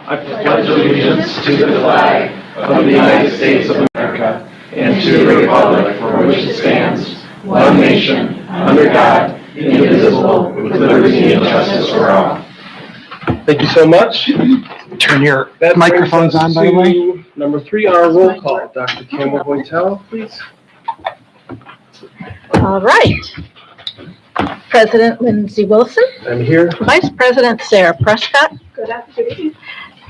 I pledge allegiance to the flag of the United States of America and to the republic for which it stands, one nation, under God, indivisible, with liberty and justice for all. Thank you so much. Turn your microphones on, by the way. Number 3 on our roll call. Dr. Campbell-Boytel, please. All right. President Lindsay Wilson. I'm here. Vice President Sarah Prescott. Good afternoon.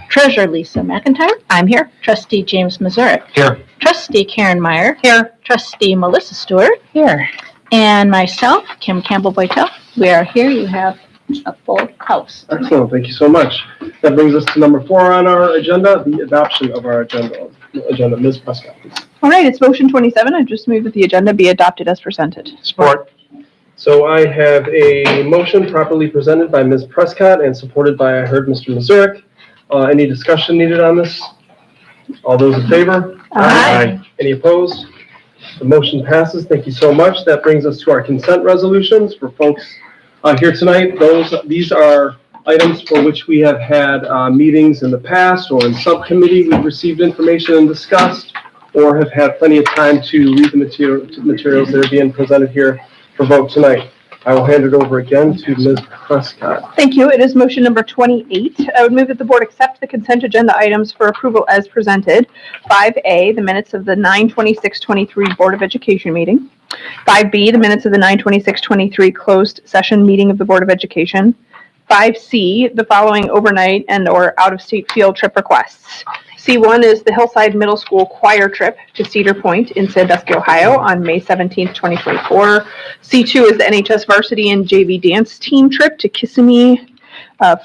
Treasurer Lisa McIntyre. I'm here. Trustee James Mazurek. Here. Trustee Karen Meyer. Here. Trustee Melissa Stewart. Here. And myself, Kim Campbell-Boytel. We are here. You have a full house. Excellent. Thank you so much. That brings us to number 4 on our agenda, the adoption of our agenda. Ms. Prescott, please. All right, it's motion 27. I just move that the agenda be adopted as presented. Support. So I have a motion properly presented by Ms. Prescott and supported by, I heard, Mr. Mazurek. Any discussion needed on this? All those in favor? Aye. Any opposed? The motion passes. Thank you so much. That brings us to our consent resolutions for folks here tonight. These are items for which we have had meetings in the past or in subcommittee. We've received information and discussed or have had plenty of time to read the materials that are being presented here for vote tonight. I will hand it over again to Ms. Prescott. Thank you. It is motion number 28. I would move that the board accept the consent agenda items for approval as presented. 5A, the minutes of the 9/26/23 Board of Education meeting. 5B, the minutes of the 9/26/23 closed session meeting of the Board of Education. 5C, the following overnight and or out-of-state field trip requests. C1 is the Hillside Middle School choir trip to Cedar Point in Sandusky, Ohio on May 17th, 2024. C2 is the NHS varsity and JV dance team trip to Kissimmee,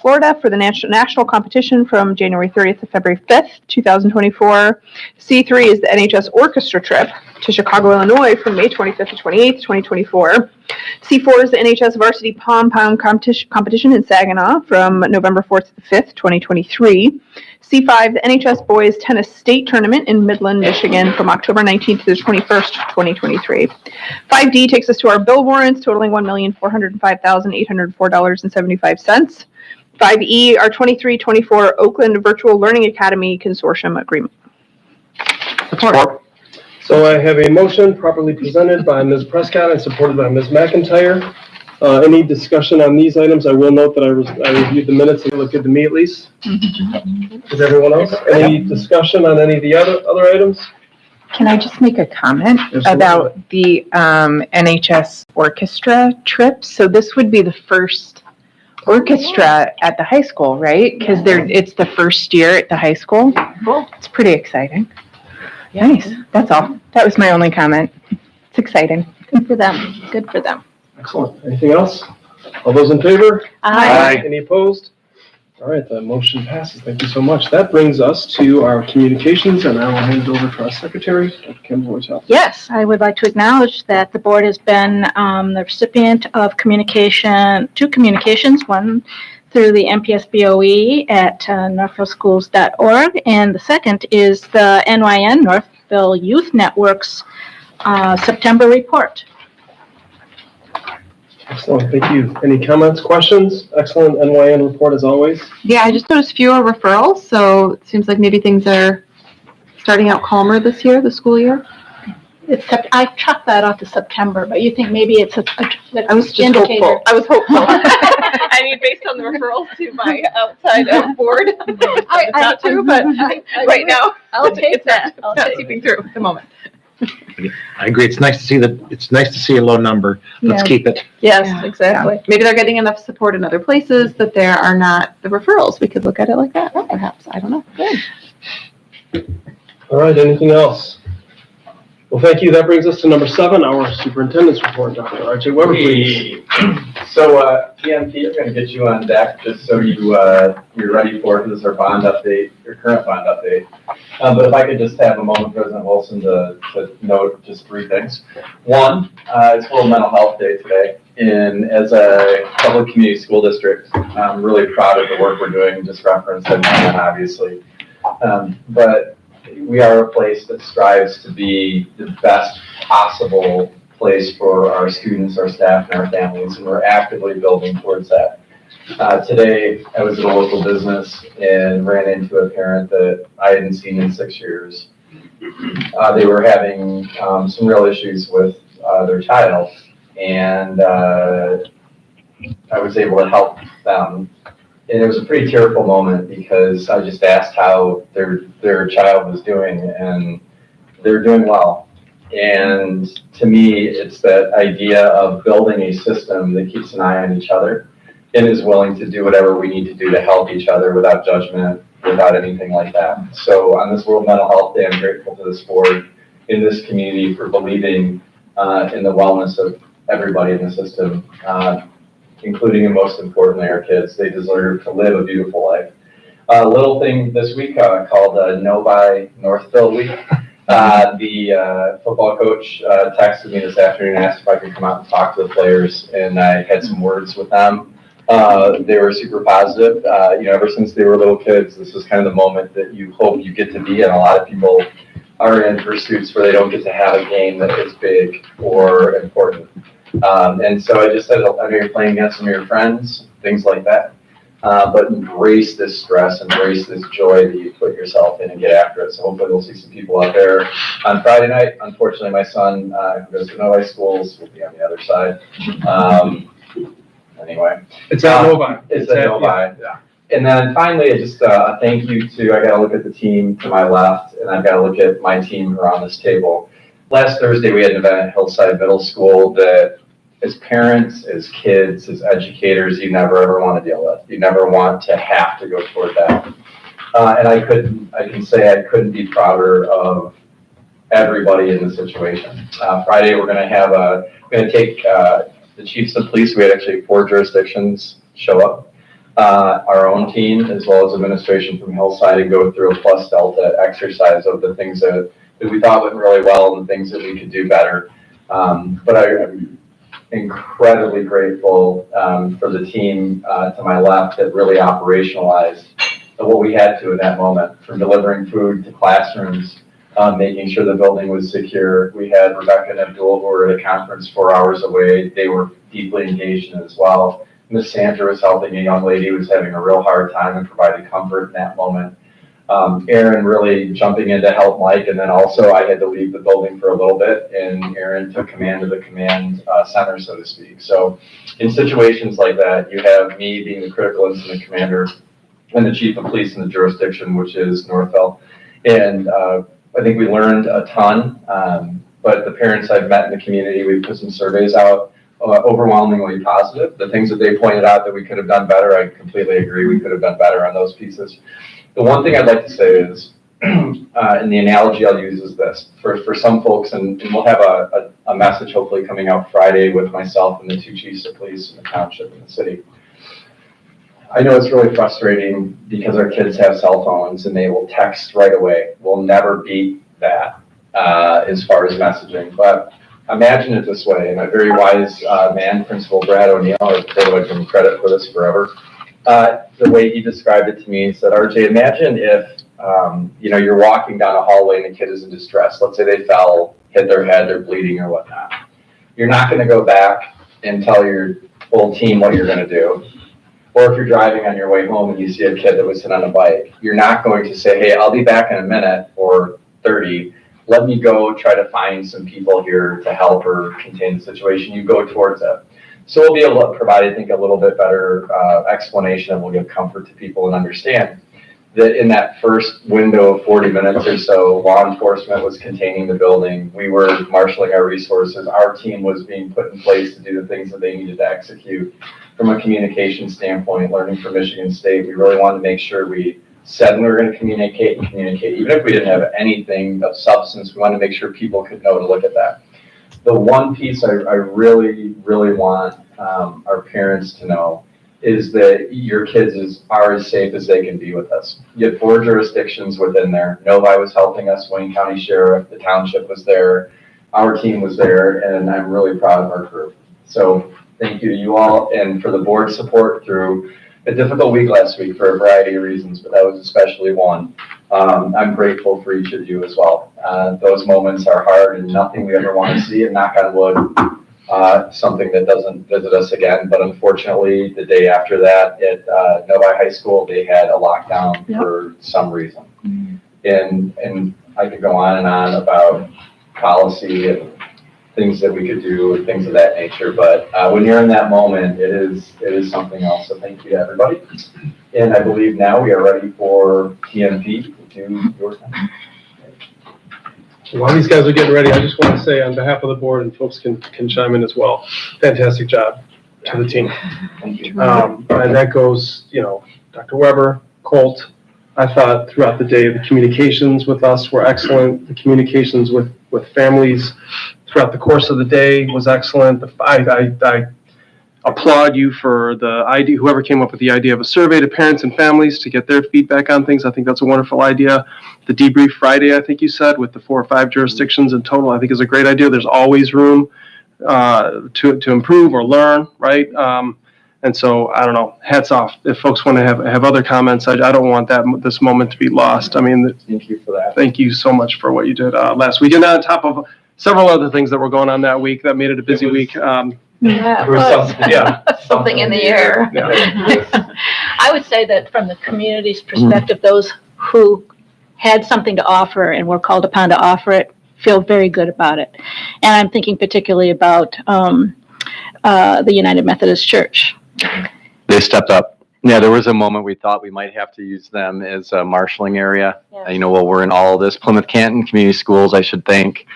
Florida for the national competition from January 30th to February 5th, 2024. C3 is the NHS orchestra trip to Chicago, Illinois from May 25th to 28th, 2024. C4 is the NHS varsity pom-pom competition in Saginaw from November 4th to the 5th, 2023. C5, the NHS boys tennis state tournament in Midland, Michigan from October 19th to the 21st, 2023. 5D takes us to our bill warrants totaling $1,405,804.75. 5E, our 23-24 Oakland Virtual Learning Academy Consortium Agreement. Support. So I have a motion properly presented by Ms. Prescott and supported by Ms. McIntyre. Any discussion on these items? I will note that I reviewed the minutes and they look good to me at least. Is everyone else? Any discussion on any of the other items? Can I just make a comment about the NHS orchestra trip? So this would be the first orchestra at the high school, right? Because it's the first year at the high school. It's pretty exciting. Nice. That's all. That was my only comment. It's exciting. Good for them. Good for them. Excellent. Anything else? All those in favor? Aye. Any opposed? All right, the motion passes. Thank you so much. That brings us to our communications, and I will hand it over to our secretary, Dr. Campbell-Boytel. Yes, I would like to acknowledge that the board has been the recipient of two communications, one through the MPSBOE at northvilleschools.org, and the second is the NYN, Northville Youth Network's September report. Excellent, thank you. Any comments, questions? Excellent NYN report as always. Yeah, I just noticed fewer referrals, so it seems like maybe things are starting out calmer this year, the school year. I chalked that off to September, but you think maybe it's I was just indicator. hopeful. I was hopeful. I mean, based on the referrals to my outside board, I too, but right now, I'll take that. It's not seeping through at the moment. I agree. It's nice to see a low number. Let's keep it. Yes, Yeah. exactly. Yeah. Maybe they're getting enough support in other places that there are not the referrals. We could look at it like that, perhaps. I don't know. Good. All right, anything else? Well, thank you. That brings us to number 7, our superintendent's report. Dr. R.J. Weber, please. So, PMP, we're going to get you on deck just so you're ready for this, our bond update, your current bond update. But if I could just have a moment, President Wilson, to note just 3 things. One, it's World Mental Health Day today. And as a public community school district, I'm really proud of the work we're doing, just referenced and obviously. But we are a place that strives to be the best possible place for our students, our staff, and our families, and we're actively building towards that. Today, I was at a local business and ran into a parent that I hadn't seen in 6 years. They were having some real issues with their child, and I was able to help them. And it was a pretty tearful moment because I just asked how their child was doing, and they're doing well. And to me, it's that idea of building a system that keeps an eye on each other and is willing to do whatever we need to do to help each other without judgment, without anything like that. So on this World Mental Health Day, I'm grateful to this board in this community for believing in the wellness of everybody in the system, including and most importantly our kids. They deserve to live a beautiful life. A little thing this week called No by Northville Week. The football coach texted me this afternoon and asked if I could come out and talk to the players, and I had some words with them. They were super positive. Ever since they were little kids, this is kind of the moment that you hope you get to be in. A lot of people are in pursuits where they don't get to have a game that is big or important. And so I just said, I know you're playing against some of your friends, things like that. But embrace this stress, embrace this joy that you put yourself in and get after it. So hopefully we'll see some people out there on Friday night. Unfortunately, my son, who goes to Novi schools, will be on the other side. Anyway. It's at Novi. It's at Novi. Yeah. And then finally, just a thank you to, I got to look at the team to my left, and I've got to look at my team around this table. Last Thursday, we had an event at Hillside Middle School that as parents, as kids, as educators, you never ever want to deal with. You never want to have to go toward that. And I can say I couldn't be prouder of everybody in the situation. Friday, we're going to take the chiefs of police. We had actually 4 jurisdictions show up. Our own team, as well as administration from Hillside, and go through a plus delta exercise of the things that we thought went really well and the things that we could do better. But I'm incredibly grateful for the team to my left that really operationalized what we had to in that moment, from delivering food to classrooms, making sure the building was secure. We had Rebecca and Abdul, who were at a conference 4 hours away. They were deeply engaged in it as well. Miss Sandra was helping a young lady who was having a real hard time and provided comfort in that moment. Aaron really jumping in to help Mike, and then also I had to leave the building for a little bit, and Aaron took command of the command center, so to speak. So in situations like that, you have me being the critical incident commander and the chief of police in the jurisdiction, which is Northville. And I think we learned a ton, but the parents I've met in the community, we've put some surveys out, overwhelmingly positive. The things that they pointed out that we could have done better, I completely agree. We could have done better on those pieces. The one thing I'd like to say is, and the analogy I'll use is this, for some folks, and we'll have a message hopefully coming out Friday with myself and the 2 chiefs of police in the township and the city. I know it's really frustrating because our kids have cell phones and they will text right away. We'll never beat that as far as messaging, but imagine it this way, and a very wise man, Principal Brad O'Neill, I've given him credit for this forever. The way he described it to me, he said, RJ, imagine if you're walking down a hallway and a kid is in distress. Let's say they fell, hit their head, they're bleeding or whatnot. You're not going to go back and tell your whole team what you're going to do. Or if you're driving on your way home and you see a kid that was hit on a bike, you're not going to say, hey, I'll be back in a minute or 30. Let me go try to find some people here to help or contain the situation. You go towards it. So we'll be able to provide, I think, a little bit better explanation, and we'll give comfort to people and understand that in that first window of 40 minutes or so, law enforcement was containing the building. We were marshaling our resources. Our team was being put in place to do the things that they needed to execute. From a communication standpoint, learning from Michigan State, we really wanted to make sure we said we were going to communicate. Even if we didn't have anything of substance, we wanted to make sure people could know to look at that. The one piece I really, really want our parents to know is that your kids are as safe as they can be with us. You have 4 jurisdictions within there. Novi was helping us, Wayne County Sheriff, the township was there, our team was there, and I'm really proud of our group. So thank you to you all, and for the board support through a difficult week last week for a variety of reasons, but that was especially one. I'm grateful for each of you as well. Those moments are hard and nothing we ever want to see, and knock on wood, something that doesn't visit us again. But unfortunately, the day after that at Novi High School, they had a lockdown for some reason. And I could go on and on about policy and things that we could do and things of that nature. But when you're in that moment, it is something else. So thank you to everybody. And I believe now we are ready for TMP to do your time. While these guys are getting ready, I just want to say on behalf of the board, and folks can chime in as well, fantastic job to the team. Thank you. And that goes, Dr. Weber, Colt. I thought throughout the day, the communications with us were excellent. The communications with families throughout the course of the day was excellent. I applaud you for the idea, whoever came up with the idea of a survey to parents and families to get their feedback on things. I think that's a wonderful idea. The debrief Friday, I think you said, with the 4 or 5 jurisdictions in total, I think is a great idea. There's always room to improve or learn, right? And so, I don't know, hats off. If folks want to have other comments, I don't want this moment to be lost. I mean, Thank you for that. thank you so much for what you did last week. And on top of several other things that were going on that week, that made it a busy week. There was Something in the air. I would say that from the community's perspective, those who had something to offer and were called upon to offer it feel very good about it. And I'm thinking particularly about the United Methodist Church. They stepped up. Yeah, there was a moment we thought we might have to use them as a marshaling area. Yes. While we're in all of this, Plymouth Canton Community Schools, I should think.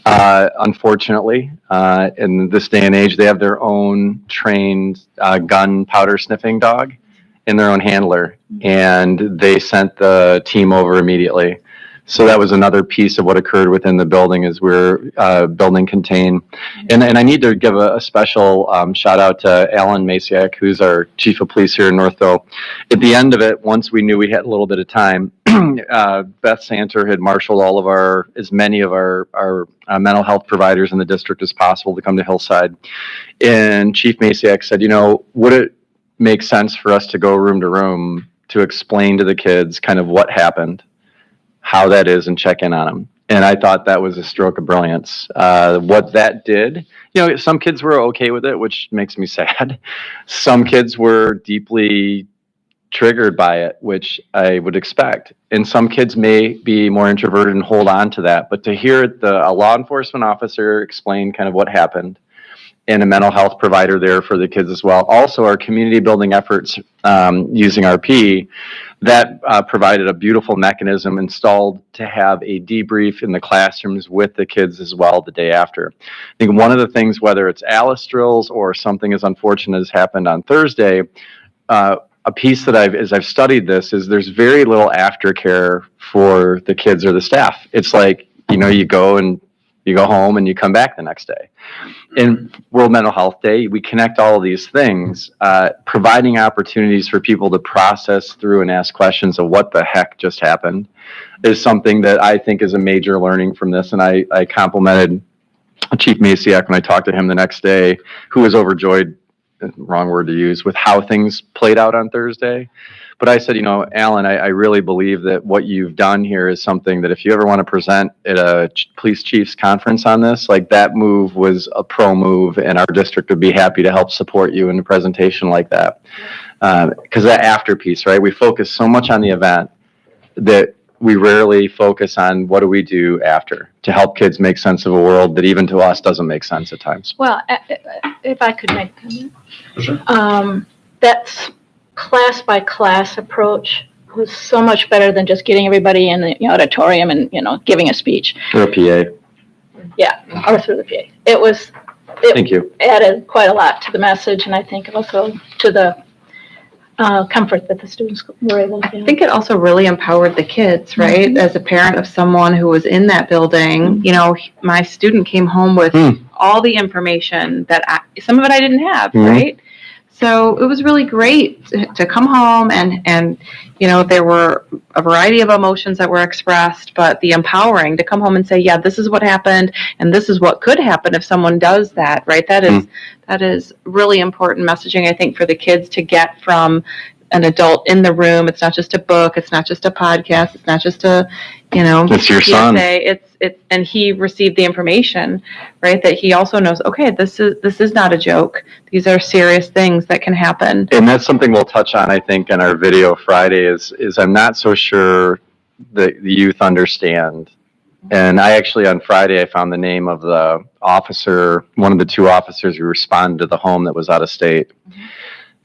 Unfortunately, in this day and age, they have their own trained gun powder sniffing dog and their own handler, and they sent the team over immediately. So that was another piece of what occurred within the building as we're building contain. And I need to give a special shout out to Alan Masiak, who's our chief of police here in Northville. At the end of it, once we knew we had a little bit of time, Beth Santer had marshaled as many of our mental health providers in the district as possible to come to Hillside. And Chief Masiak said, would it make sense for us to go room to room to explain to the kids kind of what happened, how that is, and check in on them? And I thought that was a stroke of brilliance. What that did, some kids were okay with it, which makes me sad. Some kids were deeply triggered by it, which I would expect. And some kids may be more introverted and hold on to that. But to hear a law enforcement officer explain kind of what happened, and a mental health provider there for the kids as well. Also, our community building efforts using RP, that provided a beautiful mechanism installed to have a debrief in the classrooms with the kids as well the day after. I think one of the things, whether it's Alice drills or something as unfortunate as happened on Thursday, a piece that as I've studied this is there's very little aftercare for the kids or the staff. It's like, you go home and you come back the next day. In World Mental Health Day, we connect all of these things, providing opportunities for people to process through and ask questions of what the heck just happened is something that I think is a major learning from this. And I complimented Chief Masiak when I talked to him the next day, who was overjoyed, wrong word to use, with how things played out on Thursday. But I said, Alan, I really believe that what you've done here is something that if you ever want to present at a police chiefs conference on this, like that move was a pro move, and our district would be happy to help support you in a presentation like that. Because that after piece, right? We focus so much on the event that we rarely focus on what do we do after to help kids make sense of a world that even to us doesn't make sense at times. Well, if I could make a comment. Sure. That's class by class approach was so much better than just getting everybody in the auditorium and, giving a speech. Or a PA. Yeah, or through the PA. It Thank you. added quite a lot to the message, and I think also to the comfort that the students were able to I get. think it also really empowered the kids, right? Mm-hmm. As a parent of someone who was in that building, my student came home with all the information that some of it I didn't have, right? So it was really great to come home and there were a variety of emotions that were expressed, but the empowering to come home and say, yeah, this is what happened and this is what could happen if someone does that, right? That is really important messaging, I think, for the kids to get from an adult in the room. It's not just a book. It's not just a podcast. It's not just a, It's your son. And he received the information, right? That he also knows, okay, this is not a joke. These are serious things that can happen. And that's something we'll touch on, I think, in our video Friday is I'm not so sure the youth understand. And I actually, on Friday, I found the name of the officer, one of the two officers who responded to the home that was out of state.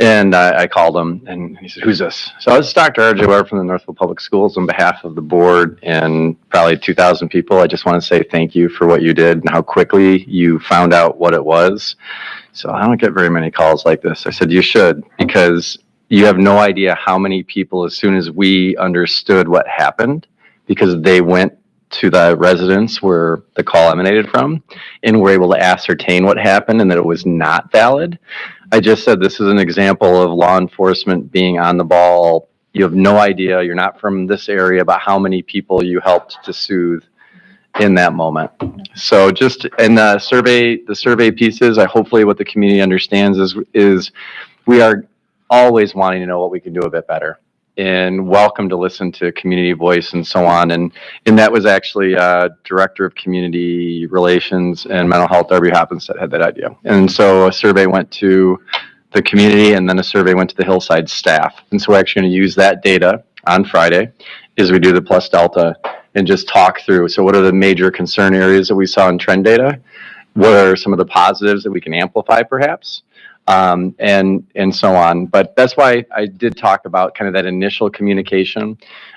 And I called him, and he said, "Who's this?" So it's Dr. R.J. Webb from the Northville Public Schools. On behalf of the board and probably 2,000 people, I just want to say thank you for what you did and how quickly you found out what it was. So I don't get very many calls like this. I said, you should, because you have no idea how many people, as soon as we understood what happened, because they went to the residence where the call emanated from and were able to ascertain what happened and that it was not valid. I just said this is an example of law enforcement being on the ball. You have no idea, you're not from this area, about how many people you helped to soothe in that moment. So just in the survey pieces, hopefully what the community understands is we are always wanting to know what we can do a bit better, and welcome to listen to community voice and so on. And that was actually Director of Community Relations and Mental Health, Darby Hoppins, that had that idea. And so a survey went to the community, and then a survey went to the Hillside staff. And so we're actually going to use that data on Friday as we do the Plus Delta and just talk through. So what are the major concern areas that we saw in trend data? What are some of the positives that we can amplify perhaps? And so on. But that's why I did talk about kind of that initial communication.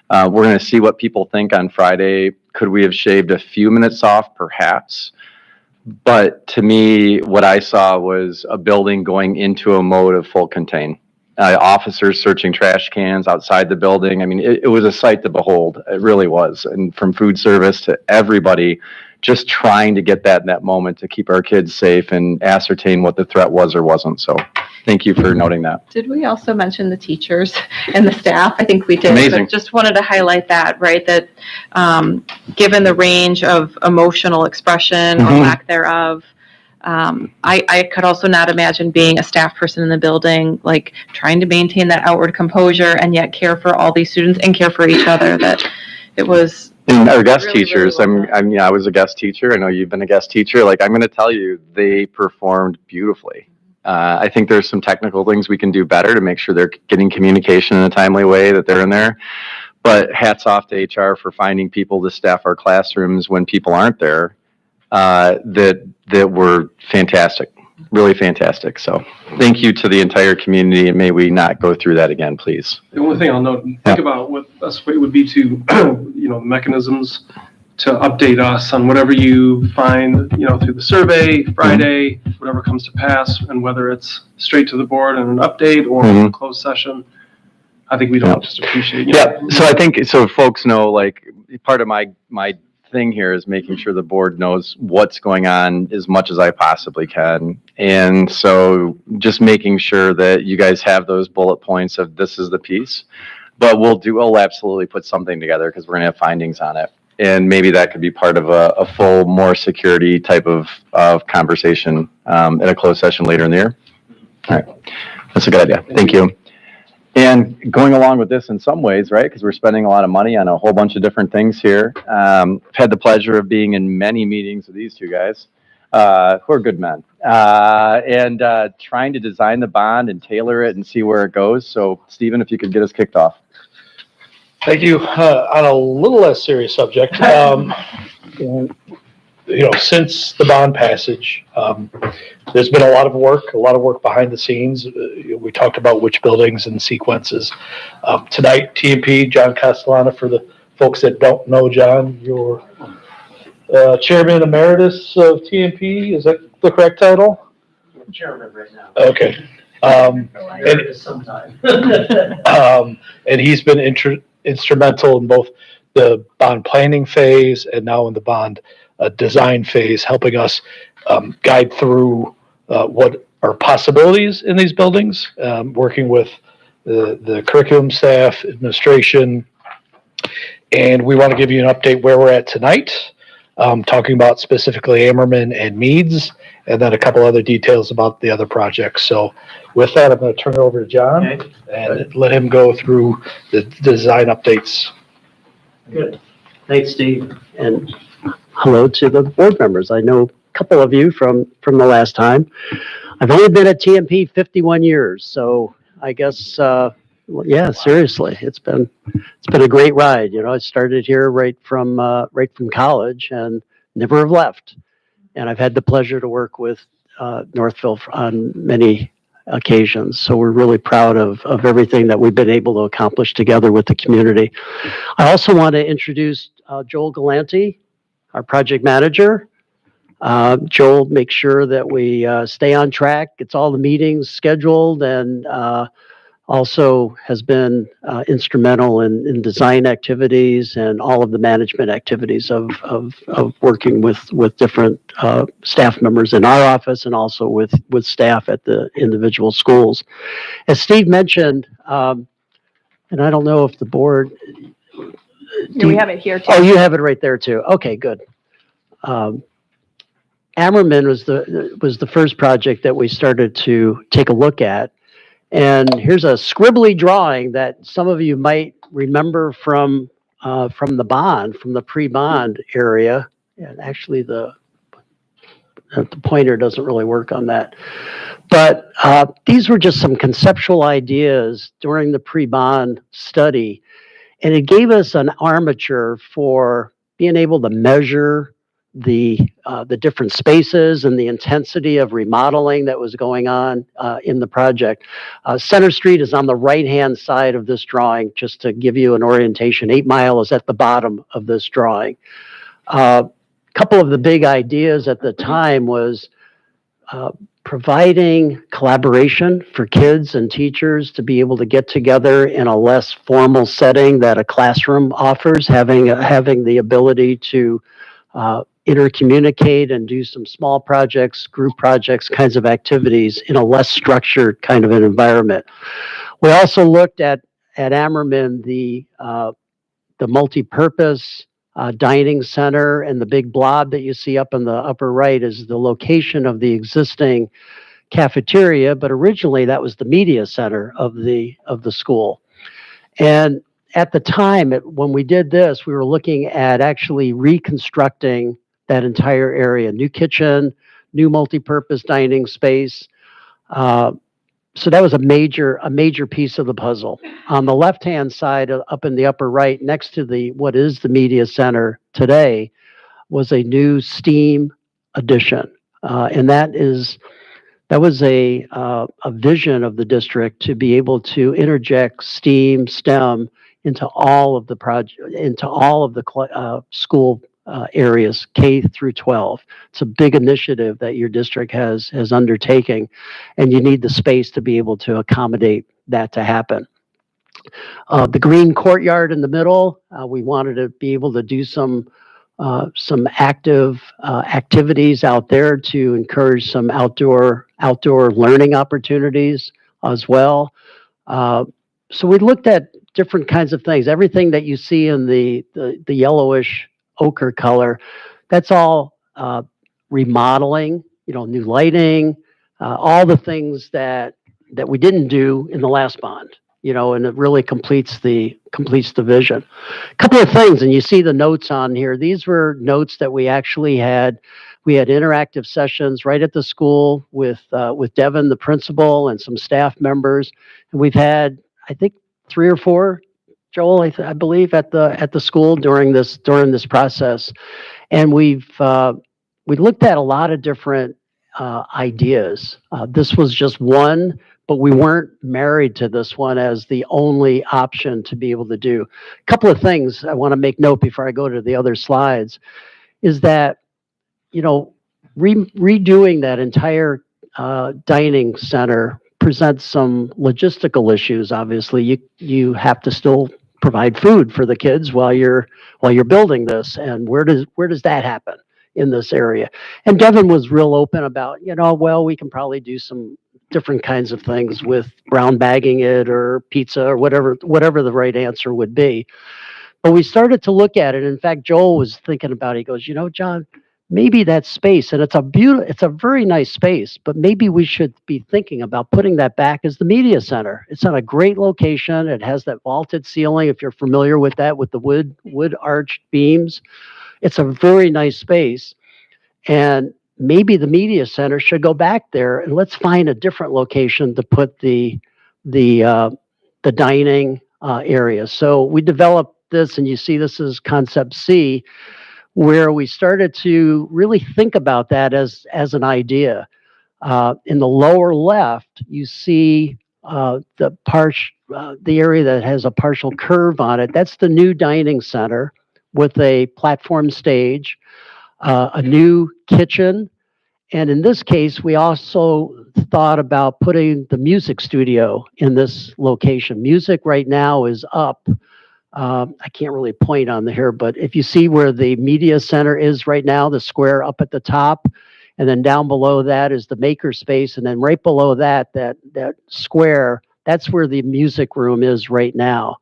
We're going to see what people think on Friday. Could we have shaved a few minutes off? Perhaps. But to me, what I saw was a building going into a mode of full contain. Officers searching trash cans outside the building. I mean, it was a sight to behold. It really was. And from food service to everybody, just trying to get that in that moment to keep our kids safe and ascertain what the threat was or wasn't. So thank you for noting that. Did we also mention the teachers and the staff? I think we did. Amazing. But just wanted to highlight that, right? That given the range of emotional expression or lack thereof, I could also not imagine being a staff person in the building, like trying to maintain that outward composure and yet care for all these students and care for each other. That it was. And our guest really, teachers, really well I was a guest teacher. I know you've been a guest teacher. Like, I'm going to tell you, they performed beautifully. I think there's some technical things we can do better to make sure they're getting communication in a timely way, that they're in there. But hats off to HR for finding people to staff our classrooms when people aren't there, that were fantastic, really fantastic. So thank you to the entire community, and may we not go through that again, please. The only thing I'll note, think about what the best way would be to, mechanisms to update us on whatever you find, through the survey, Friday, whatever comes to pass, and whether it's straight to the board and an update or a closed session. I think we'd all just appreciate it. Yeah, so I think, so folks know, like, part of my thing here is making sure the board knows what's going on as much as I possibly can. And so just making sure that you guys have those bullet points of this is the piece. But we'll absolutely put something together because we're going to have findings on it. And maybe that could be part of a full, more security type of conversation at a closed session later in the year. All right, that's a good idea. Thank you. And going along with this in some ways, right, because we're spending a lot of money on a whole bunch of different things here. I've had the pleasure of being in many meetings with these two guys, who are good men, and trying to design the bond and tailor it and see where it goes. So, Stephen, if you could get us kicked off. Thank you. On a little less serious subject, since the bond passage, there's been a lot of work behind the scenes. We talked about which buildings and sequences. Tonight, TMP, John Castellana, for the folks that don't know John, you're Chairman Emeritus of TMP. Is that the correct title? I'm chairman right now. Okay. Emeritus sometime. And he's been instrumental in both the bond planning phase and now in the bond design phase, helping us guide through what are possibilities in these buildings, working with the curriculum staff, administration. And we want to give you an update where we're at tonight. talking about specifically Ammerman and Meads, and then a couple other details about the other projects. So with that, I'm going to turn it over to John Okay. and let him go through the design updates. Good. Thanks, Steve. And hello to the board members. I know a couple of you from the last time. I've only been at TMP 51 years, so I guess, well, yeah, seriously, it's been a great ride. You know, I started here right from college and never have left. And I've had the pleasure to work with Northville on many occasions. So we're really proud of everything that we've been able to accomplish together with the community. I also want to introduce Joel Galanti, our project manager. Joel makes sure that we stay on track, gets all the meetings scheduled, and also has been instrumental in design activities and all of the management activities of working with different staff members in our office and also with staff at the individual schools. As Steve mentioned, and I don't know if the board. Yeah, we have it here too. Oh, you have it right there too. Okay, good. Ammerman was the first project that we started to take a look at. And here's a scribbly drawing that some of you might remember from the pre-bond area. And actually the pointer doesn't really work on that. But these were just some conceptual ideas during the pre-bond study. And it gave us an armature for being able to measure the different spaces and the intensity of remodeling that was going on in the project. Center Street is on the right-hand side of this drawing, just to give you an orientation. 8 Mile is at the bottom of this drawing. A couple of the big ideas at the time was providing collaboration for kids and teachers to be able to get together in a less formal setting that a classroom offers, having the ability to intercommunicate and do some small projects, group projects, kinds of activities in a less structured kind of an environment. We also looked at Ammerman, the multi-purpose dining center, and the big blob that you see up in the upper right is the location of the existing cafeteria, but originally that was the media center of the school. And at the time, when we did this, we were looking at actually reconstructing that entire area, new kitchen, new multi-purpose dining space. So that was a major piece of the puzzle. On the left-hand side, up in the upper right, next to what is the media center today, was a new STEAM addition, and that was a vision of the district to be able to interject STEM into all of the school areas, K through 12. It's a big initiative that your district has undertaken, and you need the space to be able to accommodate that to happen. The green courtyard in the middle, we wanted to be able to do some active activities out there to encourage some outdoor learning opportunities as well. So we looked at different kinds of things. Everything that you see in the yellowish ochre color, that's all remodeling, new lighting, all the things that we didn't do in the last bond, and it really completes the vision. A couple of things, and you see the notes on here. These were notes that we actually had. We had interactive sessions right at the school with Devin, the principal, and some staff members. And we've had, I think, 3 or 4, Joel, I believe, at the school during this process. And we looked at a lot of different ideas. This was just one, but we weren't married to this one as the only option to be able to do. A couple of things I want to make note before I go to the other slides is that, redoing that entire dining center presents some logistical issues. Obviously, you have to still provide food for the kids while you're building this, and where does that happen in this area? And Devin was real open about, well, we can probably do some different kinds of things with brown bagging it or pizza or whatever the right answer would be. But we started to look at it. In fact, Joel was thinking about it. He goes, John, maybe that space, and it's a very nice space, but maybe we should be thinking about putting that back as the media center. It's on a great location. It has that vaulted ceiling, if you're familiar with that, with the wood arched beams. It's a very nice space. And maybe the media center should go back there, and let's find a different location to put the dining area. So we developed this, and you see this is concept C, where we started to really think about that as an idea. In the lower left, you see the area that has a partial curve on it. That's the new dining center with a platform stage, a new kitchen, and in this case, we also thought about putting the music studio in this location. Music right now is up. I can't really point on here, but if you see where the media center is right now, the square up at the top, and then down below that is the maker space, and then right below that square, that's where the music room is right now.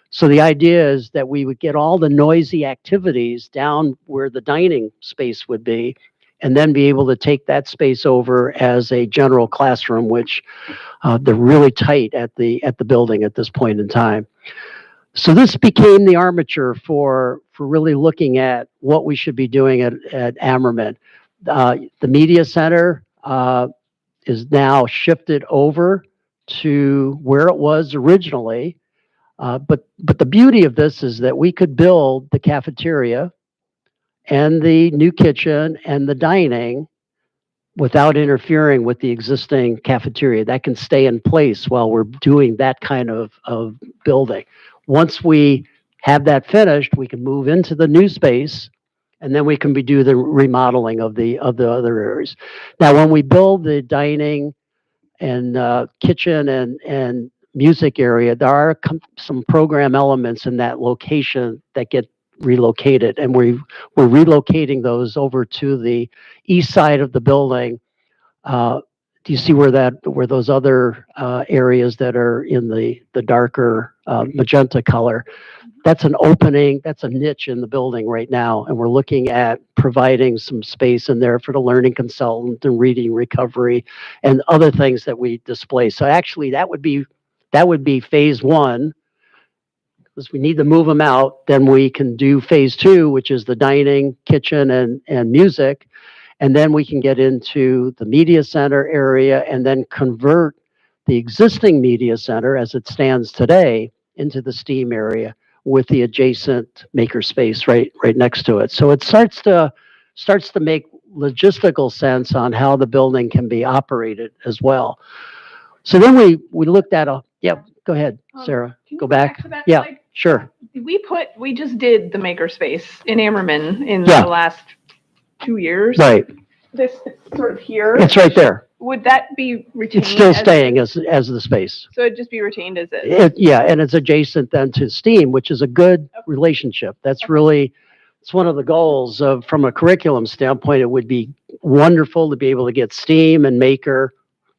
So the idea is that we would get all the noisy activities down where the dining space would be, and then be able to take that space over as a general classroom, which they're really tight at the building at this point in time. So this became the armature for really looking at what we should be doing at Ammerman. The media center is now shifted over to where it was originally. But the beauty of this is that we could build the cafeteria and the new kitchen and the dining without interfering with the existing cafeteria. That can stay in place while we're doing that kind of building. Once we have that finished, we can move into the new space, and then we can do the remodeling of the other areas. Now, when we build the dining and kitchen and music area, there are some program elements in that location that get relocated, and we're relocating those over to the east side of the building. Do you see where those other areas that are in the darker magenta color? That's an opening, that's a niche in the building right now, and we're looking at providing some space in there for the learning consultant and reading recovery and other things that we display. So actually, that would be phase one, because we need to move them out. Then we can do phase two, which is the dining, kitchen, and music. And then we can get into the media center area and then convert the existing media center as it stands today into the STEAM area with the adjacent makerspace right next to it. So it starts to make logistical sense on how the building can be operated as well. So then we looked at go ahead, Sarah. Can you Go back. to that Yeah, slide? sure. We just did the makerspace in Ammerman in Yeah. the last 2 years. Right. This sort of here. It's right there. Would that be retained? It's still as- staying as the space. So it'd just be retained as is? Yeah, and it's adjacent then to STEAM, which is a good relationship. That's really, it's one of the goals of, from a curriculum standpoint, it would be wonderful to be able to get STEAM and Maker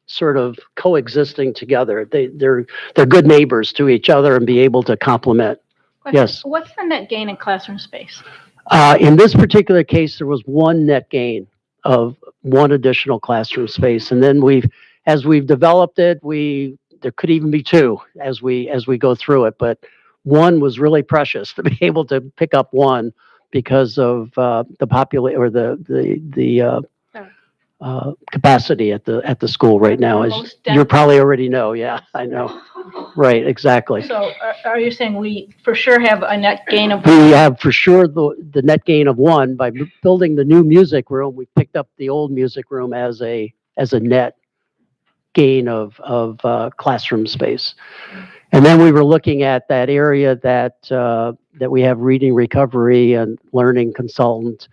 sort of coexisting together. They're good neighbors to each other and be able to complement. Yes. What's the net gain in classroom space? In this particular case, there was one net gain of one additional classroom space. And then as we've developed it, there could even be two as we go through it. But one was really precious to be able to pick up one because of the capacity at the school right now. As you probably already know. Yeah, I know. Right, exactly. So are you saying we for sure have a net gain of? We have for sure the net gain of one by building the new music room. We picked up the old music room as a net gain of classroom space. And then we were looking at that area that we have reading recovery and learning consultant.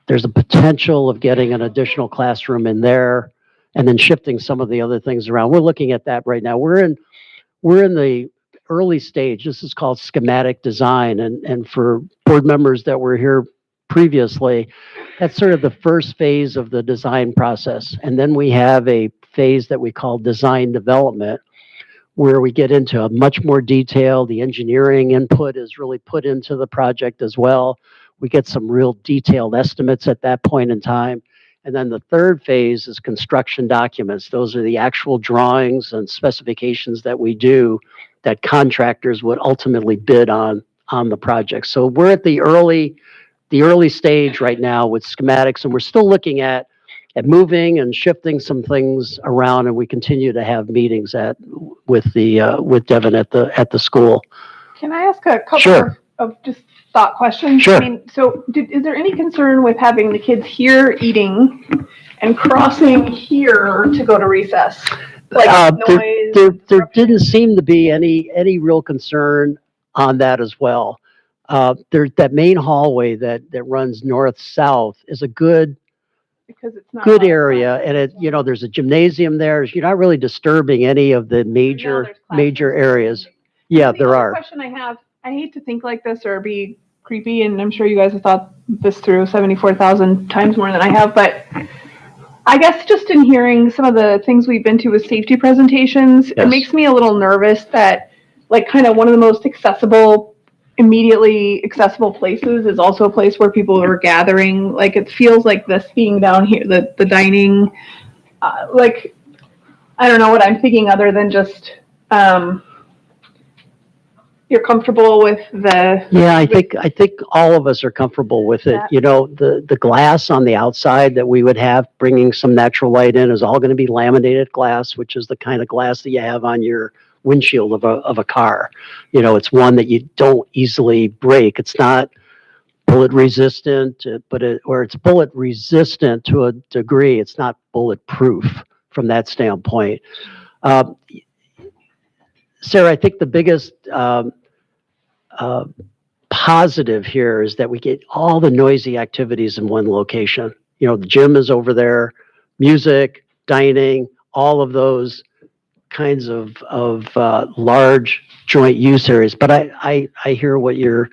There's a potential of getting an additional classroom in there and then shifting some of the other things around. We're looking at that right now. We're in the early stage. This is called schematic design. And for board members that were here previously, that's sort of the first phase of the design process. And then we have a phase that we call design development, where we get into a much more detail. The engineering input is really put into the project as well. We get some real detailed estimates at that point in time. And then the third phase is construction documents. Those are the actual drawings and specifications that we do that contractors would ultimately bid on the project. So we're at the early stage right now with schematics, and we're still looking at moving and shifting some things around, and we continue to have meetings with Devin at the school. Can I ask a couple Sure. of just thought questions? Sure. I mean, so is there any concern with having the kids here eating and crossing here to go to recess? Like noise? There didn't seem to be any real concern on that as well. That main hallway that runs north-south is a good Because it's not good a lot of area, classes. and there's a gymnasium there. You're not really disturbing any of the major there's classes. areas. Yeah, The there other are. question I have, I hate to think like this or be creepy, and I'm sure you guys have thought this through 74,000 times more than I have, but I guess just in hearing some of the things we've been to with safety presentations, it Yes. makes me a little nervous that like kind of one of the most immediately accessible places is also a place where people are gathering. Like it feels like this being down here, the dining, like, I don't know what I'm thinking other than just, you're comfortable with the. Yeah, I think all of us are comfortable with it. Yeah. The glass on the outside that we would have bringing some natural light in is all going to be laminated glass, which is the kind of glass that you have on your windshield of a car. It's one that you don't easily break. It's not bullet resistant, or it's bullet resistant to a degree. It's not bulletproof from that standpoint. Sarah, I think the biggest positive here is that we get all the noisy activities in one location. The gym is over there, music, dining, all of those kinds of large joint use areas. But I hear what you're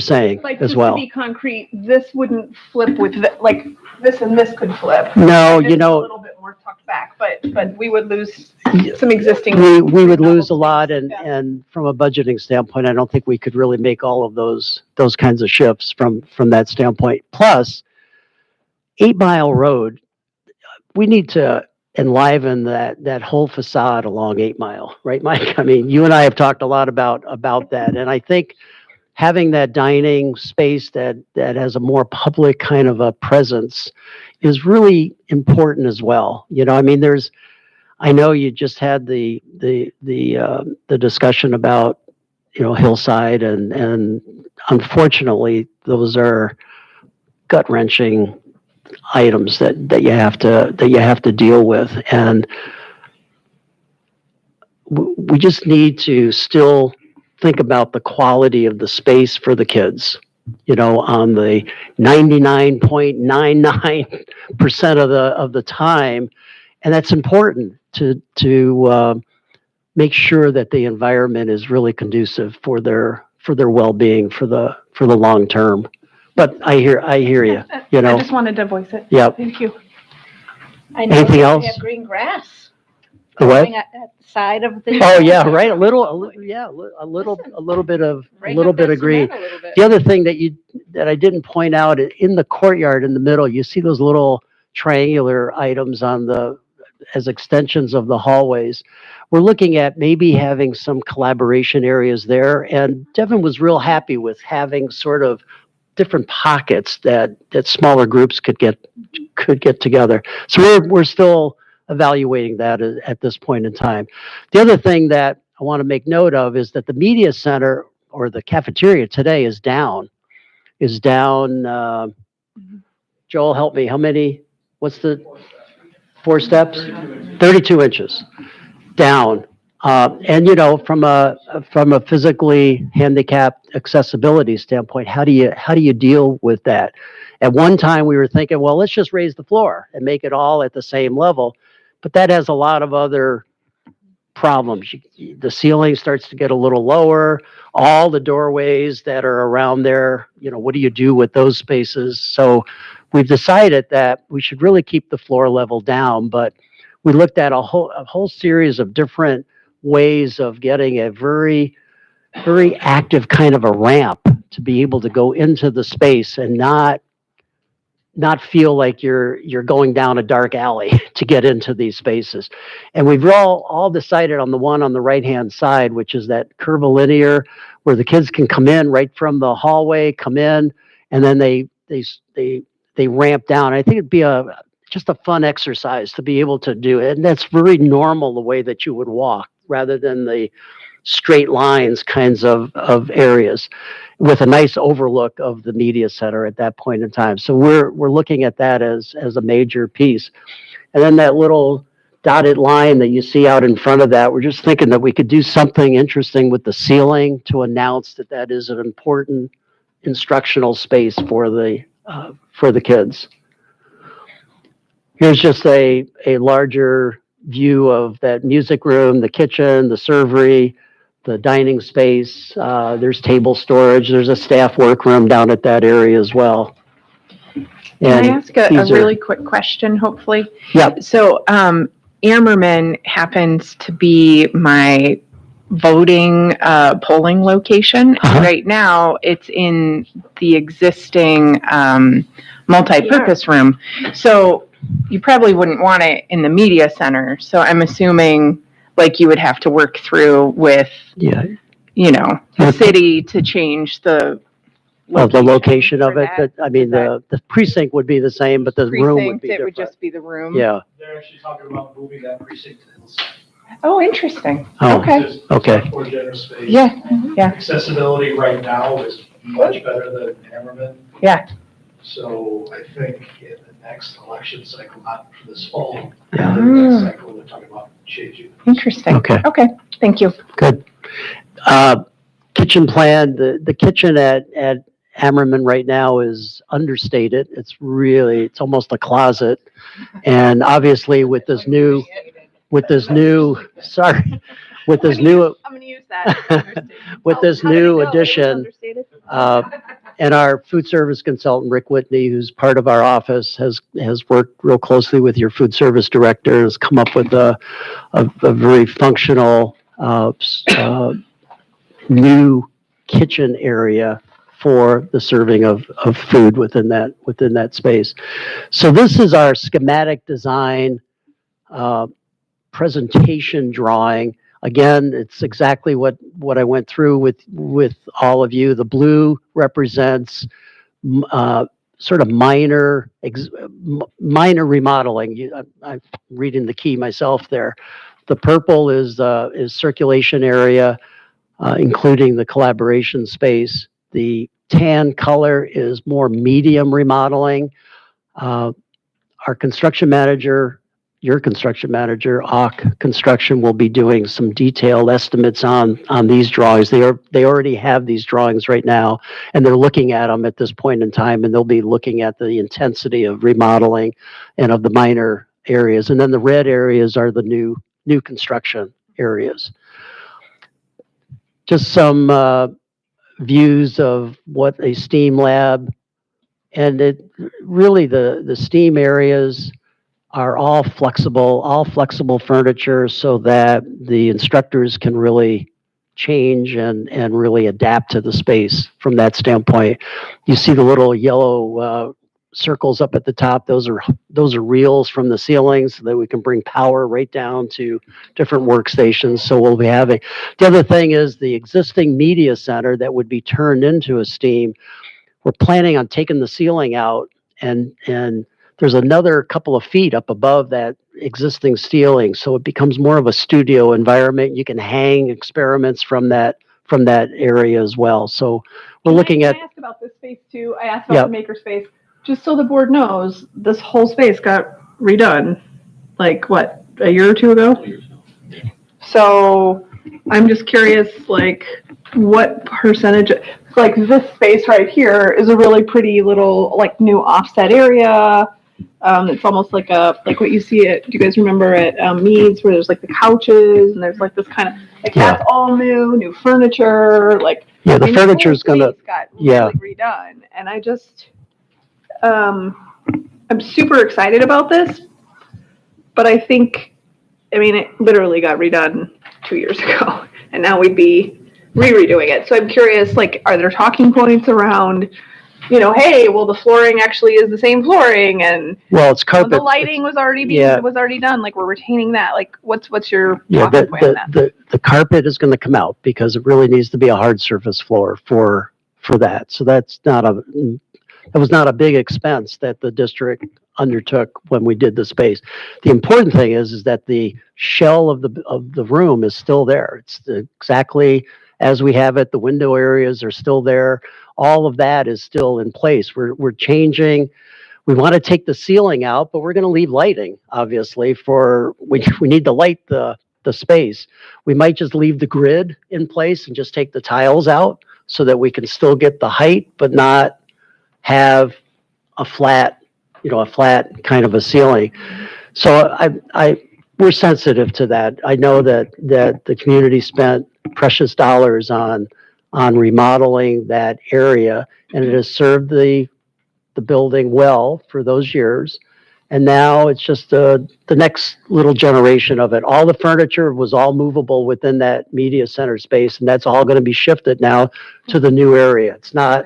saying Like as just well. to be concrete, this wouldn't flip with like this and this could flip. No, And this is a little bit more tucked back, but we would lose some existing. we would lose a lot, and from a budgeting standpoint, I don't think we could really make all of those kinds of shifts from that standpoint. Plus, 8 Mile Road, we need to enliven that whole facade along 8 Mile, right, Mike? I mean, you and I have talked a lot about that, and I think having that dining space that has a more public kind of a presence is really important as well. I mean, I know you just had the discussion about Hillside, and unfortunately those are gut-wrenching items that you have to deal with, and we just need to still think about the quality of the space for the kids. On the 99.99% of the time, and that's important to make sure that the environment is really conducive for their well-being for the long term. But I hear you. I just wanted to voice it. Yep. Thank you. I know Anything that else? we have green grass. The what? growing at the side of the. Oh, yeah, right. A little bit of green. The other thing that I didn't point out, in the courtyard in the middle, you see those little triangular items as extensions of the hallways. We're looking at maybe having some collaboration areas there, and Devin was real happy with having sort of different pockets that smaller groups could get together. So we're still evaluating that at this point in time. The other thing that I want to make note of is that the media center, or the cafeteria today, is down. Joel, help me. How many? What's the 4 steps? 32 inches down. And from a physically handicapped accessibility standpoint, how do you deal with that? At one time, we were thinking, well, let's just raise the floor and make it all at the same level, but that has a lot of other problems. The ceiling starts to get a little lower. All the doorways that are around there, what do you do with those spaces? So we've decided that we should really keep the floor level down, but we looked at a whole series of different ways of getting a very, very active kind of a ramp to be able to go into the space and not feel like you're going down a dark alley to get into these spaces. And we've all decided on the one on the right-hand side, which is that curvilinear, where the kids can come in right from the hallway, come in, and then they ramp down. I think it'd be just a fun exercise to be able to do it. And that's very normal, the way that you would walk, rather than the straight lines kinds of areas, with a nice overlook of the media center at that point in time. So we're looking at that as a major piece. And then that little dotted line that you see out in front of that, we're just thinking that we could do something interesting with the ceiling to announce that that is an important instructional space for the kids. Here's just a larger view of that music room, the kitchen, the servery, the dining space. There's table storage. There's a staff workroom down at that area as well. Can I ask a really quick question, hopefully? Yep. So, Ammerman happens to be my voting polling location. Uh-huh. Right now, it's in the existing multi-purpose room. So you probably wouldn't want it in the media center. So I'm assuming like you would have to work through with, the city to change the location of for it. that. But I mean, the precinct would be the same, but the room would precinct, be it different. would just be the room. Yeah. They're actually talking about moving that precinct to Hillside. Oh, interesting. Oh, Okay. There's okay. More generous space. Yeah. Accessibility right now is much better than Hammerman. Yeah. So I think in the next election cycle, not for this fall, Yeah. the next cycle, they're talking about changing. Interesting. Okay. Okay. Thank you. Good. Kitchen plan, the kitchen at Hammerman right now is understated. It's almost a closet. And obviously with this new, sorry, with this new, I'm gonna use that. with this new addition, and our food service consultant, Rick Whitney, who's part of our office, has worked real closely with your food service director, has come up with a very functional, new kitchen area for the serving of food within that space. So this is our schematic design presentation drawing. Again, it's exactly what I went through with all of you. The blue represents sort of minor remodeling. I'm reading the key myself there. The purple is circulation area, including the collaboration space. The tan color is more medium remodeling. Our construction manager, your construction manager, AUK Construction, will be doing some detailed estimates on these drawings. They already have these drawings right now, and they're looking at them at this point in time, and they'll be looking at the intensity of remodeling and of the minor areas. And then the red areas are the new construction areas. Just some views of what a STEAM lab, and the STEAM areas are all flexible furniture, so that the instructors can really change and really adapt to the space from that standpoint. You see the little yellow circles up at the top. Those are reels from the ceilings so that we can bring power right down to different workstations. So we'll be having, the other thing is the existing media center that would be turned into a STEAM. We're planning on taking the ceiling out, and there's another couple of feet up above that existing ceiling. So it becomes more of a studio environment. You can hang experiments from that area as well. So we're looking at. I asked about this space too. I asked about the maker space. Just so the board knows, this whole space got redone, like what, a year or two ago? So I'm just curious, like, what percentage, like this space right here is a really pretty little, like, new offset area. It's almost like what you see at, do you guys remember at Meads, where there's like the couches and there's like this kind of, like that's all new furniture, like. Yeah, the furniture's gonna, got really redone, and I just, I'm super excited about this, but I think, it literally got redone 2 years ago, and now we'd be redoing it. So I'm curious, like, are there talking points around, hey, well, the flooring actually is the same flooring, and Well, it's carpet. the lighting was already done. Like, we're retaining that. Like, what's your talking point on that? The carpet is going to come out because it really needs to be a hard surface floor for that. So that was not a big expense that the district undertook when we did the space. The important thing is that the shell of the room is still there. It's exactly as we have it. The window areas are still there. All of that is still in place. We're changing. We want to take the ceiling out, but we're going to leave lighting, obviously, we need to light the space. We might just leave the grid in place and just take the tiles out so that we can still get the height, but not have a flat kind of a ceiling. So we're sensitive to that. I know that the community spent precious dollars on remodeling that area, and it has served the building well for those years. And now it's just the next little generation of it. All the furniture was all movable within that media center space, and that's all going to be shifted now to the new area. It's not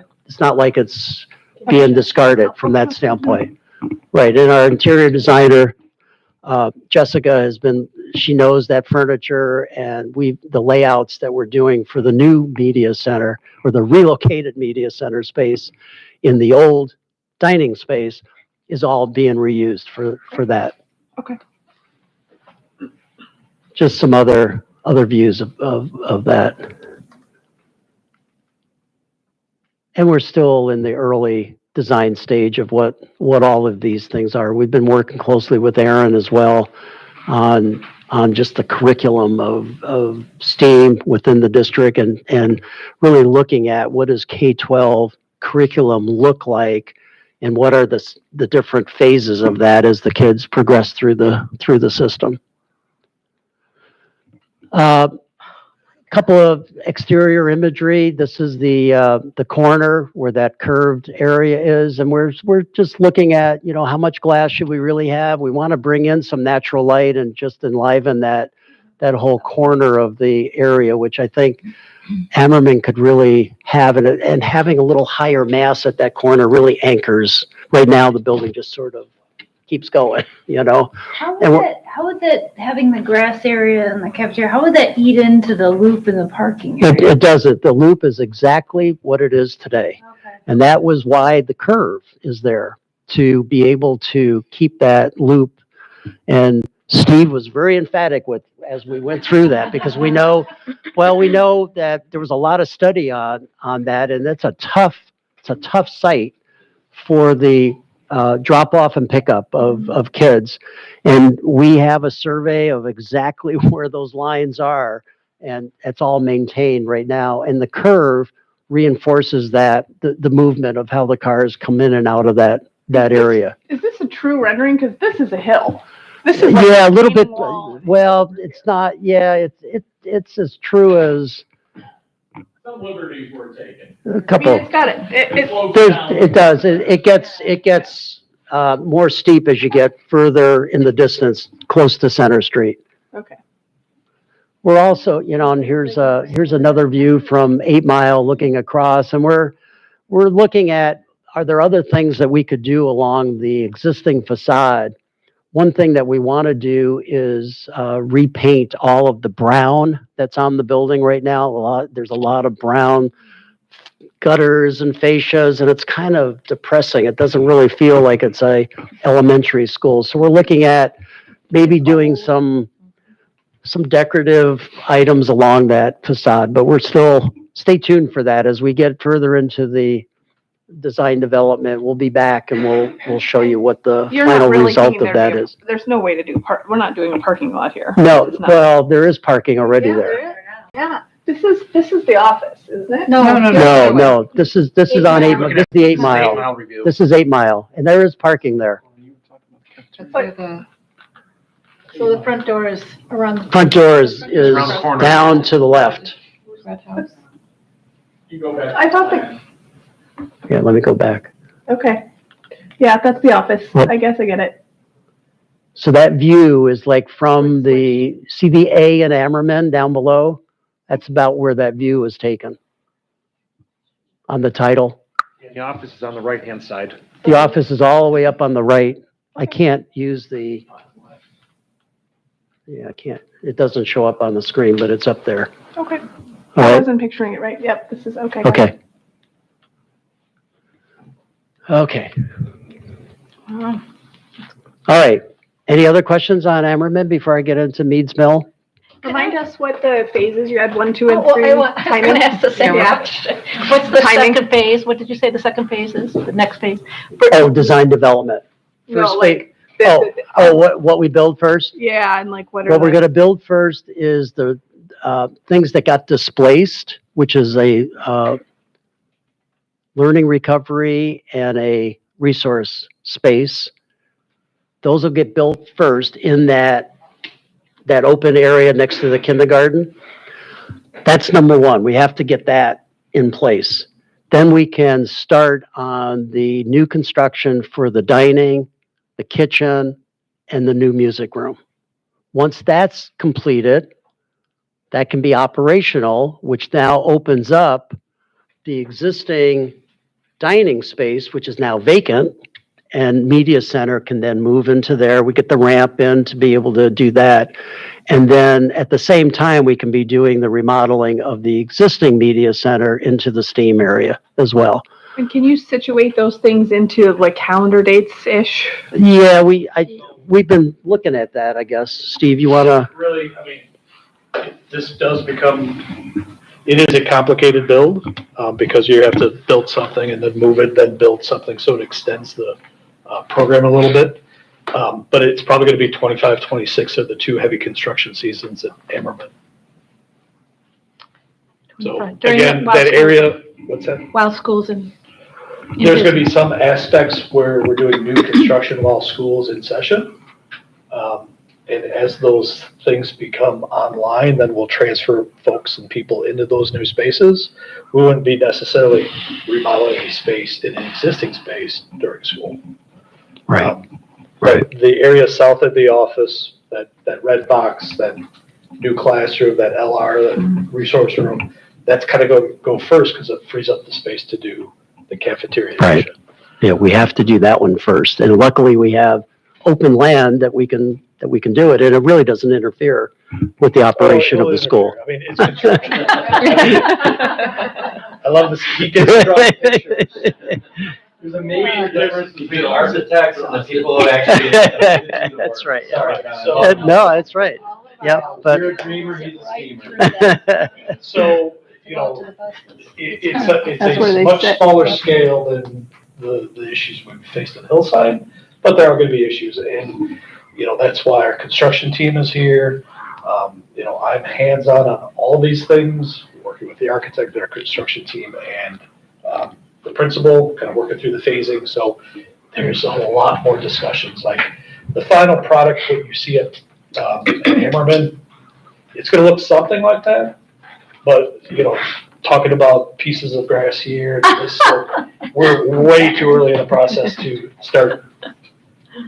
like it's being discarded from that standpoint. Right. And our interior designer, Jessica, she knows that furniture, and the layouts that we're doing for the new media center, or the relocated media center space in the old dining space, is all being reused for that. Okay. Just some other views of that. And we're still in the early design stage of what all of these things are. We've been working closely with Aaron as well on just the curriculum of STEAM within the district, and really looking at what does K-12 curriculum look like, and what are the different phases of that as the kids progress through the system. Couple of exterior imagery. This is the corner where that curved area is, and we're just looking at, how much glass should we really have? We want to bring in some natural light and just enliven that whole corner of the area, which I think Ammerman could really have, and having a little higher mass at that corner really anchors. Right now, the building just sort of keeps going, How would that, having the grass area and the cafeteria, how would that eat into the loop in the parking area? It doesn't. The loop is exactly what it is today. Okay. And that was why the curve is there, to be able to keep that loop. And Steve was very emphatic as we went through that, because we know that there was a lot of study on that, and it's a tough site for the drop off and pickup of kids. And we have a survey of exactly where those lines are, and it's all maintained right now. And the curve reinforces that, the movement of how the cars come in and out of that area. Is this a true rendering? Because this is a hill. This is like a little bit. wall. Well, it's not. Yeah, it's as true as Some liberties were taken. a couple. It's got it. It does. It gets more steep as you get further in the distance, close to Center Street. Okay. We're also, and here's another view from 8 Mile looking across, and we're looking at, are there other things that we could do along the existing facade? One thing that we want to do is repaint all of the brown that's on the building right now. There's a lot of brown gutters and fascias, and it's kind of depressing. It doesn't really feel like it's a elementary school. So we're looking at maybe doing some decorative items along that facade, but stay tuned for that. As we get further into the design development, we'll be back and we'll show you what the final result of that is. There's no way to do we're not doing a parking lot here. No, well, there is parking already there. Yeah. This is the office, isn't it? No. This is on 8 Mile. This is the 8 Mile. This is 8 Mile, and there is parking there. So the front door is around. Front door is Around the corner. down to the left. You go back. I thought that, Yeah, let me go back. okay. Yeah, that's the office. Yep. I guess I get it. So that view is like from see the A in Ammerman down below? That's about where that view was taken on the title. The office is on the right-hand side. The office is all the way up on the right. I can't use I can't, it doesn't show up on the screen, but it's up there. Okay. All I right, wasn't picturing it right. Yep, this is okay. okay. Okay, Wow. all right. Any other questions on Ammerman before I get into Meads Mill? Remind us what the phases, you had 1, 2, and 3. I was going to ask the same Yeah. question. What's the Timing. second phase? What did you say the second phase is? The next phase? Oh, design development. No, First like, what we build first? yeah, and like what are What we're the- gonna build first is the things that got displaced, which is a learning recovery and a resource space. Those will get built first in that open area next to the kindergarten. That's number one. We have to get that in place. Then we can start on the new construction for the dining, the kitchen, and the new music room. Once that's completed, that can be operational, which now opens up the existing dining space, which is now vacant, and media center can then move into there. We get the ramp in to be able to do that. And then at the same time, we can be doing the remodeling of the existing media center into the STEAM area as well. And can you situate those things into like calendar dates-ish? Yeah, we've been looking at that, I guess. Steve, you wanna? Really, I mean, this does become, it is a complicated build, because you have to build something and then move it, then build something, so it extends the program a little bit. But it's probably gonna be 25, 26 are the two heavy construction seasons at Ammerman. So During again, while that schools- area, what's that? While school's in. There's gonna be some aspects where we're doing new construction while school's in session. And as those things become online, then we'll transfer folks and people into those new spaces. We wouldn't be necessarily remodeling a space in an existing space during school. Right. But the area south of the office, that red box, that new classroom, that LR, that resource room, that's kind of go first because it frees up the space to do the cafeteria. Right. Yeah, we have to do that one first. And luckily we have open land that we can do it. And it really doesn't interfere with the operation of the school. I mean, it's construction. I love this. He gets drawn pictures. There's a major difference between architects and the people who actually. That's right. Yeah. Sorry. No, that's right. Yeah, but. You're a dreamer, he's a schemer. So, you know, it's That's where a they much sit. smaller scale than the issues we've faced in Hillside, but there are gonna be issues, and, you know, that's why our construction team is here. You know, I'm hands-on on all these things, working with the architect, our construction team, and, the principal, kind of working through the phasing, so there's a lot more discussions, like, the final product, what you see at Hammerman, it's gonna look something like that, but, you know, talking about pieces of grass here, we're way too early in the process to start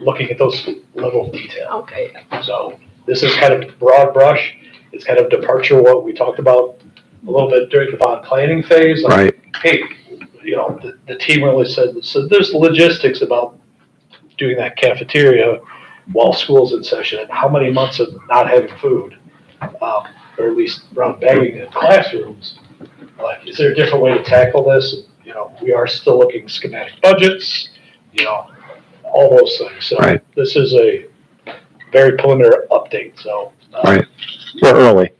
looking at those level of detail. Okay. So this is kind of broad brush. It's kind of departure what we talked about a little bit during the bond planning phase. Like, Right. hey, you know, the team really said, so there's logistics about doing that cafeteria while school's in session and how many months of not having food, or at least around bagging in classrooms. Like, is there a different way to tackle this? You know, we are still looking schematic budgets, you know, all those things. So Right. this is a very preliminary update, so. Right. We're early.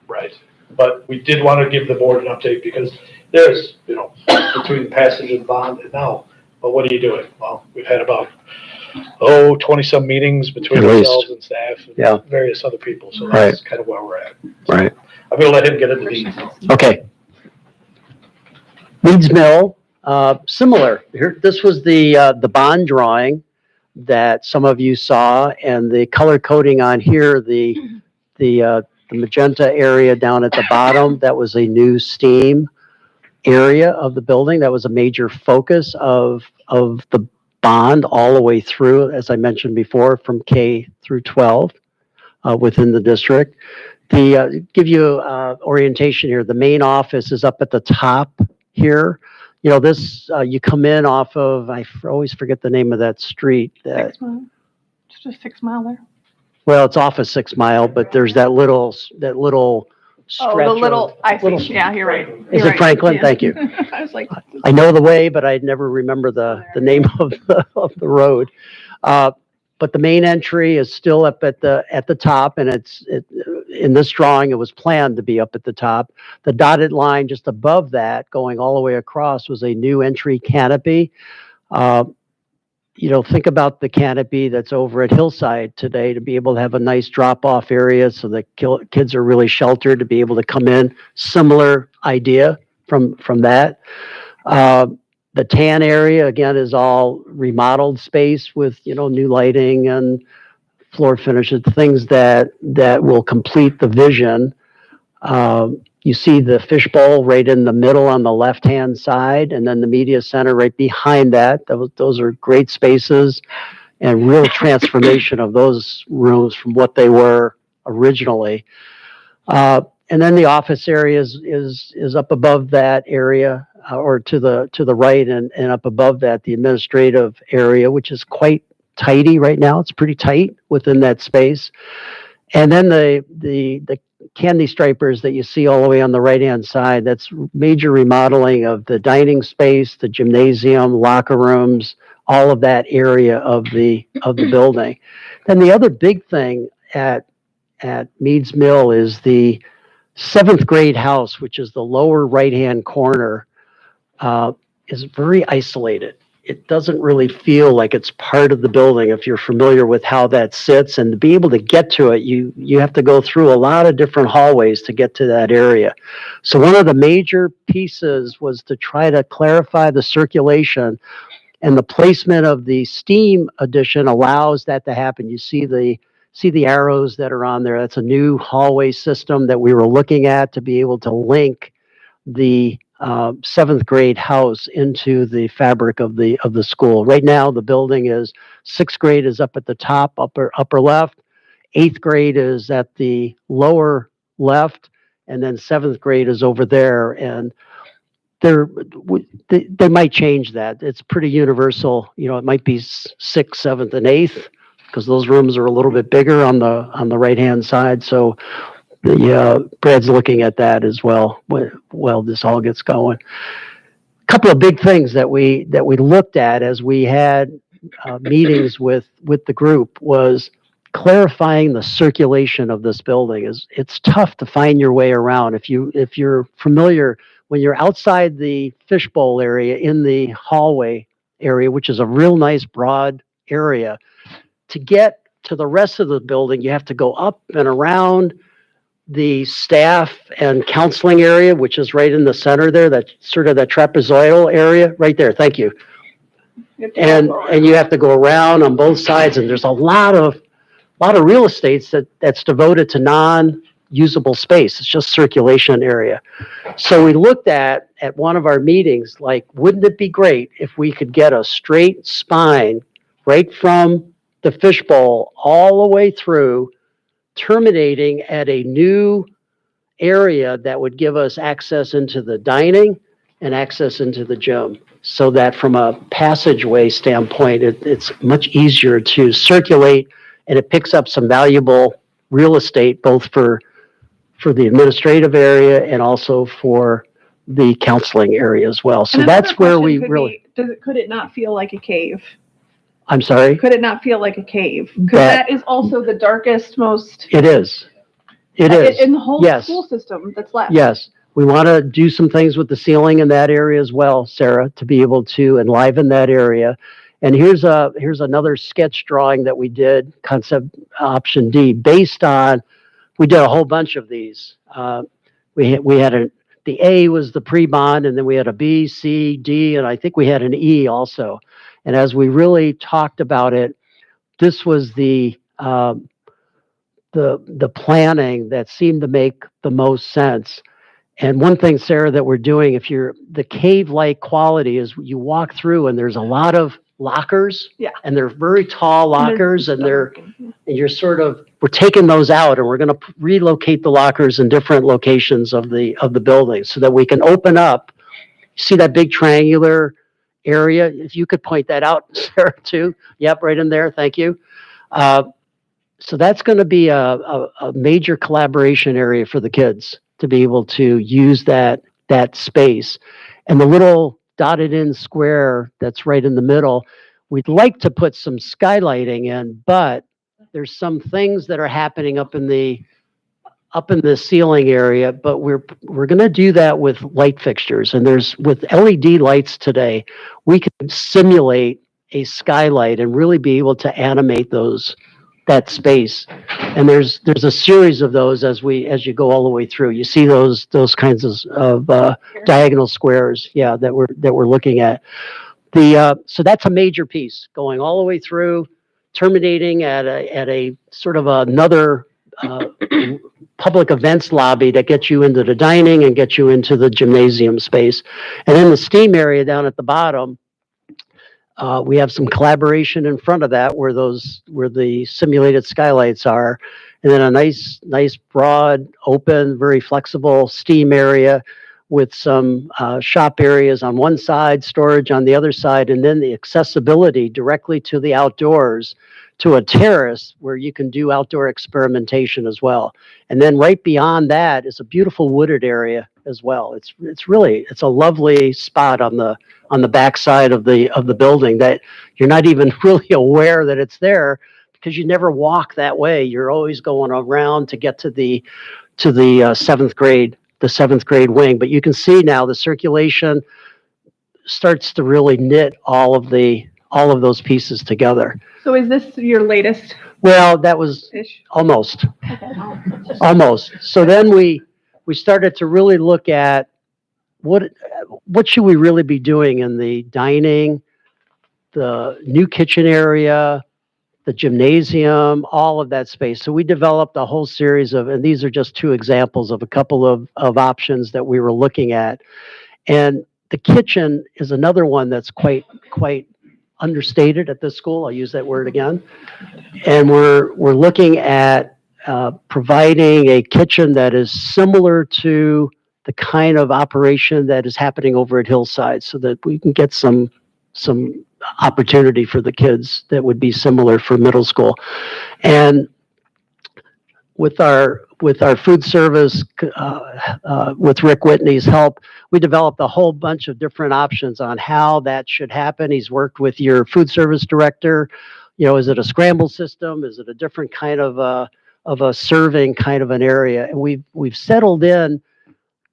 Right. But we did want to give the board an update because there's, you know, between the passage of the bond and now, but what are you doing? Well, we've had about, 20-some meetings between At least. ourselves and staff Yeah. and various other people. So that's kind of where we're at. Right. I'm going to let him get into these. Okay. Meads Mill, similar. Here, this was the bond drawing that some of you saw, and the color coding on here, the magenta area down at the bottom, that was a new STEAM area of the building. That was a major focus of the bond all the way through, as I mentioned before, from K through 12 within the district. Give you orientation here, the main office is up at the top here. You know, this, you come in off of, always forget the name of that street. 6 Mile. Just a 6 Mile there. Well, it's off of 6 Mile, but there's that little stretch. Oh, the little, I see. little- Yeah, you're right. Is You're it Franklin? Yeah. Thank you. I was like, I know the way, but I'd never remember the name of the road. But the main entry is still up at the top, and in this drawing, it was planned to be up at the top. The dotted line just above that, going all the way across, was a new entry canopy. You know, think about the canopy that's over at Hillside today to be able to have a nice drop-off area so that kids are really sheltered to be able to come in. Similar idea from that. The tan area, again, is all remodeled space with, you know, new lighting and floor finishes, things that will complete the vision. You see the fishbowl right in the middle on the left-hand side, and then the media center right behind that. Those are great spaces and real transformation of those rooms from what they were originally. And then the office area is up above that area, or to the right, and up above that, the administrative area, which is quite tidy right now. It's pretty tight within that space. And then the candy stripers that you see all the way on the right-hand side, that's major remodeling of the dining space, the gymnasium, locker rooms, all of that area of the building. Then the other big thing at Meads Mill is the 7th grade house, which is the lower right-hand corner, is very isolated. It doesn't really feel like it's part of the building if you're familiar with how that sits. And to be able to get to it, you have to go through a lot of different hallways to get to that area. So one of the major pieces was to try to clarify the circulation, and the placement of the steam addition allows that to happen. You see the arrows that are on there. That's a new hallway system that we were looking at to be able to link the 7th grade house into the fabric of the school. Right now, the building is 6th grade is up at the top, upper left. 8th grade is at the lower left, and then 7th grade is over there. And they might change that. It's pretty universal. You know, it might be 6th, 7th, and 8th because those rooms are a little bit bigger on the right-hand side. So Brad's looking at that as well while this all gets going. A couple of big things that we looked at as we had meetings with the group was clarifying the circulation of this building. It's tough to find your way around. If you're familiar, when you're outside the fishbowl area in the hallway area, which is a real nice broad area, to get to the rest of the building, you have to go up and around the staff and counseling area, which is right in the center there, that sort of that trapezoidal area right there. Thank you. And you have to go around on both sides, and there's a lot of real estate that's devoted to non-usable space. It's just circulation area. So we looked at one of our meetings, like, wouldn't it be great if we could get a straight spine right from the fishbowl all the way through, terminating at a new area that would give us access into the dining and access into the gym, so that from a passageway standpoint, it's much easier to circulate, and it picks up some valuable real estate, both for the administrative area and also for the counseling area as well. So that's where we really... Could it not feel like a cave? I'm sorry? Could it not feel like a cave? Because that is also the darkest, most... It is. It is. In the whole Yes. school system that's left. Yes. We want to do some things with the ceiling in that area as well, Sarah, to be able to enliven that area. And here's another sketch drawing that we did, concept option D, based on, we did a whole bunch of these. We had the A was the pre-bond, and then we had a B, C, D, and I think we had an E also. And as we really talked about it, this was the planning that seemed to make the most sense. And one thing, Sarah, that we're doing, the cave-like quality is you walk through and there's a lot of lockers. Yeah. And they're very tall lockers and they're- you're sort of, we're taking those out and we're going to relocate the lockers in different locations of the building so that we can open up. See that big triangular area? If you could point that out, Sarah, too. Yep, right in there. Thank you. So that's going to be a major collaboration area for the kids to be able to use that space. And the little dotted in square that's right in the middle, we'd like to put some skylighting in, but there's some things that are happening up in the ceiling area, but we're going to do that with light fixtures. And with LED lights today, we can simulate a skylight and really be able to animate that space. And there's a series of those as you go all the way through. You see those kinds of diagonal squares, yeah, that we're looking at. So that's a major piece going all the way through, terminating at a sort of another public events lobby that gets you into the dining and gets you into the gymnasium space. And in the STEAM area down at the bottom, we have some collaboration in front of that where the simulated skylights are. And then a nice, broad, open, very flexible STEAM area with some shop areas on one side, storage on the other side, and then the accessibility directly to the outdoors to a terrace where you can do outdoor experimentation as well. And then right beyond that is a beautiful wooded area as well. It's a lovely spot on the backside of the building that you're not even really aware that it's there because you never walk that way. You're always going around to get to the seventh grade wing. But you can see now the circulation starts to really knit all of those pieces together. So is this your latest Well, that was ish? almost. So then we started to really look at what should we really be doing in the dining, the new kitchen area, the gymnasium, all of that space. So we developed a whole series and these are just two examples of a couple of options that we were looking at. And the kitchen is another one that's quite understated at this school. I'll use that word again. And we're looking at providing a kitchen that is similar to the kind of operation that is happening over at Hillside so that we can get some opportunity for the kids that would be similar for middle school. And with our food service, with Rick Whitney's help, we developed a whole bunch of different options on how that should happen. He's worked with your food service director. Is it a scramble system? Is it a different kind of a serving kind of an area? And we've settled in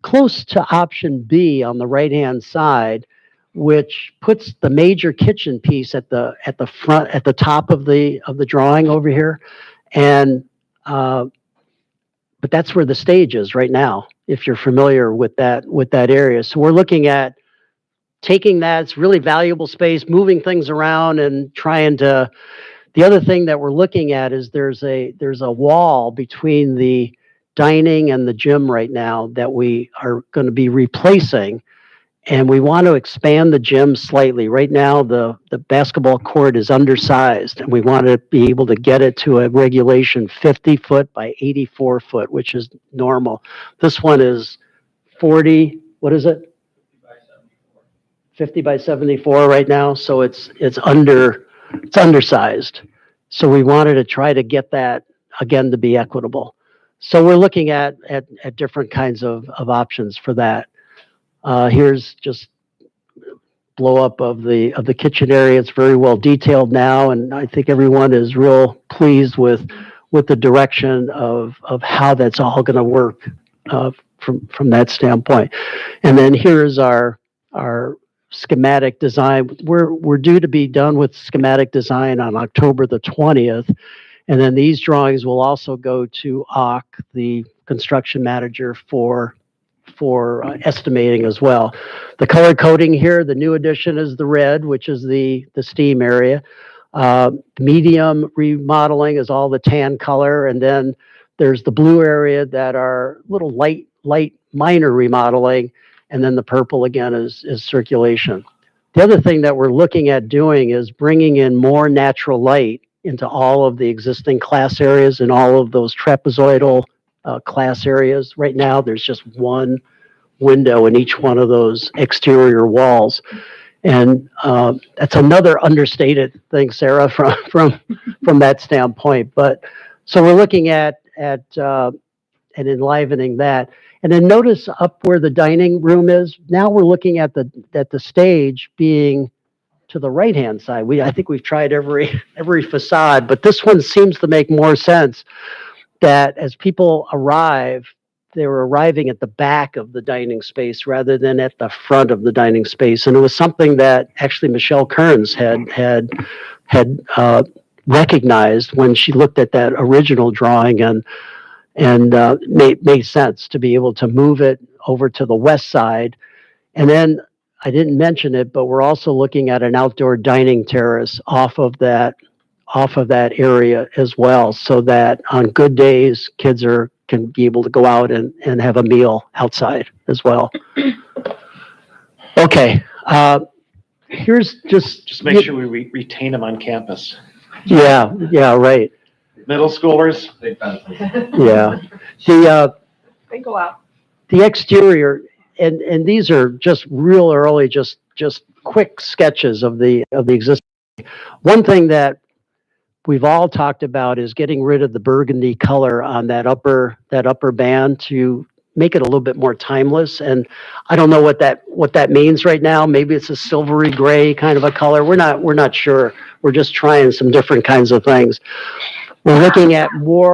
close to option B on the right-hand side, which puts the major kitchen piece at the front, at the top of the drawing over here. And but that's where the stage is right now, if you're familiar with that area. So we're looking at taking that, it's really valuable space, moving things around and trying to. The other thing that we're looking at is there's a wall between the dining and the gym right now that we are going to be replacing. And we want to expand the gym slightly. Right now, the basketball court is undersized, and we want to be able to get it to a regulation 50 foot by 84 foot, which is normal. This one is 40, what is it? 50 by 74 right now, so it's undersized. So we wanted to try to get that, again, to be equitable. So we're looking at different kinds of options for that. Here's just blow up of the kitchen area. It's very well detailed now, and I think everyone is real pleased with the direction of how that's all going to work from that standpoint. And then here's our schematic design. We're due to be done with schematic design on October the 20th, and then these drawings will also go to OC, the construction manager, for estimating as well. The color coding here, the new addition is the red, which is the STEAM area. Medium remodeling is all the tan color, and then there's the blue area that are little light minor remodeling, and then the purple again is circulation. The other thing that we're looking at doing is bringing in more natural light into all of the existing class areas and all of those trapezoidal class areas. Right now, there's just one window in each one of those exterior walls. And that's another understated thing, Sarah, from that standpoint. But so we're looking at and enlivening that. And then notice up where the dining room is. Now we're looking at the stage being to the right-hand side. I think we've tried every facade, but this one seems to make more sense, that as people arrive, they were arriving at the back of the dining space rather than at the front of the dining space. And it was something that actually Michelle Kearns had recognized when she looked at that original drawing, and made sense to be able to move it over to the west side. And then I didn't mention it, but we're also looking at an outdoor dining terrace off of that area as well, so that on good days, kids can be able to go out and have a meal outside as well. Okay, here's Just make sure we retain them on campus. Yeah, right. Middle schoolers. Big fences. Yeah. They go out. The exterior, and these are just real early, just quick sketches of the existing. One thing that we've all talked about is getting rid of the burgundy color on that upper band to make it a little bit more timeless. And I don't know what that means right now. Maybe it's a silvery gray kind of a color. We're not sure. We're just trying some different kinds of things. We're looking at more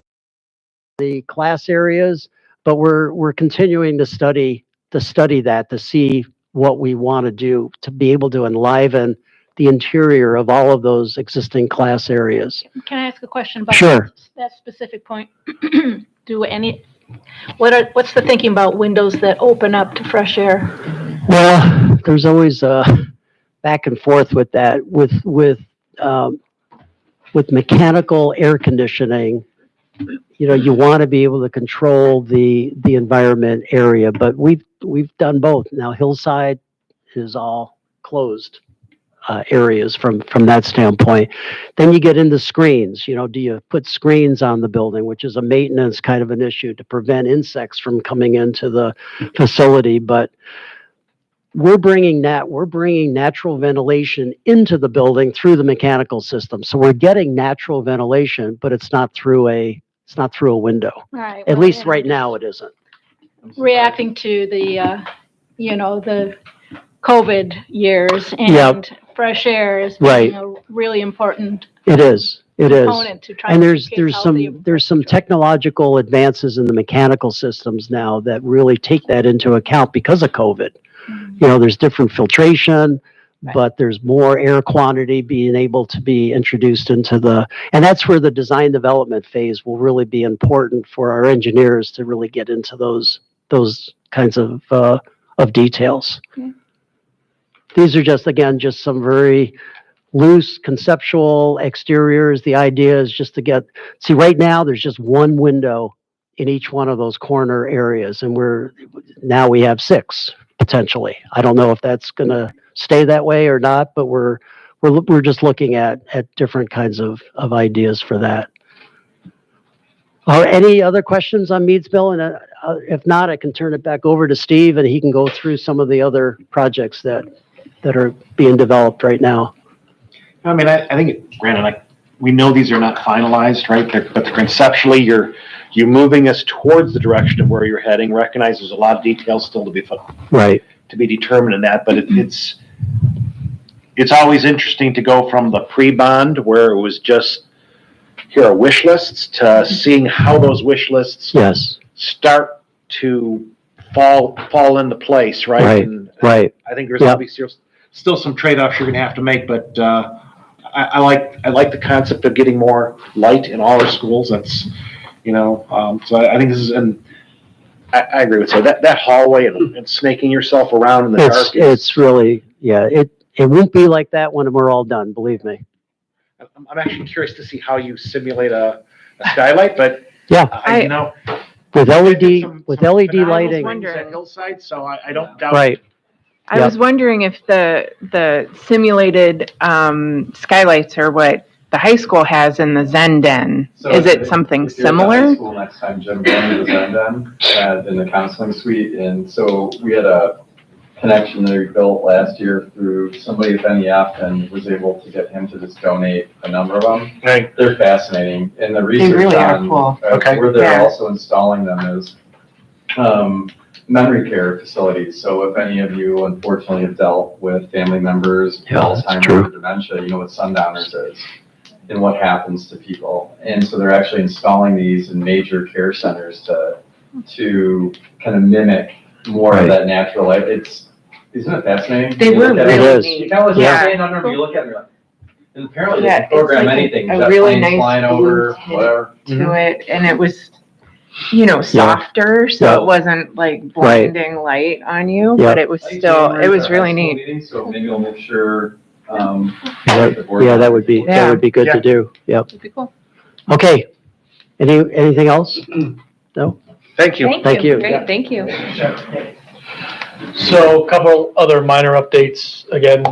the class areas, but we're continuing to study that to see what we want to do to be able to enliven the interior of all of those existing class areas. Can I ask a question about Sure. that specific point? What's the thinking about windows that open up to fresh air? Well, there's always back and forth with that. With mechanical air conditioning, you want to be able to control the environment area, but we've done both. Now Hillside is all closed areas from that standpoint. Then you get into screens. Do you put screens on the building, which is a maintenance kind of an issue to prevent insects from coming into the facility? But we're bringing natural ventilation into the building through the mechanical system. So we're getting natural ventilation, but it's not through a window. Right. At least right now it isn't. Reacting to the COVID years, and Yep. fresh air is Right. being a really important It is. component to try And to there's communicate healthy there's some technological advances in the mechanical systems now that really take that into account because of COVID. There's different filtration, Right. but there's more air quantity being able to be introduced into and that's where the design development phase will really be important for our engineers to really get into those kinds of details. Yeah. These are just some very loose conceptual exteriors. The idea is just to see right now there's just one window in each one of those corner areas, and we have 6 potentially. I don't know if that's going to stay that way or not, but we're just looking at different kinds of ideas for that. Are any other questions on Meadsville? And if not, I can turn it back over to Steve, and he can go through some of the other projects that are being developed right now. I mean, I think, Brandon, we know these are not finalized, right? But conceptually, you're moving us towards the direction of where you're heading. Recognize there's a lot of details still to be determined in that, but it's always interesting to go from the pre-bond where it was just here are wish lists to seeing how those wish lists start to fall into place, right? Right. And Right. I think there's obviously still some trade-offs you're going to have to make, but I like the concept of getting more light in all our schools. That's so I think this is, and I agree with you. That hallway and snaking yourself around in the dark. It's really it won't be like that when we're all done. Believe me. I'm actually curious to see how you simulate a skylight, but with LED lighting. at Hillside, so I don't doubt. Right. I was wondering if the simulated skylights are what the high school has in the Zen Den. So Is it if- something if you're at the high similar? school next time, Jim, going to the Zen Den in the counseling suite, and so we had a connection that we built last year through somebody at NEF and was able to get him to just donate a number of them. Right. They're fascinating, and the research really are on cool. Okay. where they're Yeah. also installing them is memory care facilities. So if any of you unfortunately have dealt with family members, with Yeah, that's Alzheimer's true. or dementia, you know what sundowners is and what happens to people. And so they're actually installing these in major care centers to kind of mimic more of Right. that natural life. Isn't it fascinating? They You were look at It really is. You neat. kind of just Yeah. stand under them, you look at them, you're like, and apparently they Yeah, can it's program like anything, a jet really planes nice flying blue over, tint whatever. to it, and it was, softer, so Yeah. it wasn't like blinding light on you, Yeah. but it was still, it was really neat. So maybe we'll make sure, That- Yeah, that would be good Yeah. to do. Yep. It'd be cool. Okay. Anything else? No? Thank you. Thank you. Great, thank you. So a couple other minor updates. Again,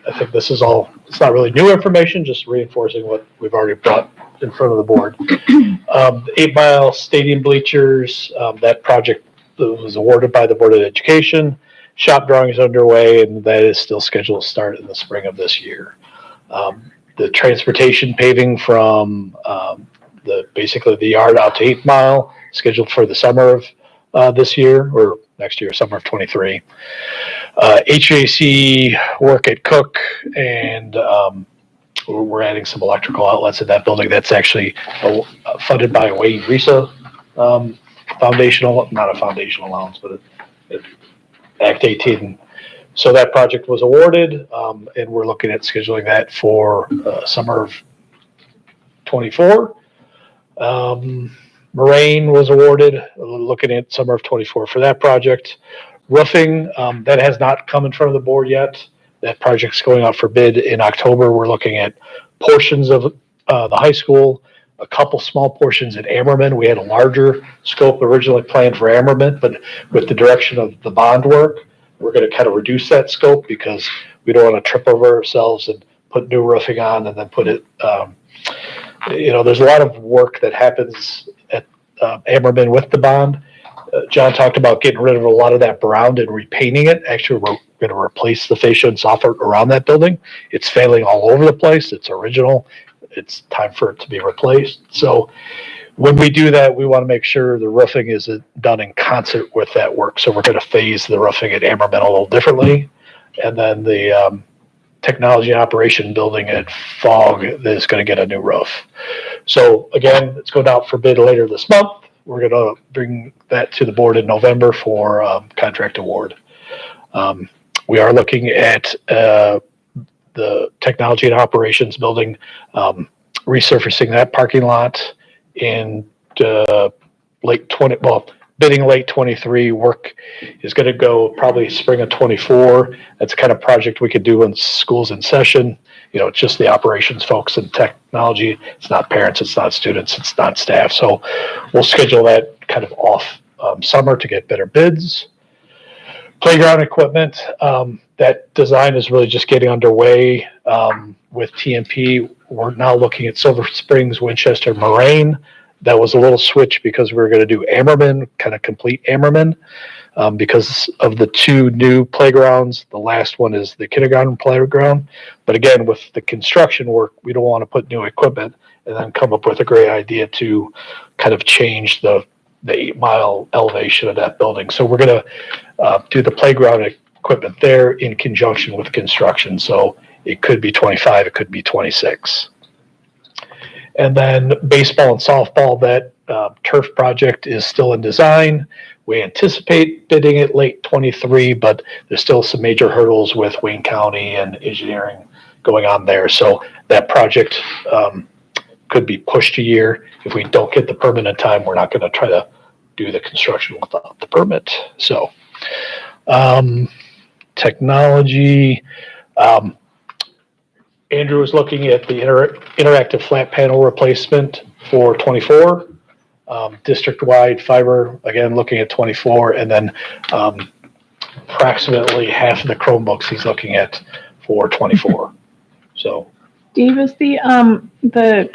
I think this is all, it's not really new information, just reinforcing what we've already brought in front of the board. The 8 Mile Stadium bleachers, that project was awarded by the Board of Education. Shop drawing is underway, and that is still scheduled to start in the spring of this year. The transportation paving from basically the yard out to 8 Mile, scheduled for the summer of this year, or next year, summer of '23. HVAC work at Cook, and we're adding some electrical outlets in that building. That's actually funded by Wayne Risa foundational, not a foundational allowance, but Act 18. So that project was awarded, and we're looking at scheduling that for summer of '24. Moraine was awarded, looking at summer of '24 for that project. Roofing, that has not come in front of the board yet. That project's going out for bid in October. We're looking at portions of the high school, a couple small portions at Ammerman. We had a larger scope originally planned for Ammerman, but with the direction of the bond work, we're going to kind of reduce that scope because we don't want to trip over ourselves and put new roofing on and then put it, there's a lot of work that happens at Ammerman with the bond. John talked about getting rid of a lot of that brown and repainting it. Actually, we're going to replace the fascia and soffit around that building. It's failing all over the place. It's original. It's time for it to be replaced. So when we do that, we want to make sure the roofing is done in concert with that work. So we're going to phase the roofing at Ammerman a little differently. And then the technology and operation building at Fogg is going to get a new roof. So again, it's going out for bid later this month. We're going to bring that to the board in November for contract award. We are looking at the technology and operations building, resurfacing that parking lot in bidding late '23. Work is going to go probably spring of '24. That's the kind of project we could do when school's in session. It's just the operations folks and technology. It's not parents, it's not students, it's not staff. So we'll schedule that kind of off summer to get better bids. Playground equipment, that design is really just getting underway with TMP. We're now looking at Silver Springs, Winchester, Moraine. That was a little switch because we were going to do Ammerman, kind of complete Ammerman. Because of the 2 new playgrounds. The last one is the kindergarten playground. But again, with the construction work, we don't want to put new equipment and then come up with a great idea to kind of change the 8 Mile elevation of that building. So we're going to do the playground equipment there in conjunction with construction. So it could be 25, it could be 26. And then baseball and softball, that turf project is still in design. We anticipate bidding it late '23, but there's still some major hurdles with Wayne County and engineering going on there. So that project could be pushed a year. If we don't get the permit in time, we're not going to try to do the construction without the permit. So technology, Andrew is looking at the interactive flat panel replacement for '24. District-wide fiber, again, looking at '24, and then approximately half of the Chromebooks he's looking at for 24. So Dave, is the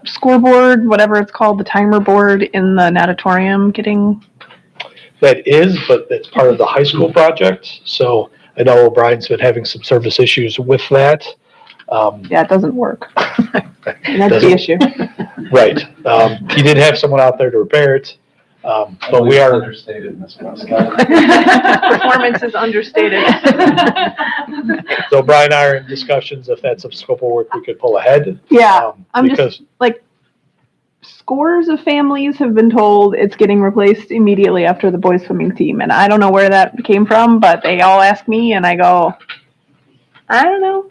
scoreboard, whatever it's called, the timer board in the natatorium getting? that is, but it's part of the high school project. So I know O'Brien's been having some service issues with that. Yeah, it doesn't work. That's the Doesn't- issue. Right. He did have someone out there to repair it. But we are, Understated, Ms. Prescott. Performance is understated. so Brian and I are in discussions if that's a scope of work we could pull ahead. Yeah, I'm Because just, scores of families have been told it's getting replaced immediately after the boys swimming team, and I don't know where that came from, but they all ask me, and I go, I don't know.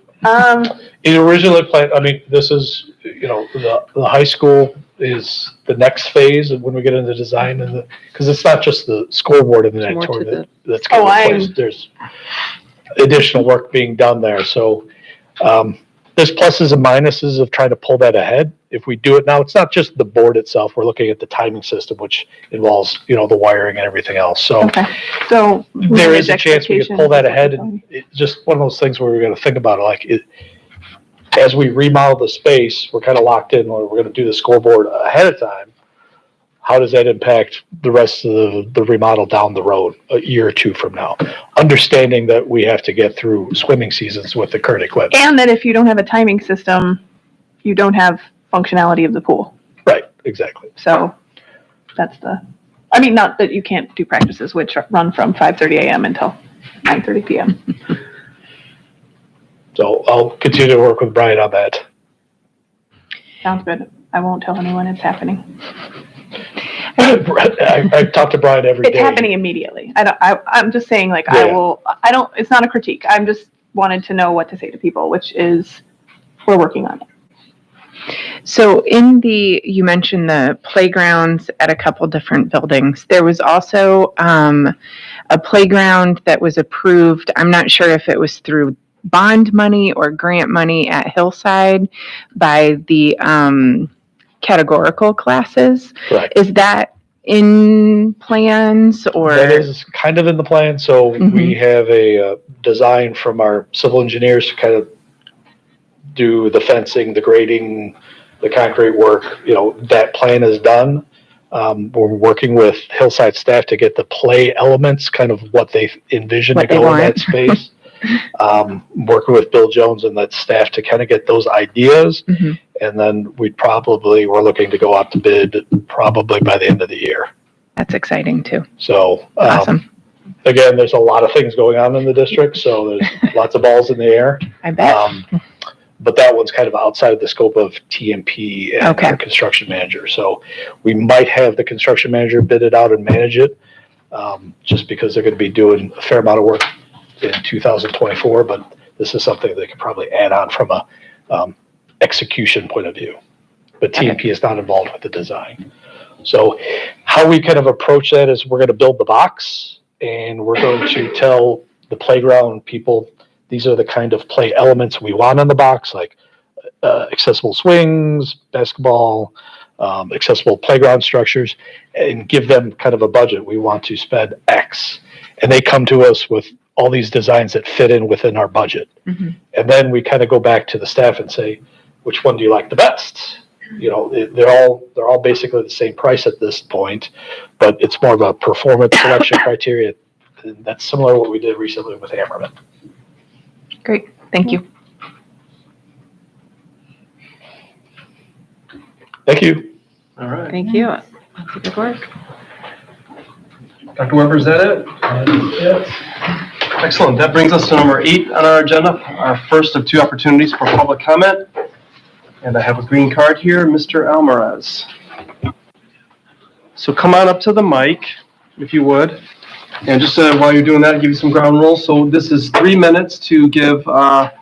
it originally planned, I mean, this is, the high school is the next phase of when we get into design and because it's not just the scoreboard in the There's more to natatorium the- that's getting Oh, replaced. There's additional work being done there. So, there's pluses and minuses of trying to pull that ahead. If we do it now, it's not just the board itself. We're looking at the timing system, which involves, the wiring and everything else. So Okay, so. there is a chance we could pull that ahead. expectations. And it's just one of those things where we're going to think about it, as we remodel the space, we're kind of locked in where we're going to do the scoreboard ahead of time. How does that impact the rest of the remodel down the road a year or two from now? Understanding that we have to get through swimming seasons with the current equipment. And that if you don't have a timing system, you don't have functionality of the pool. Right, exactly. So that's not that you can't do practices which run from 5:30 a.m. until 9:30 p.m. So I'll continue to work with Brian on that. Sounds good. I won't tell anyone it's happening. I talk to Brian every day. It's happening immediately. I'm just saying, Yeah. it's not a critique. I'm just wanted to know what to say to people, which is, we're working on it. So you mentioned the playgrounds at a couple different buildings. There was also a playground that was approved. I'm not sure if it was through bond money or grant money at Hillside by the categorical classes. Correct. Is that in plans or? That is kind of in the plan. So we have a design from our civil engineers to kind of do the fencing, the grading, the concrete work. That plan is done. We're working with Hillside staff to get the play elements, kind of what they envision to go in that space. Working with Bill Jones and that staff to kind of get those ideas. And then we're looking to go out to bid probably by the end of the year. That's exciting too. So, Awesome. Again, there's a lot of things going on in the district, so there's lots of balls in the air. I bet. But that one's kind of outside of the scope of TMP and Okay. our construction manager. So we might have the construction manager bid it out and manage it, just because they're going to be doing a fair amount of work in 2024. But this is something they could probably add on from a execution point of view. But TMP is not involved with the design. So how we kind of approach that is we're going to build the box and we're going to tell the playground people, these are the kind of play elements we want on the box, like accessible swings, basketball, accessible playground structures, and give them kind of a budget. We want to spend X. And they come to us with all these designs that fit in within our budget. And then we kind of go back to the staff and say, which one do you like the best? They're all basically the same price at this point, but it's more of a performance selection criteria. And that's similar to what we did recently with Hammerman. Great. Thank you. Thank you. All right. Thank you. That's a good work. Dr. Weber, is that it? Excellent. That brings us to number 8 on our agenda, our first of 2 opportunities for public comment. And I have a green card here, Mr. Alvarez. So come on up to the mic, if you would. And just while you're doing that, I'll give you some ground rules. So this is 3 minutes to give, to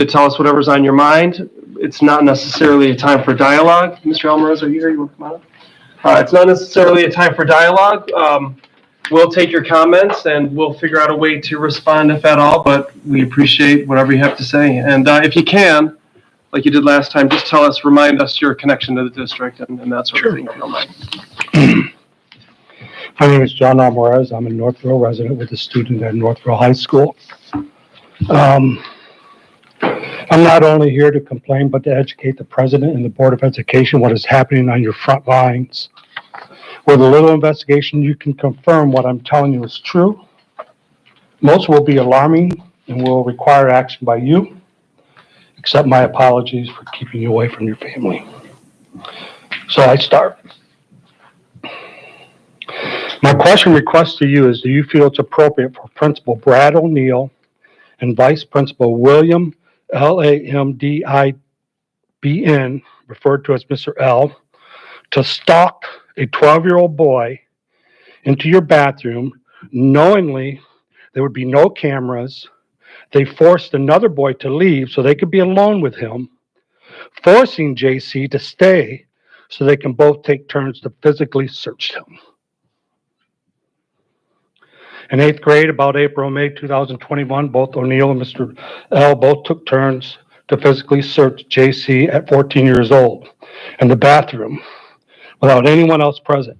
tell us whatever's on your mind. It's not necessarily a time for dialogue. Mr. Alvarez, are you here? You want to come on up? It's not necessarily a time for dialogue. We'll take your comments and we'll figure out a way to respond if at all, but we appreciate whatever you have to say. And if you can, like you did last time, just remind us your connection to the district and that sort of thing, if you don't mind. My name is John Alvarez. I'm a Northville resident with a student at Northville High School. I'm not only here to complain, but to educate the president and the Board of Education what is happening on your front lines. With a little investigation, you can confirm what I'm telling you is true. Most will be alarming and will require action by you. Accept my apologies for keeping you away from your family. So I start. My question request to you is, do you feel it's appropriate for Principal Brad O'Neill and Vice Principal William Lamdibn, referred to as Mr. L, to stalk a 12-year-old boy into your bathroom, knowingly there would be no cameras? They forced another boy to leave so they could be alone with him, forcing JC to stay so they can both take turns to physically search him. In 8th grade, about April, May 2021, both O'Neill and Mr. L both took turns to physically search JC at 14 years old in the bathroom without anyone else present.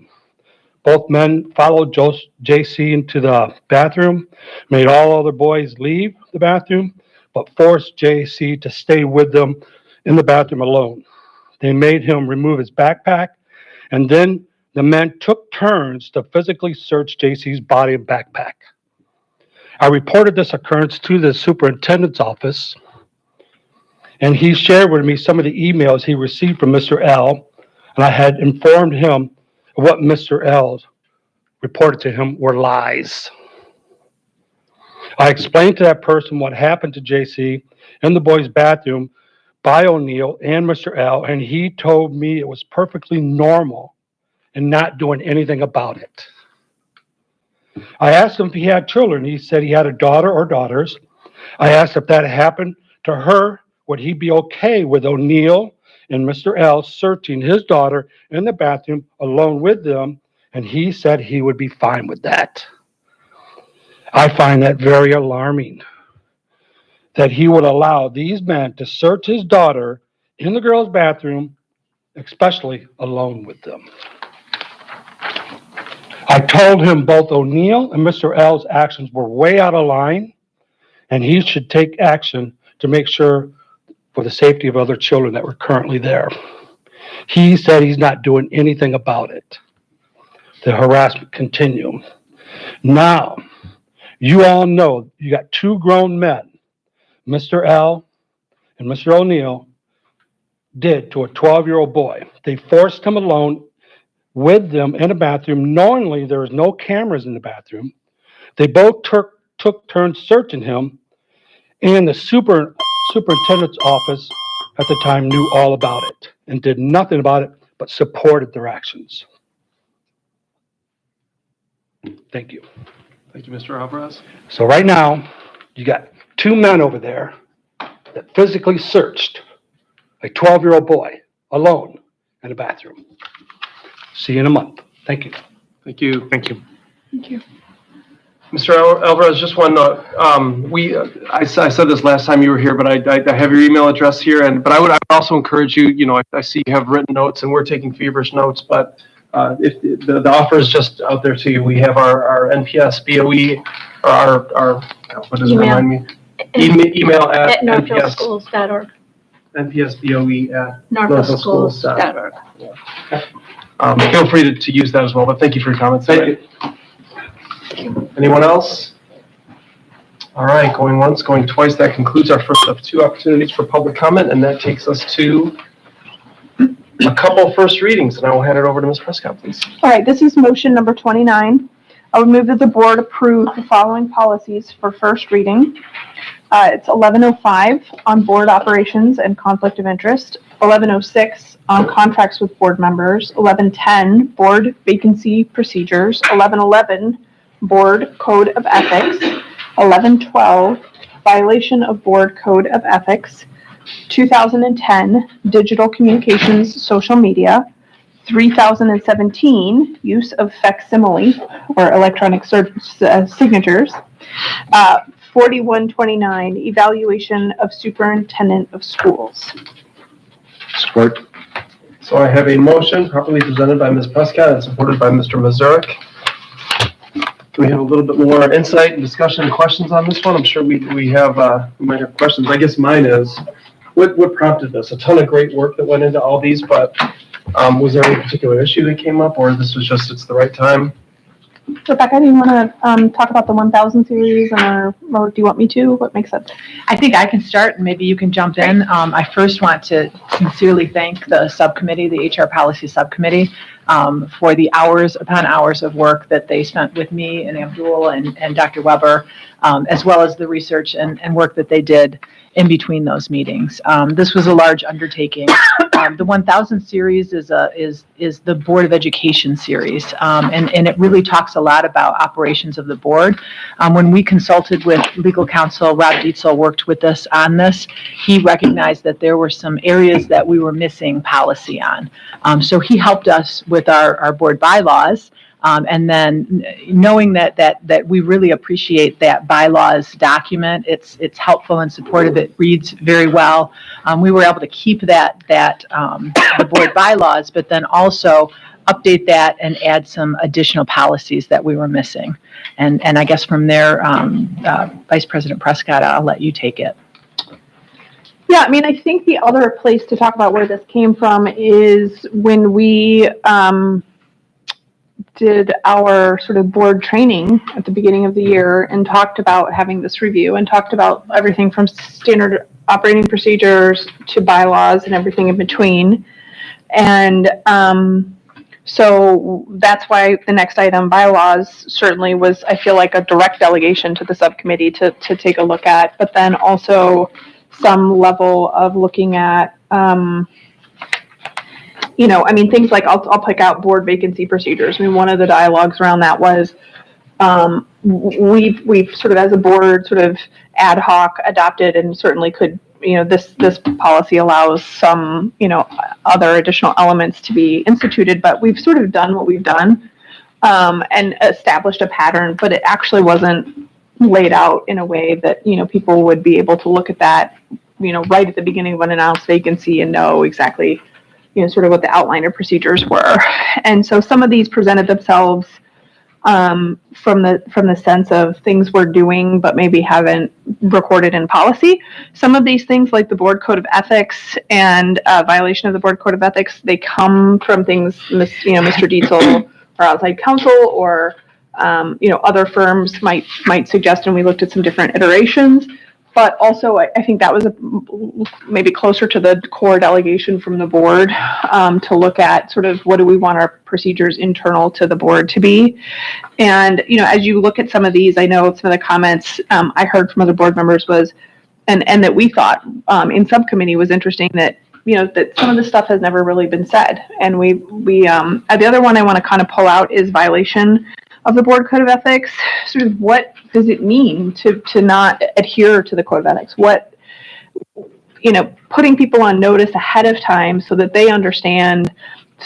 Both men followed JC into the bathroom, made all other boys leave the bathroom, but forced JC to stay with them in the bathroom alone. They made him remove his backpack, and then the men took turns to physically search JC's body and backpack. I reported this occurrence to the superintendent's office, and he shared with me some of the emails he received from Mr. L, and I had informed him of what Mr. L reported to him were lies. I explained to that person what happened to JC in the boys' bathroom by O'Neill and Mr. L, and he told me it was perfectly normal and not doing anything about it. I asked him if he had children. He said he had a daughter or daughters. I asked if that happened to her, would he be okay with O'Neill and Mr. L searching his daughter in the bathroom alone with them, and he said he would be fine with that. I find that very alarming, that he would allow these men to search his daughter in the girls' bathroom, especially alone with them. I told him both O'Neill and Mr. L's actions were way out of line, and he should take action to make sure for the safety of other children that were currently there. He said he's not doing anything about it. The harassment continued. Now, you all know you got two grown men, Mr. L and Mr. O'Neill, did to a 12-year-old boy. They forced him alone with them in a bathroom, knowingly there was no cameras in the bathroom. They both took turns searching him, and the superintendent's office at the time knew all about it and did nothing about it but supported their actions. Thank you. Thank you, Mr. Alvarez. So right now, you got two men over there that physically searched a 12-year-old boy alone in a bathroom. See you in a month. Thank you. Thank you. Thank you. Thank you. Mr. Alvarez, just one note. I said this last time you were here, but I have your email address here, but I would also encourage you, I see you have written notes and we're taking feverish notes, but if the offer is just out there to you, we have our NPS BOE, or our what does it remind me? Email at northvilleschools.org. NPSBOE at northvilleschools.org. Feel free to use that as well, but thank you for your comments. Thank you. Anyone else? All right, going once, going twice. That concludes our first of two opportunities for public comment, and that takes us to a couple first readings, and I will hand it over to Ms. Prescott, please. All right, this is motion number 29. I would move that the board approve the following policies for first reading. It's 1105 on board operations and conflict of interest, 1106 on contracts with board members, 1110 board vacancy procedures, 1111 board code of ethics, 1112 violation of board code of ethics, 2010 digital communications social media, 3017 use of facsimile or electronic signatures, 4129 evaluation of superintendent of schools. Support. So I have a motion properly presented by Ms. Prescott and supported by Mr. Mazurik we have a little bit more insight and discussion and questions on this one? I'm sure we might have questions. I guess mine is, what prompted this? A ton of great work that went into all these, but was there any particular issue that came up, or this was just, it's the right time? Rebecca, do you want to talk about the 1000 series, or do you want me to? What makes sense? I think I can start and maybe you can jump in. I first want to sincerely thank the subcommittee, the HR policy subcommittee, for the hours upon hours of work that they spent with me and Abdul and Dr. Weber, as well as the research and work that they did in between those meetings. This was a large undertaking. The 1000 series is the Board of Education series, and it really talks a lot about operations of the board. When we consulted with legal counsel, Rob Dietzel worked with us on this. He recognized that there were some areas that we were missing policy on. So he helped us with our board bylaws. And then knowing that we really appreciate that bylaws document, it's helpful and supportive. It reads very well. We were able to keep that the board bylaws, but then also update that and add some additional policies that we were missing. And I guess from there, Vice President Prescott, I'll let you take it. Yeah, I mean, I think the other place to talk about where this came from is when we did our sort of board training at the beginning of the year and talked about having this review and talked about everything from standard operating procedures to bylaws and everything in between. And so that's why the next item, bylaws, certainly was, I feel like, a direct delegation to the subcommittee to take a look at, but then also some level of looking at, I mean, things like, I'll pick out board vacancy procedures. I mean, one of the dialogues around that was, we've sort of, as a board, sort of ad hoc adopted, and certainly could, this policy allows some, other additional elements to be instituted, but we've sort of done what we've done, and established a pattern, but it actually wasn't laid out in a way that, people would be able to look at that, right at the beginning of an announced vacancy and know exactly, sort of what the outline of procedures were. And so some of these presented themselves from the sense of things we're doing, but maybe haven't recorded in policy. Some of these things, like the board code of ethics and violation of the board code of ethics, they come from things, Mr. Dietzel or outside counsel or, other firms might suggest, and we looked at some different iterations. But also, I think that was maybe closer to the core delegation from the board to look at sort of what do we want our procedures internal to the board to be. And, as you look at some of these, I know some of the comments I heard from other board members was, and that we thought in subcommittee was interesting that, that some of the stuff has never really been said. And we the other one I want to kind of pull out is violation of the board code of ethics. Sort of what does it mean to not adhere to the code of ethics? What, putting people on notice ahead of time so that they understand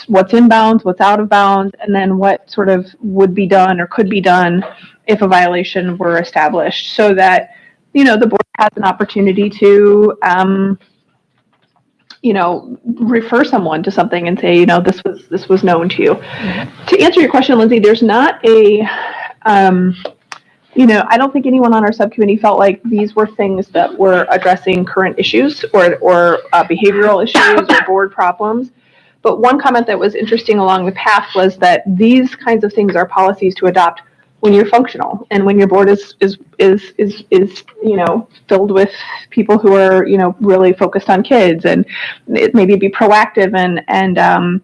what's in bounds, what's out of bounds, and then what sort of would be done or could be done if a violation were established, so that, the board has an opportunity to, refer someone to something and say, this was known to you. To answer your question, Lindsay, there's not a, I don't think anyone on our subcommittee felt like these were things that were addressing current issues or behavioral issues or board problems. But one comment that was interesting along the path was that these kinds of things are policies to adopt when you're functional and when your board is filled with people who are, really focused on kids, and maybe be proactive and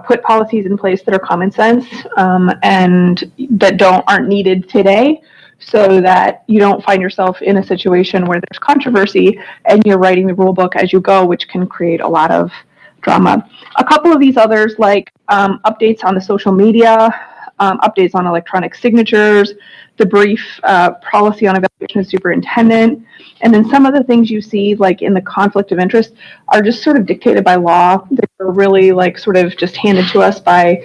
put policies in place that are common sense and that aren't needed today, so that you don't find yourself in a situation where there's controversy and you're writing the rule book as you go, which can create a lot of drama. A couple of these others, like updates on the social media, updates on electronic signatures, the brief policy on evaluation of superintendent, and then some of the things you see, like in the conflict of interest, are just sort of dictated by law. They're really like sort of just handed to us by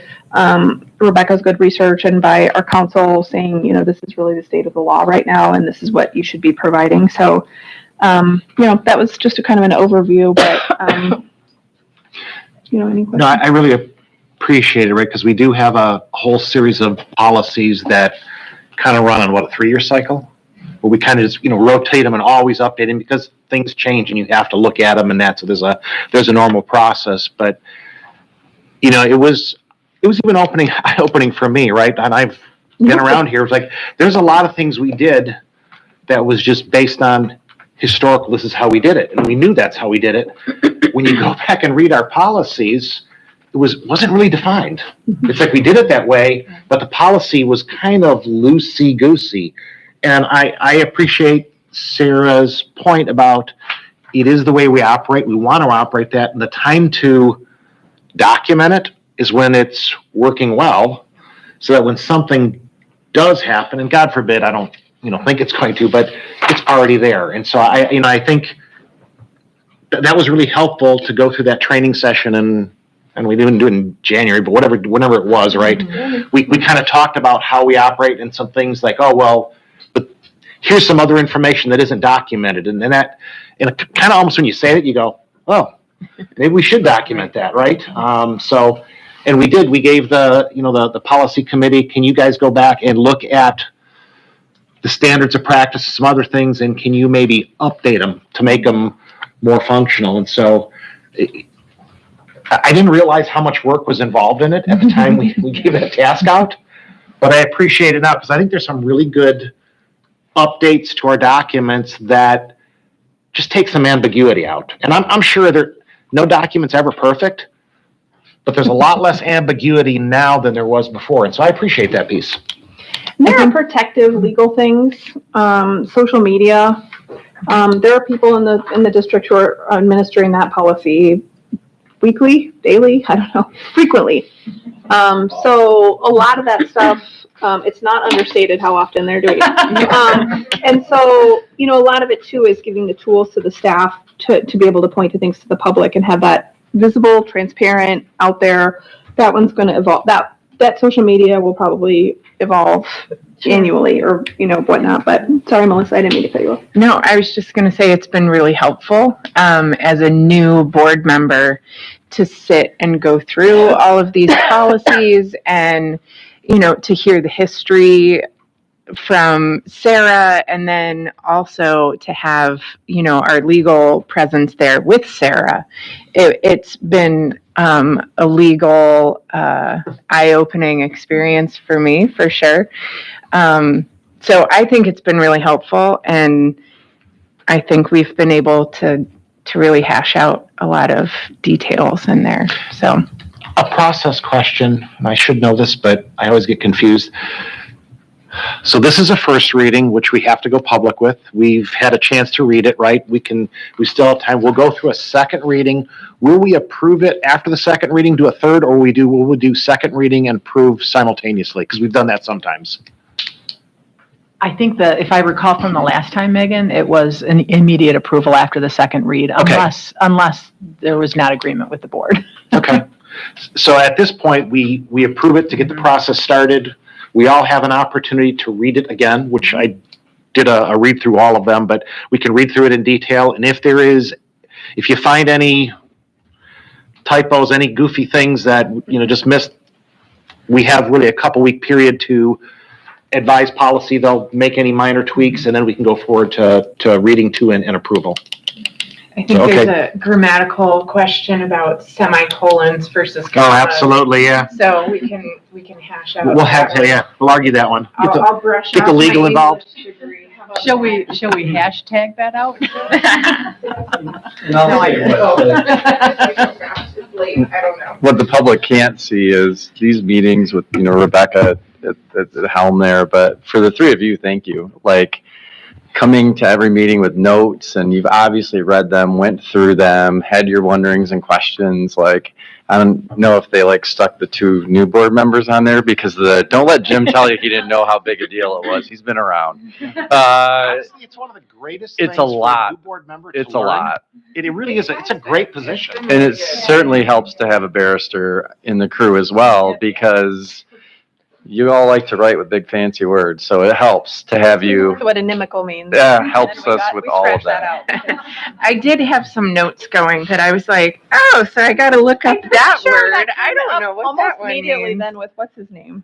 Rebecca's good research and by our counsel saying, this is really the state of the law right now, and this is what you should be providing. So, that was just a kind of an overview, but, any questions? No, I really appreciate it, right? Because we do have a whole series of policies that kind of run on a 3-year cycle, where we kind of just, rotate them and always update them because things change and you have to look at them and that. So there's a normal process, but it was even eye-opening for me, right? And I've been around here. It's like, there's a lot of things we did that was just based on historical, this is how we did it. And we knew that's how we did it. When you go back and read our policies, it wasn't really defined. It's like we did it that way, but the policy was kind of loosey-goosey. And I appreciate Sarah's point about it is the way we operate. We want to operate that. And the time to document it is when it's working well, so that when something does happen, and God forbid, I don't think it's going to, but it's already there. And so I think that was really helpful to go through that training session, and we didn't do it in January, but whenever it was, right? Mm-hmm. We kind of talked about how we operate and some things like, oh, well, but here's some other information that isn't documented. And that, and it kind of almost when you say it, you go, oh, maybe we should document that, right? And we did. We gave the policy committee, can you guys go back and look at the standards of practice, some other things, and can you maybe update them to make them more functional? And so I didn't realize how much work was involved in it at the time we gave that task out, but I appreciate it now because I think there's some really good updates to our documents that just take some ambiguity out. And I'm sure no document's ever perfect, but there's a lot less ambiguity now than there was before. And so I appreciate that piece. There are protective legal things, social media. There are people in the district who are administering that policy weekly, daily, I don't know, frequently. So a lot of that stuff, it's not understated how often they're doing it. And so, a lot of it too is giving the tools to the staff to be able to point to things to the public and have that visible, transparent, out there. That one's going to evolve. That social media will probably evolve annually or, whatnot. But sorry, Melissa, I didn't mean to cut you off. No, I was just going to say it's been really helpful as a new board member to sit and go through all of these policies and, to hear the history from Sarah, and then also to have, our legal presence there with Sarah. It's been a legal eye-opening experience for me, for sure. So I think it's been really helpful, and I think we've been able to really hash out a lot of details in there. So a process question, and I should know this, but I always get confused. So this is a first reading, which we have to go public with. We've had a chance to read it, right? We still have time. We'll go through a second reading. Will we approve it after the second reading, do a third, or will we do second reading and approve simultaneously? Because we've done that sometimes. I think that if I recall from the last time, Megan, it was an immediate approval after the second read, unless there was not agreement with the board. Okay. So at this point, we approve it to get the process started. We all have an opportunity to read it again, which I did a read through all of them, but we can read through it in detail. And if you find any typos, any goofy things that, just missed, we have really a couple-week period to advise policy. They'll make any minor tweaks, and then we can go forward to reading two and approval. I think there's a grammatical question about semicolons versus commas. Oh, absolutely, yeah. So we can hash out. We'll have to, we'll argue that one. I'll brush get the off legal my involved. Shall we hashtag that out? I don't know. What the public can't see is these meetings with, Rebecca at the helm there, but for the three of you, thank you. Like, coming to every meeting with notes, and you've obviously read them, went through them, had your wonderings and questions. Like, I don't know if they stuck the two new board members on there because don't let Jim tell you he didn't know how big a deal it was. He's been around. Honestly, it's one of the greatest things it's a lot. For a new board member to It's learn. a lot. It really is. It's a great position. And it certainly helps to have a barrister in the crew as well, because you all like to write with big fancy words, so it helps to have you. What inimical means. Helps us with all of that. I did have some notes going that I was like, oh, so I got to look up that word. I don't know what that one immediately means. then with what's his name?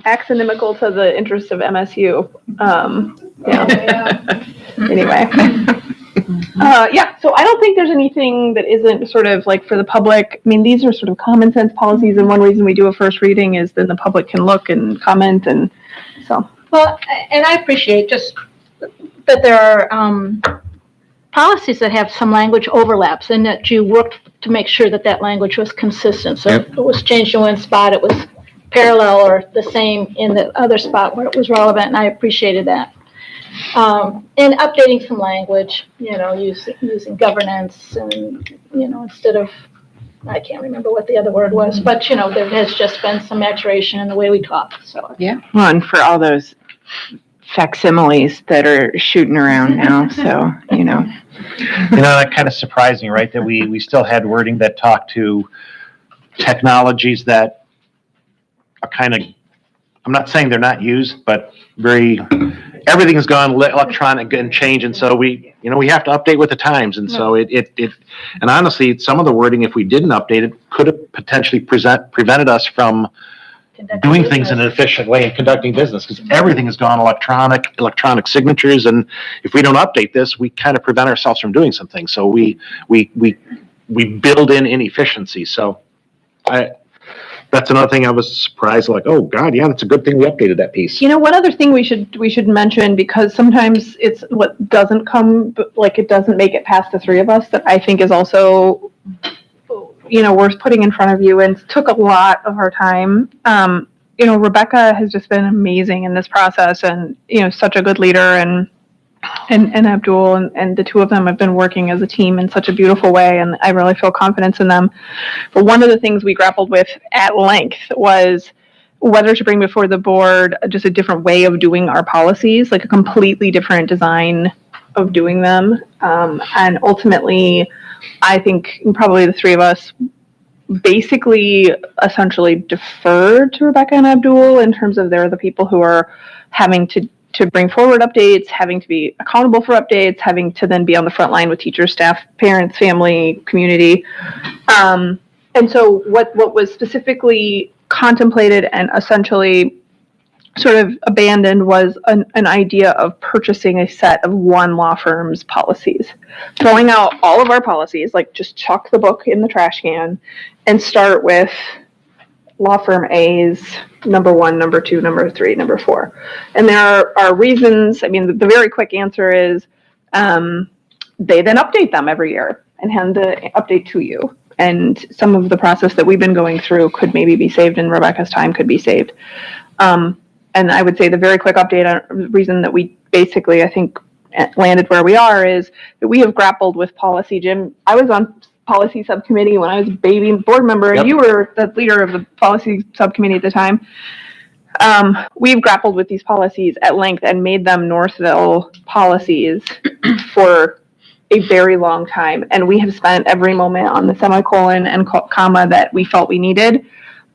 Axonimical to the interest of MSU. Yeah. Anyway. Yeah, so I don't think there's anything that isn't sort of like for the public. I mean, these are sort of common sense policies, and one reason we do a first reading is then the public can look and comment, and so. Well, and I appreciate just that there are policies that have some language overlaps and that you worked to make sure that that language was consistent. So if it was changed in one spot, it was parallel or the same in the other spot where it was relevant, and I appreciated that. And updating some language, using governance and, instead of, I can't remember what the other word was, but, there has just been some maturation in the way we talk, so. Yeah. Well, and for all those facsimiles that are shooting around now, so, That kind of surprising, right? That we still had wording that talked to technologies that are kind of, I'm not saying they're not used, but everything has gone electronic and change, and so we have to update with the times, and so and honestly, some of the wording, if we didn't update it, could have potentially prevented us from doing things in an efficient way and conducting business, because everything has gone electronic signatures, and if we don't update this, we kind of prevent ourselves from doing some things. So we build in inefficiency. So that's another thing I was surprised, like, oh God, yeah, that's a good thing we updated that piece. One other thing we should mention, because sometimes it's what doesn't come, like it doesn't make it past the three of us, that I think is also, worth putting in front of you and took a lot of our time. Rebecca has just been amazing in this process and, such a good leader, and Abdul and the two of them have been working as a team in such a beautiful way, and I really feel confidence in them. But one of the things we grappled with at length was whether to bring before the board just a different way of doing our policies, like a completely different design of doing them. And ultimately, I think probably the three of us basically essentially deferred to Rebecca and Abdul in terms of they're the people who are having to bring forward updates, having to be accountable for updates, having to then be on the front line with teachers, staff, parents, family, community. And so what was specifically contemplated and essentially sort of abandoned was an idea of purchasing a set of one law firm's policies, throwing out all of our policies, like just chuck the book in the trash can and start with law firm A's number 1, number 2, number 3, number 4. And there are reasons. I mean, the very quick answer is they then update them every year and hand the update to you. And some of the process that we've been going through could maybe be saved, and Rebecca's time could be saved. And I would say the very quick update on the reason that we basically, I think, landed where we are is that we have grappled with policy. Jim, I was on policy subcommittee when I was a baby board member, and you were the leader of the policy subcommittee at the time. We've grappled with these policies at length and made them Northville policies for a very long time. And we have spent every moment on the semicolon and comma that we felt we needed.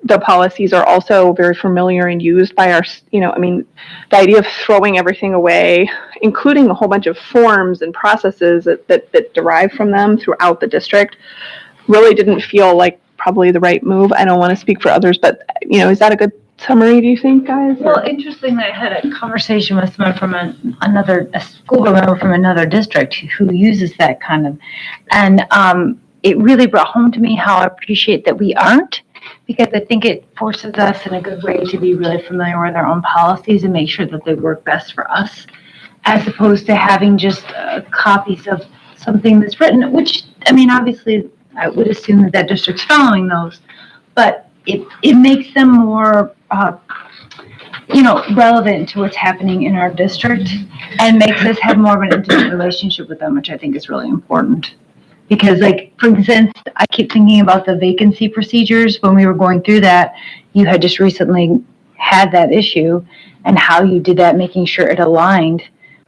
The policies are also very familiar and used by our, the idea of throwing everything away, including a whole bunch of forms and processes that derive from them throughout the district, really didn't feel like probably the right move. I don't want to speak for others, but, is that a good summary, do you think, guys? Well, interestingly, I had a conversation with someone from a school board member from another district who uses that kind of, and it really brought home to me how I appreciate that we aren't, because I think it forces us in a good way to be really familiar with our own policies and make sure that they work best for us, as opposed to having just copies of something that's written, which, obviously, I would assume that district's following those, but it makes them more, relevant to what's happening in our district and makes us have more of an intimate relationship with them, which I think is really important. Because, for instance, I keep thinking about the vacancy procedures. When we were going through that, you had just recently had that issue and how you did that, making sure it aligned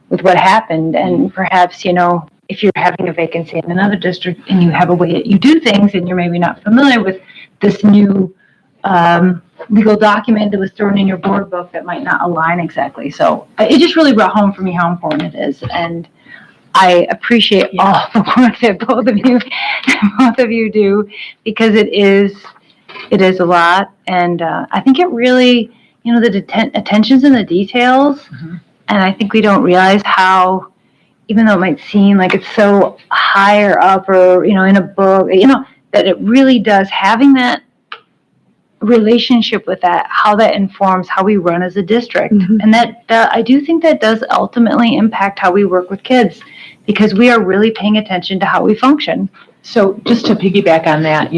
with what happened. And perhaps, if you're having a vacancy in another district and you have a way that you do things and you're maybe not familiar with this new legal document that was thrown in your board book that might not align exactly. So it just really brought home for me how important it is. And I appreciate all the work that both of you do, because it is a lot. And I think it really, the attention's in the details. Mm-hmm. And I think we don't realize how, even though it might seem like it's so higher up or, in a book, that it really does, having that relationship with that, how that informs how we run as a district. Mhm. And that I do think that does ultimately impact how we work with kids, because we are really paying attention to how we function. So just to piggyback on that,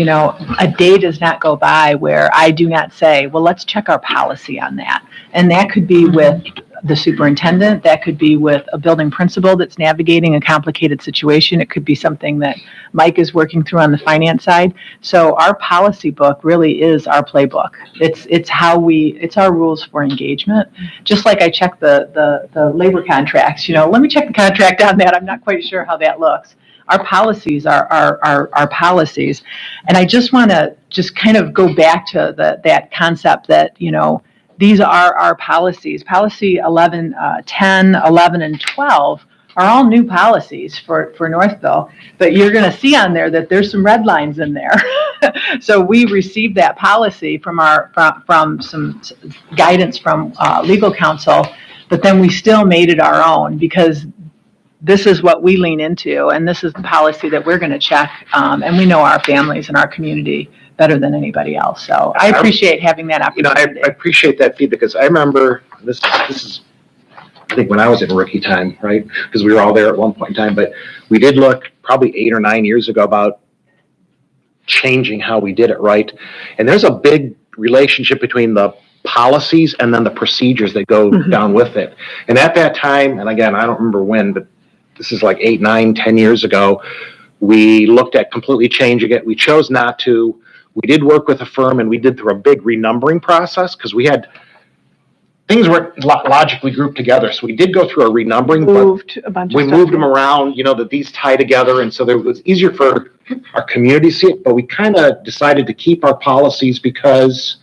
a day does not go by where I do not say, well, let's check our policy on that. And that could be with the superintendent, that could be with a building principal that's navigating a complicated situation. It could be something that Mike is working through on the finance side. So our policy book really is our playbook. It's our rules for engagement. Just like I check the labor contracts, let me check the contract on that. I'm not quite sure how that looks. Our policies are our policies. And I just want to kind of go back to that concept that, these are our policies. Policy 11, 10, 11, and 12 are all new policies for Northville, but you're going to see on there that there's some red lines in there. So we received that policy from some guidance from legal counsel, but then we still made it our own, because this is what we lean into, and this is the policy that we're going to check, and we know our families and our community better than anybody else. So I appreciate having that opportunity. I appreciate that feedback, because I remember, this is, I think when I was in rookie time, right? Because we were all there at one point in time, but we did look probably 8 or 9 years ago about changing how we did it, right? And there's a big relationship between the policies and then the procedures that go down with it. And at that time, and again, I don't remember when, but this is like 8, 9, 10 years ago, we looked at completely changing it. We chose not to. We did work with a firm, and we did through a big renumbering process, because we had things were logically grouped together. So we did go through a renumbering, but we moved them around, that these tie together. And so it was easier for our community to see it, but we kind of decided to keep our policies because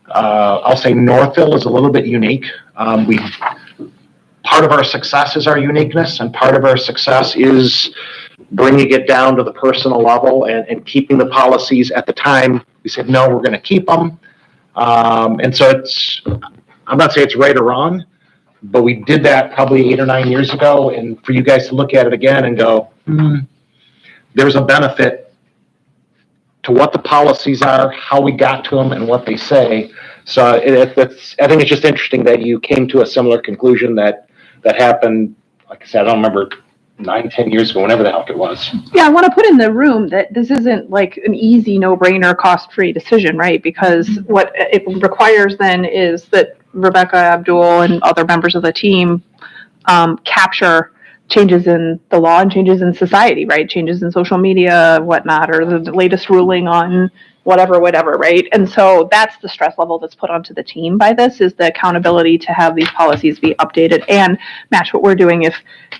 I'll say Northville is a little bit unique. Part of our success is our uniqueness, and part of our success is bringing it down to the personal level and keeping the policies. At the time, we said, no, we're going to keep them. And so I'm not saying it's right or wrong, but we did that probably 8 or 9 years ago. And for you guys to look at it again and go, there's a benefit to what the policies are, how we got to them, and what they say. So I think it's just interesting that you came to a similar conclusion that happened, like I said, I don't remember, 9, 10 years ago, whenever the hell it was. Yeah, I want to put in the room that this isn't like an easy, no-brainer, cost-free decision, right? Because what it requires then is that Rebecca, Abdul, and other members of the team capture changes in the law and changes in society, right? Changes in social media, whatnot, or the latest ruling on whatever, right? And so that's the stress level that's put onto the team by this, is the accountability to have these policies be updated and match what we're doing. If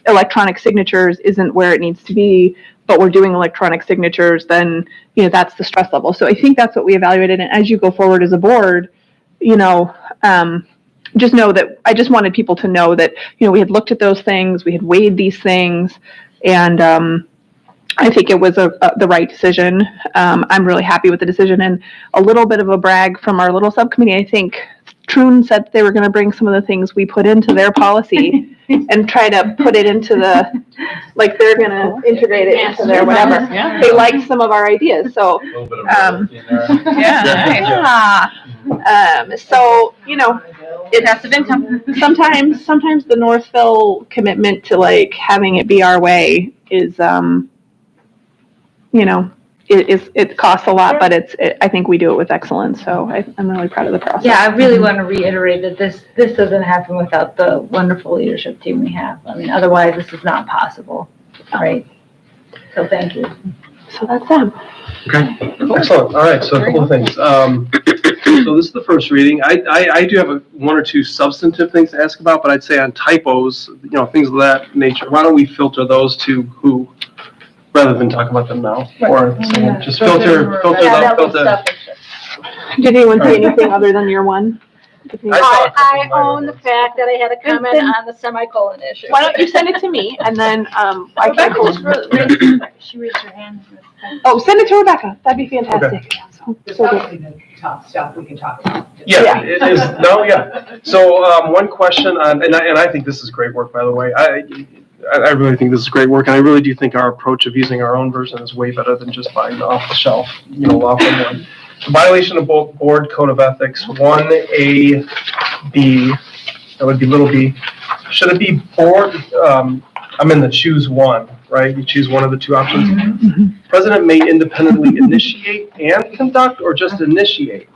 electronic signatures isn't where it needs to be, but we're doing electronic signatures, then, that's the stress level. So I think that's what we evaluated. And as you go forward as a board, just know that I just wanted people to know that, we had looked at those things, we had weighed these things, and I think it was the right decision. I'm really happy with the decision, and a little bit of a brag from our little subcommittee. I think Troon said they were going to bring some of the things we put into their policy and try to put it into they're going to integrate it into their whatever. Yeah. They liked some of our ideas, so A little bit of variety in there. so it Passive income. sometimes the Northville commitment to having it be our way is it costs a lot, but I think we do it with excellence. So I'm really proud of the process. Yeah, I really want to reiterate that this doesn't happen without the wonderful leadership team we have. I mean, otherwise this is not possible, right? So thank you. So that's them. Okay, excellent. All right, so a couple of things. So this is the first reading. I do have one or two substantive things to ask about, but I'd say on typos, things of that nature, why don't we filter those to who, rather than talk about them now? Or just filter them, Did anyone say anything other than year one? I own the fact that I had a comment on the semicolon issue. Why don't you send it to me and then, I can Rebecca post. she raised her hand. Oh, send it to Rebecca. That'd be fantastic. So good. Tough stuff we can talk about. Yeah, it is, no, yeah. So, one question on, and I think this is great work, by the way. I really think this is great work, and I really do think our approach of using our own version is way better than just buying the off-the-shelf, law firm one. Violation of both board code of ethics, 1A, B, that would be little b. Should it be board, I'm in the choose one, right? You choose one of the two options. President may independently initiate and conduct, or just initiate.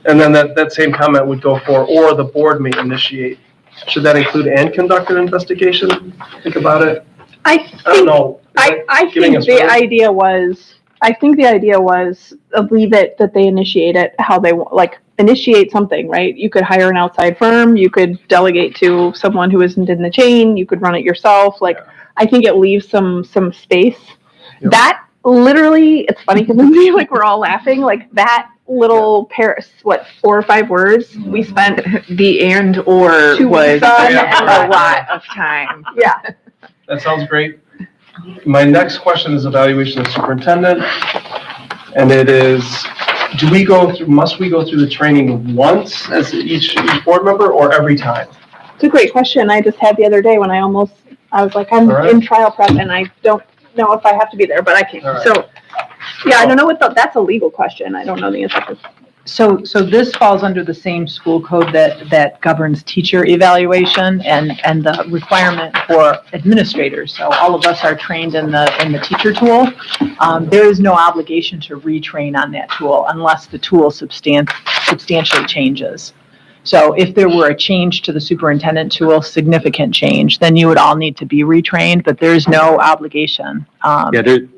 And then that same comment would go for, or the board may initiate. Should that include and conduct an investigation? Think about it. I don't know. I think the idea was, leave it that they initiate it how they want, like initiate something, right? You could hire an outside firm, you could delegate to someone who isn't in the chain, you could run it yourself. Like, I think it leaves some space. Yep. That literally, it's funny because like we're all laughing, like that little what, 4 or 5 words we spent The and or 2 was weeks on. a lot of time. Yeah. That sounds great. My next question is evaluation of superintendent. And it is, must we go through the training once as each board member or every time? It's a great question. I just had the other day when I was like, I'm All right. in trial prep and I don't know if I have to be there, but I can't. All right. So, yeah, I don't know that's a legal question. I don't know the answer to. So this falls under the same school code that governs teacher evaluation and the requirement for administrators. So all of us are trained in the teacher tool. There is no obligation to retrain on that tool unless the tool substantially changes. So if there were a change to the superintendent tool, significant change, then you would all need to be retrained, but there's no obligation.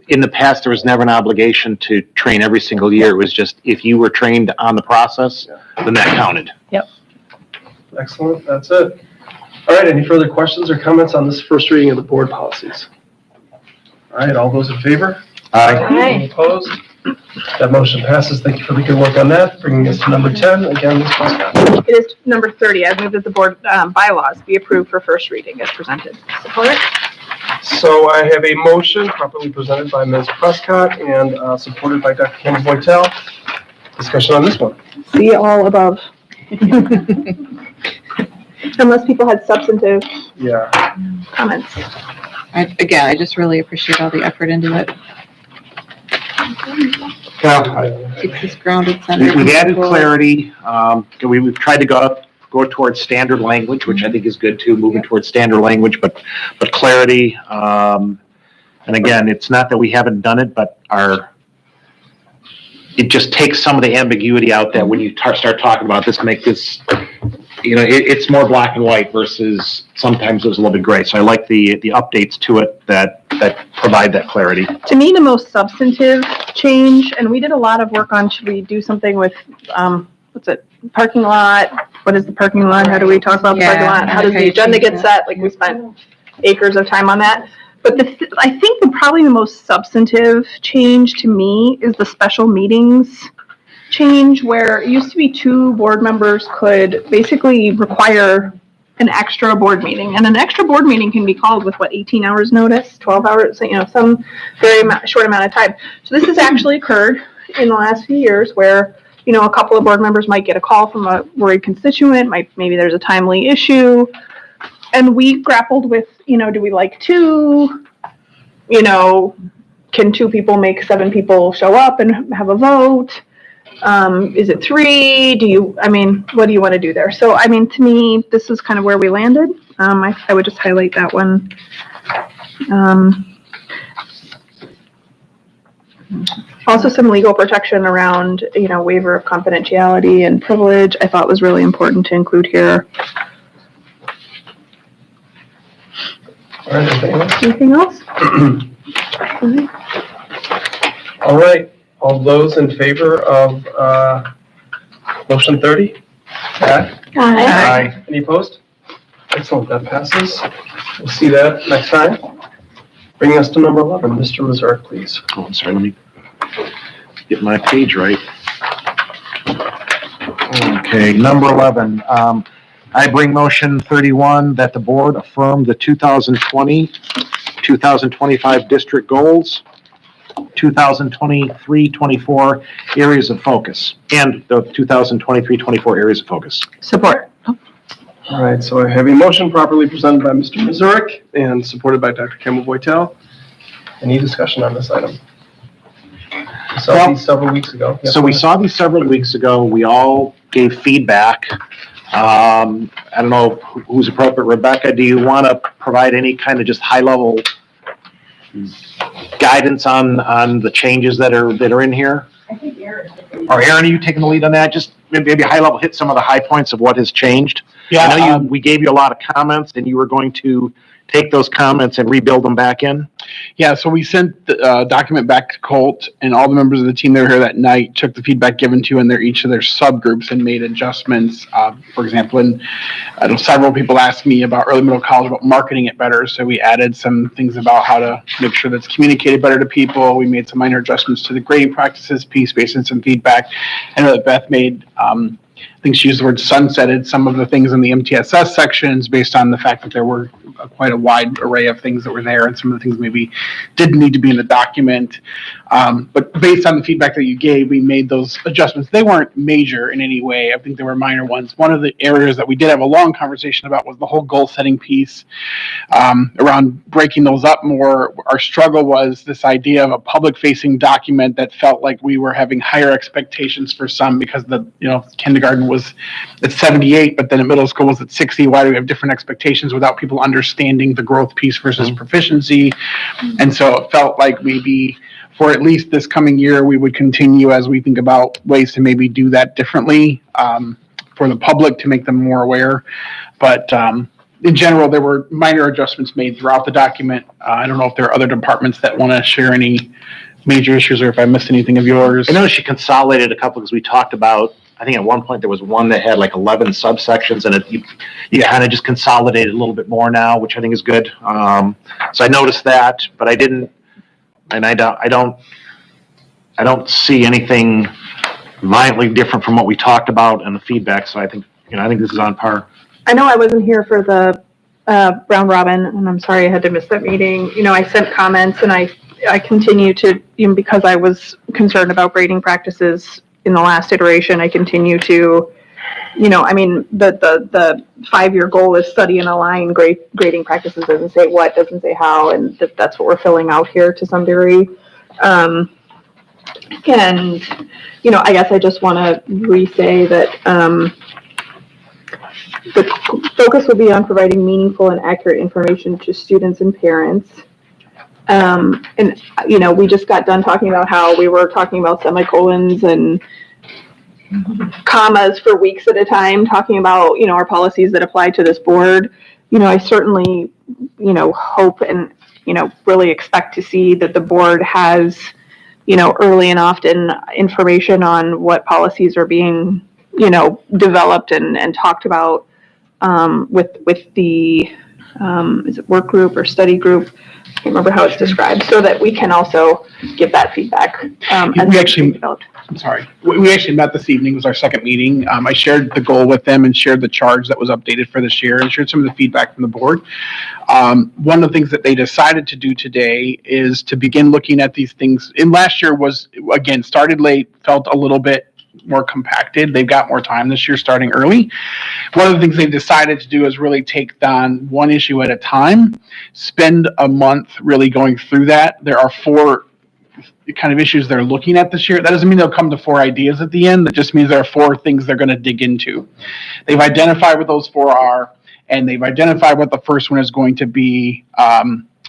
In the past, there was never an obligation to train every single year. It was just if you were trained on the process, then that counted. Yep. Excellent, that's it. All right, any further questions or comments on this first reading of the board policies? All right, all those in favor? Any opposed? That motion passes. Thank you for the good work on that. Bringing us to number 10, again, Ms. Prescott. It is number 30. I move that the board bylaws be approved for first reading as presented. Support. So I have a motion properly presented by Ms. Prescott and supported by Dr. Campbell Boytel. Discussion on this one. See all above. Unless people had substantive comments. I just really appreciate all the effort into it. Keeps us grounded, centered. We've added clarity. We've tried to go towards standard language, which I think is good too, moving towards standard language, but clarity. And again, it's not that we haven't done it, but it just takes some of the ambiguity out that when you start talking about this, make this, it's more black and white versus sometimes it was a little bit gray. So I like the updates to it that provide that clarity. To me, the most substantive change, and we did a lot of work on, should we do something with, parking lot? What is the parking lot? How do we talk about the parking lot? How does the agenda get set? Like, we spent acres of time on that. But I think probably the most substantive change to me is the special meetings change, where it used to be 2 board members could basically require an extra board meeting. And an extra board meeting can be called with 18 hours notice, 12 hours, some very short amount of time. So this has actually occurred in the last few years where, a couple of board members might get a call from a worried constituent, maybe there's a timely issue. And we grappled with, do we like 2? Can 2 people make 7 people show up and have a vote? Is it 3? What do you want to do there? So, to me, this is kind of where we landed. I would just highlight that one. Also, some legal protection around, waiver of confidentiality and privilege, I thought was really important to include here. All right, anything else? All right, all those in favor of motion 30? Aye. Any opposed? Excellent, that passes. We'll see that next time. Bringing us to number 11, Mr. Mazur, please. Oh, I'm sorry, let me get my page right. Okay, number 11, I bring motion 31 that the board affirm the 2020, 2025 district goals, 2023-24 areas of focus, and the 2023-24 areas of focus. Support. All right, so I have a motion properly presented by Mr. Mazurik and supported by Dr. Campbell Boytel. Any discussion on this item? We saw these several weeks ago. Yes, So we saw these several weeks ago. We all gave feedback. I don't know who's appropriate. Rebecca, do you want to provide any kind of just high-level guidance on the changes that are in here? I think Aaron. Or Aaron, are you taking the lead on that? Just maybe high-level, hit some of the high points of what has changed. Yeah, I know we gave you a lot of comments, and you were going to take those comments and rebuild them back in. Yeah, so we sent the document back to Colt, and all the members of the team that were here that night took the feedback given to you in each of their subgroups and made adjustments. For example, and I know several people asked me about early middle college, about marketing it better, so we added some things about how to make sure that's communicated better to people. We made some minor adjustments to the grading practices piece based on some feedback. I know that Beth made, I think she used the word sunsetted some of the things in the MTSS sections based on the fact that there were quite a wide array of things that were there, and some of the things maybe didn't need to be in the document. But based on the feedback that you gave, we made those adjustments. They weren't major in any way. I think they were minor ones. One of the areas that we did have a long conversation about was the whole goal setting piece, around breaking those up more. Our struggle was this idea of a public facing document that felt like we were having higher expectations for some because kindergarten was at 78, but then at middle school was at 60. Why do we have different expectations without people understanding the growth piece versus proficiency? And so it felt like maybe for at least this coming year, we would continue as we think about ways to maybe do that differently for the public to make them more aware. But in general, there were minor adjustments made throughout the document. I don't know if there are other departments that want to share any major issues or if I missed anything of yours. I know she consolidated a couple because we talked about, I think at one point there was one that had like 11 subsections, and you kind of just consolidated a little bit more now, which I think is good. So I noticed that, but I didn't, and I don't see anything violently different from what we talked about in the feedback. So I think this is on par. I know I wasn't here for the round robin, and I'm sorry I had to miss that meeting. I sent comments, and I continue to, because I was concerned about grading practices in the last iteration, I continue to, the 5-year goal is study and align grading practices. Doesn't say what, doesn't say how, and that's what we're filling out here to some degree. And, I guess I just want to re-say that the focus will be on providing meaningful and accurate information to students and parents. And, we just got done talking about how we were talking about semicolons and commas for weeks at a time, talking about, our policies that apply to this board. I certainly, hope and, really expect to see that the board has, early and often information on what policies are being, developed and talked about with the, is it work group or study group? I can't remember how it's described, so that we can also give that feedback. We actually met this evening. It was our second meeting. I shared the goal with them and shared the charge that was updated for this year and shared some of the feedback from the board. One of the things that they decided to do today is to begin looking at these things. And last year was, again, started late, felt a little bit more compacted. They've got more time this year starting early. One of the things they've decided to do is really take on one issue at a time, spend a month really going through that. There are 4 kind of issues they're looking at this year. That doesn't mean they'll come to 4 ideas at the end. That just means there are 4 things they're going to dig into. They've identified what those 4 are, and they've identified what the first one is going to be.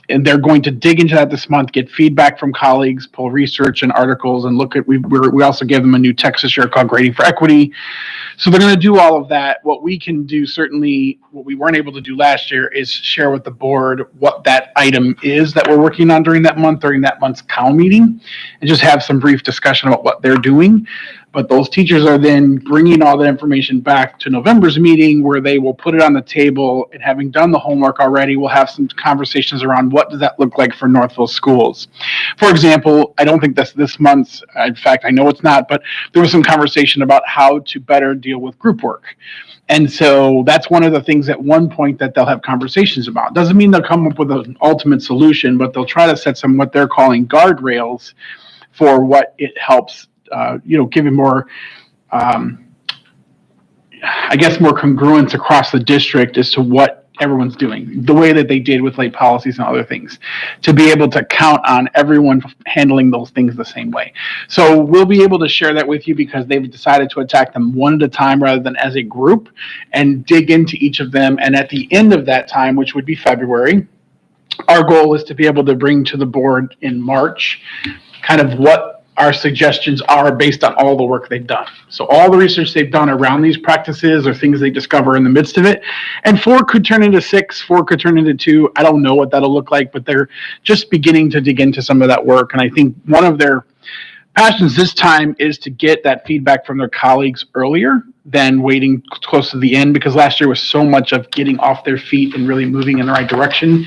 And they're going to dig into that this month, get feedback from colleagues, pull research and articles, and look at, we also gave them a new text this year called Grading for Equity. So they're going to do all of that. What we can do, certainly what we weren't able to do last year, is share with the board what that item is that we're working on during that month's COW meeting, and just have some brief discussion about what they're doing. But those teachers are then bringing all that information back to November's meeting where they will put it on the table, and having done the homework already, we'll have some conversations around what does that look like for Northville schools. For example, I don't think that's this month's, in fact, I know it's not, but there was some conversation about how to better deal with group work. And so that's one of the things at one point that they'll have conversations about. Doesn't mean they'll come up with an ultimate solution, but they'll try to set some what they're calling guardrails for what it helps, give it more, I guess, more congruence across the district as to what everyone's doing, the way that they did with late policies and other things, to be able to count on everyone handling those things the same way. So we'll be able to share that with you because they've decided to attack them one at a time rather than as a group and dig into each of them. And at the end of that time, which would be February, our goal is to be able to bring to the board in March kind of what our suggestions are based on all the work they've done. So all the research they've done around these practices or things they discover in the midst of it. And 4 could turn into 6, 4 could turn into 2. I don't know what that'll look like, but they're just beginning to dig into some of that work. And I think one of their passions this time is to get that feedback from their colleagues earlier than waiting close to the end, because last year was so much of getting off their feet and really moving in the right direction.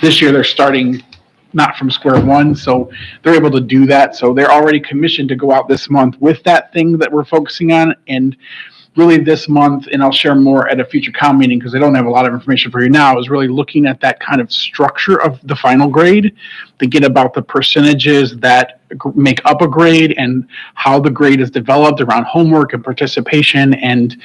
This year they're starting not from square one, so they're able to do that. So they're already commissioned to go out this month with that thing that we're focusing on. And really this month, and I'll share more at a future comm meeting because I don't have a lot of information for you now, is really looking at that kind of structure of the final grade to get about the percentages that make up a grade and how the grade is developed around homework and participation and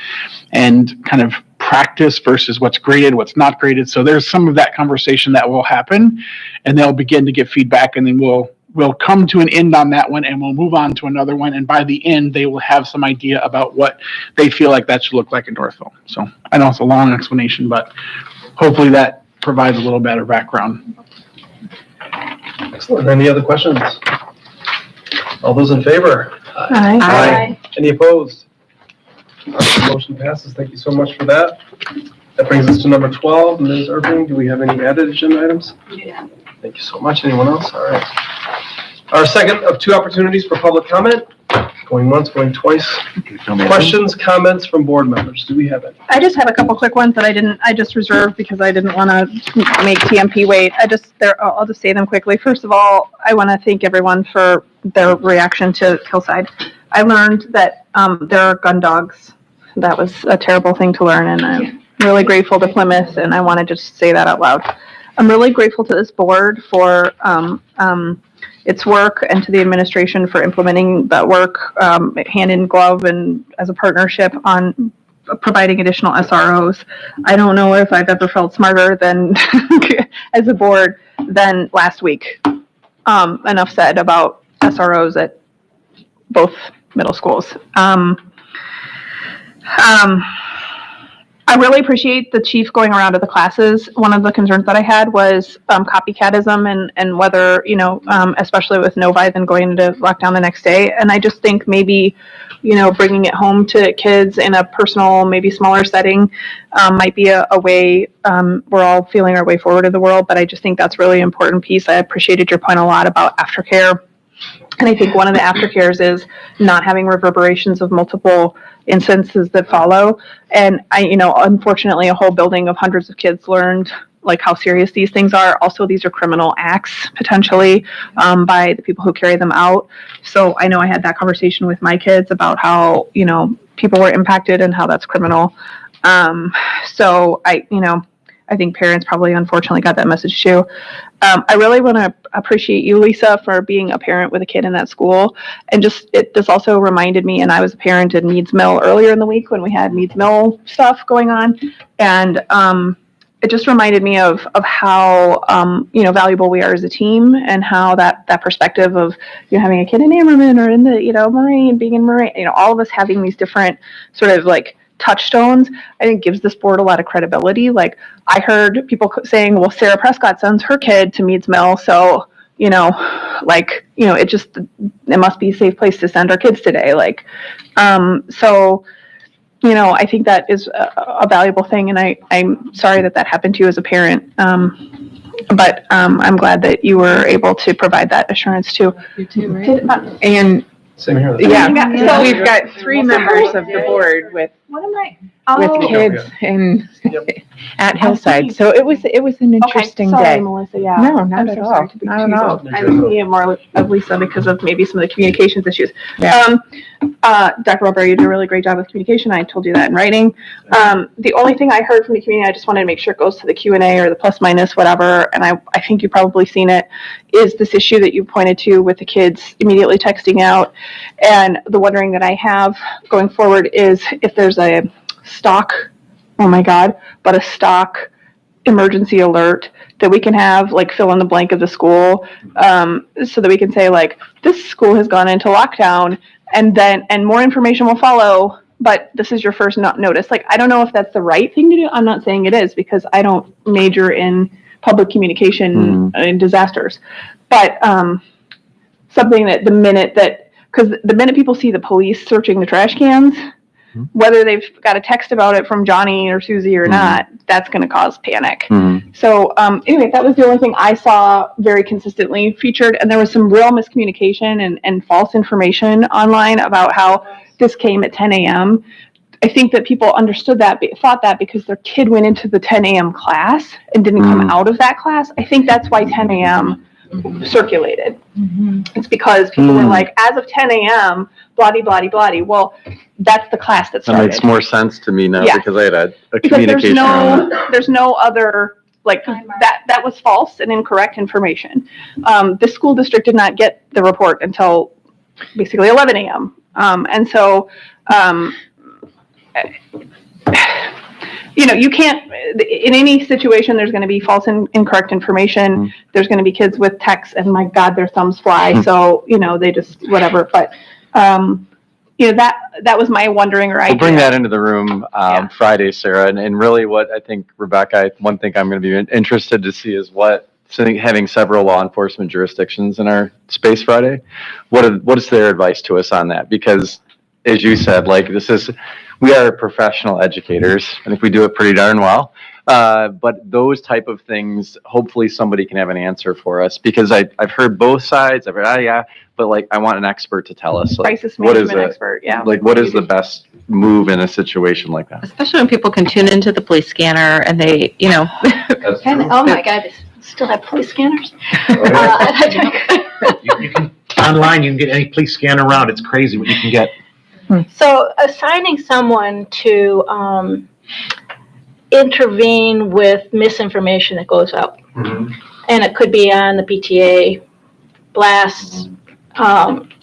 kind of practice versus what's graded, what's not graded. So there's some of that conversation that will happen, and they'll begin to get feedback, and then we'll come to an end on that one, and we'll move on to another one. And by the end, they will have some idea about what they feel like that should look like in Northville. So I know it's a long explanation, but hopefully that provides a little better background. Excellent. Any other questions? All those in favor? Aye. Aye. Any opposed? Motion passes. Thank you so much for that. That brings us to number 12. Ms. Irving, do we have any added agenda items? Yeah. Thank you so much. Anyone else? All right. Our second of 2 opportunities for public comment. Going once, going twice. Questions, comments from board members. Do we have any? I just have a couple quick ones that I just reserved because I didn't want to make TMP wait. I'll just say them quickly. First of all, I want to thank everyone for their reaction to Hillside. I learned that there are gun dogs. That was a terrible thing to learn, and I'm really grateful to Plymouth, and I want to just say that out loud. I'm really grateful to this board for its work and to the administration for implementing that work hand in glove and as a partnership on providing additional SROs. I don't know if I've ever felt smarter than as a board than last week. Enough said about SROs at both middle schools. I really appreciate the chief going around to the classes. One of the concerns that I had was copycatism and whether, especially with Novi then going into lockdown the next day. And I just think maybe, bringing it home to kids in a personal, maybe smaller setting might be a way we're all feeling our way forward in the world. But I just think that's a really important piece. I appreciated your point a lot about aftercare. And I think one of the aftercares is not having reverberations of multiple instances that follow. And unfortunately, a whole building of hundreds of kids learned like how serious these things are. Also, these are criminal acts potentially by the people who carry them out. So I know I had that conversation with my kids about how, people were impacted and how that's criminal. So I think parents probably unfortunately got that message too. I really want to appreciate you, Lisa, for being a parent with a kid in that school. And this also reminded me, and I was a parent in Meads Mill earlier in the week when we had Meads Mill stuff going on. And it just reminded me of how, valuable we are as a team and how that perspective of, having a kid in Ammerman or in the, Marine, being in Marine, all of us having these different sort of like touchstones, I think gives this board a lot of credibility. Like I heard people saying, well, Sarah Prescott sends her kid to Meads Mill. So, it must be a safe place to send our kids today. Like, I think that is a valuable thing. And I'm sorry that happened to you as a parent. But I'm glad that you were able to provide that assurance too. You too, right? And Same here. Yeah. So we've got 3 members of the board with What am I? kids in Yep. at Hillside. So it was an interesting Sorry, day. Melissa, yeah. No, I'm not so at sorry all. to be Not at too all. bold. I was thinking more of Lisa because of maybe some of the communications issues. Yeah. Dr. Robert, you did a really great job with communication. I told you that in writing. The only thing I heard from the community, I just wanted to make sure it goes to the Q&A or the plus minus whatever, and I think you've probably seen it, is this issue that you pointed to with the kids immediately texting out. And the wondering that I have going forward is if there's a stock, oh my God, but a stock emergency alert that we can have, like fill in the blank of the school, so that we can say like, this school has gone into lockdown and more information will follow, but this is your first notice. Like, I don't know if that's the right thing to do. I'm not saying it is because I don't major in public communication in disasters, but something that because the minute people see the police searching the trash cans, whether they've got a text about it from Johnny or Susie or not, that's going to cause panic. So anyway, that was the only thing I saw very consistently featured. And there was some real miscommunication and false information online about how this came at 10 a.m. I think that people thought that because their kid went into the 10 a.m. class and didn't come out of that class. I think that's why 10 a.m. circulated. It's because people were like, as of 10 a.m., bloody, bloody, bloody. Well, that's the class that started. That makes more sense to me now Yeah. because I had a Because communication on that. there's no other, like, that was false and incorrect information. The school district did not get the report until basically 11 a.m. And so, you can't, in any situation, there's going to be false and incorrect information. There's going to be kids with texts and my God, their thumbs fly. So, they just, whatever. But, that was my wondering or idea. We'll bring that into the room Friday, Sarah. And really what I think, Rebecca, one thing I'm going to be interested to see is having several law enforcement jurisdictions in our space Friday, what is their advice to us on that? Because as you said, like we are professional educators. I think we do it pretty darn well. But those type of things, hopefully somebody can have an answer for us because I've heard both sides. I've heard, but like I want an expert to tell us, like, crisis what is management it? expert, yeah. Like, what is the best move in a situation like that? Especially when people can tune into the police scanner and they, That's true. Oh my God, they still have police scanners? You can, online, you can get any police scanner around. It's crazy what you can get. So assigning someone to intervene with misinformation that goes out, and it could be on the PTA blasts,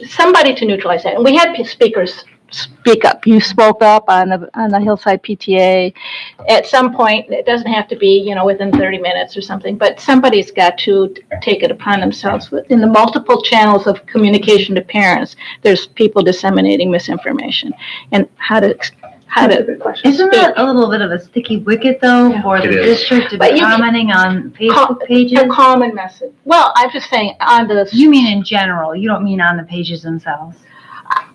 somebody to neutralize that. And we had speakers speak up. You spoke up on the Hillside PTA. At some point, it doesn't have to be, within 30 minutes or something, but somebody's got to take it upon themselves. In the multiple channels of communication to parents, there's people disseminating misinformation. And how to Isn't that a little bit of a sticky wicket though for the district to be commenting on Facebook pages? A common message. Well, I'm just saying on the. You mean in general? You don't mean on the pages themselves?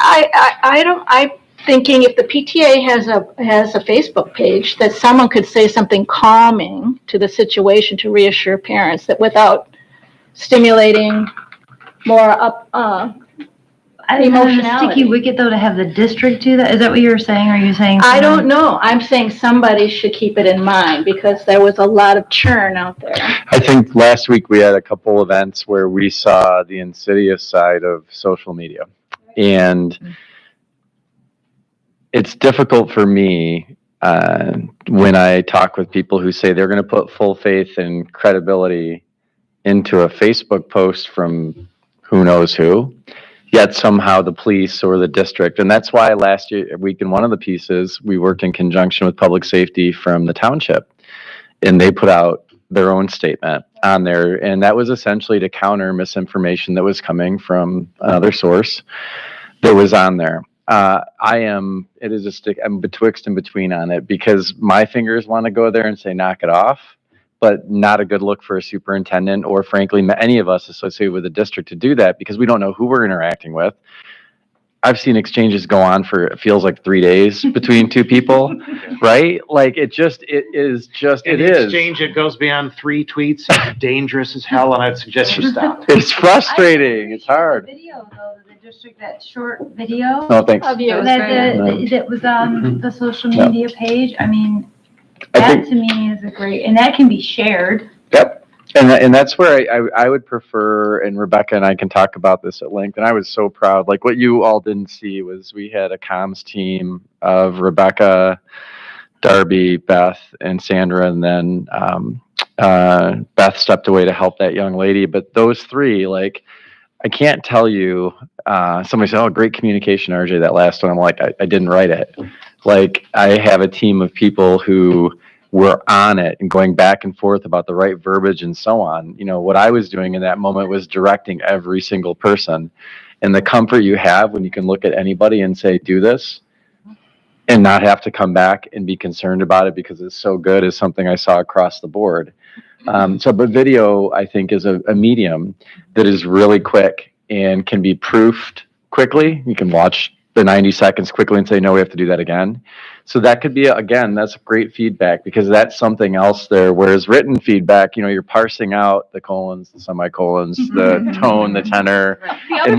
I'm thinking if the PTA has a Facebook page that someone could say something calming to the situation to reassure parents that without stimulating more I think it's a sticky wicket though to have the district do that. Is that what you were saying? Are you saying? I don't know. I'm saying somebody should keep it in mind because there was a lot of churn out there. I think last week we had a couple events where we saw the insidious side of social media. And it's difficult for me when I talk with people who say they're going to put full faith and credibility into a Facebook post from who knows who, yet somehow the police or the district. And that's why last week in one of the pieces, we worked in conjunction with public safety from the township, and they put out their own statement on there. And that was essentially to counter misinformation that was coming from another source that was on there. I'm betwixt and between on it because my fingers want to go there and say, knock it off, but not a good look for a superintendent or frankly, any of us associated with the district to do that because we don't know who we're interacting with. I've seen exchanges go on for, it feels like 3 days between two people, right? Like it is. In the exchange, it goes beyond 3 tweets. It's dangerous as hell, and I'd suggest you stop. It's frustrating. It's hard. Video though that district, that short video. No, thanks. Of you. That was on the social Yeah. media page. I mean, I that think, to me is a great, and that can be shared. yep. And that's where I would prefer, and Rebecca and I can talk about this at length, and I was so proud. Like, what you all didn't see was we had a comms team of Rebecca, Darby, Beth, and Sandra, and then Beth stepped away to help that young lady. But those three, like, I can't tell you, somebody said, oh, great communication, RJ, that last one. I'm like, I didn't write it. Like, I have a team of people who were on it and going back and forth about the right verbiage and so on. You know, what I was doing in that moment was directing every single person. And the comfort you have when you can look at anybody and say, do this, and not have to come back and be concerned about it because it's so good is something I saw across the board. But video, I think, is a medium that is really quick and can be proofed quickly. You can watch the 90 seconds quickly and say, no, we have to do that again. So that could be, again, that's great feedback because that's something else there. Whereas written feedback, you know, you're parsing out the colons, the semicolons, the tone, the tenor. The other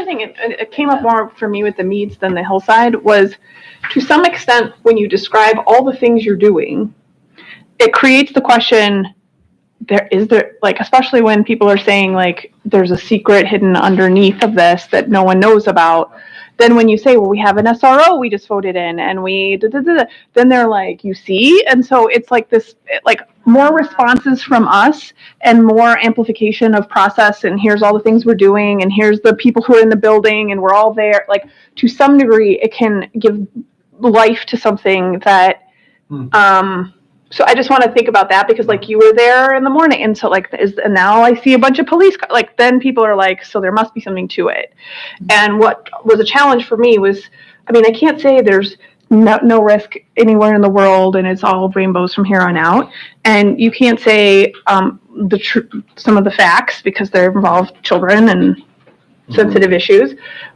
thing, it came up more for me with the Meads than the Hillside was, to some extent, when you describe all the things you're doing, it creates the question, like, especially when people are saying, like, there's a secret hidden underneath of this that no one knows about. Then when you say, well, we have an SRO we just voted in and we then they're like, you see? And so it's like this, like, more responses from us and more amplification of process, and here's all the things we're doing, and here's the people who are in the building, and we're all there. Like, to some degree, it can give life to something that, so I just want to think about that because, like, you were there in the morning, and so, like, and now I see a bunch of police, like, then people are like, so there must be something to it. And what was a challenge for me was, I mean, I can't say there's no risk anywhere in the world and it's all rainbows from here on out. And you can't say some of the facts because they involve children and sensitive issues.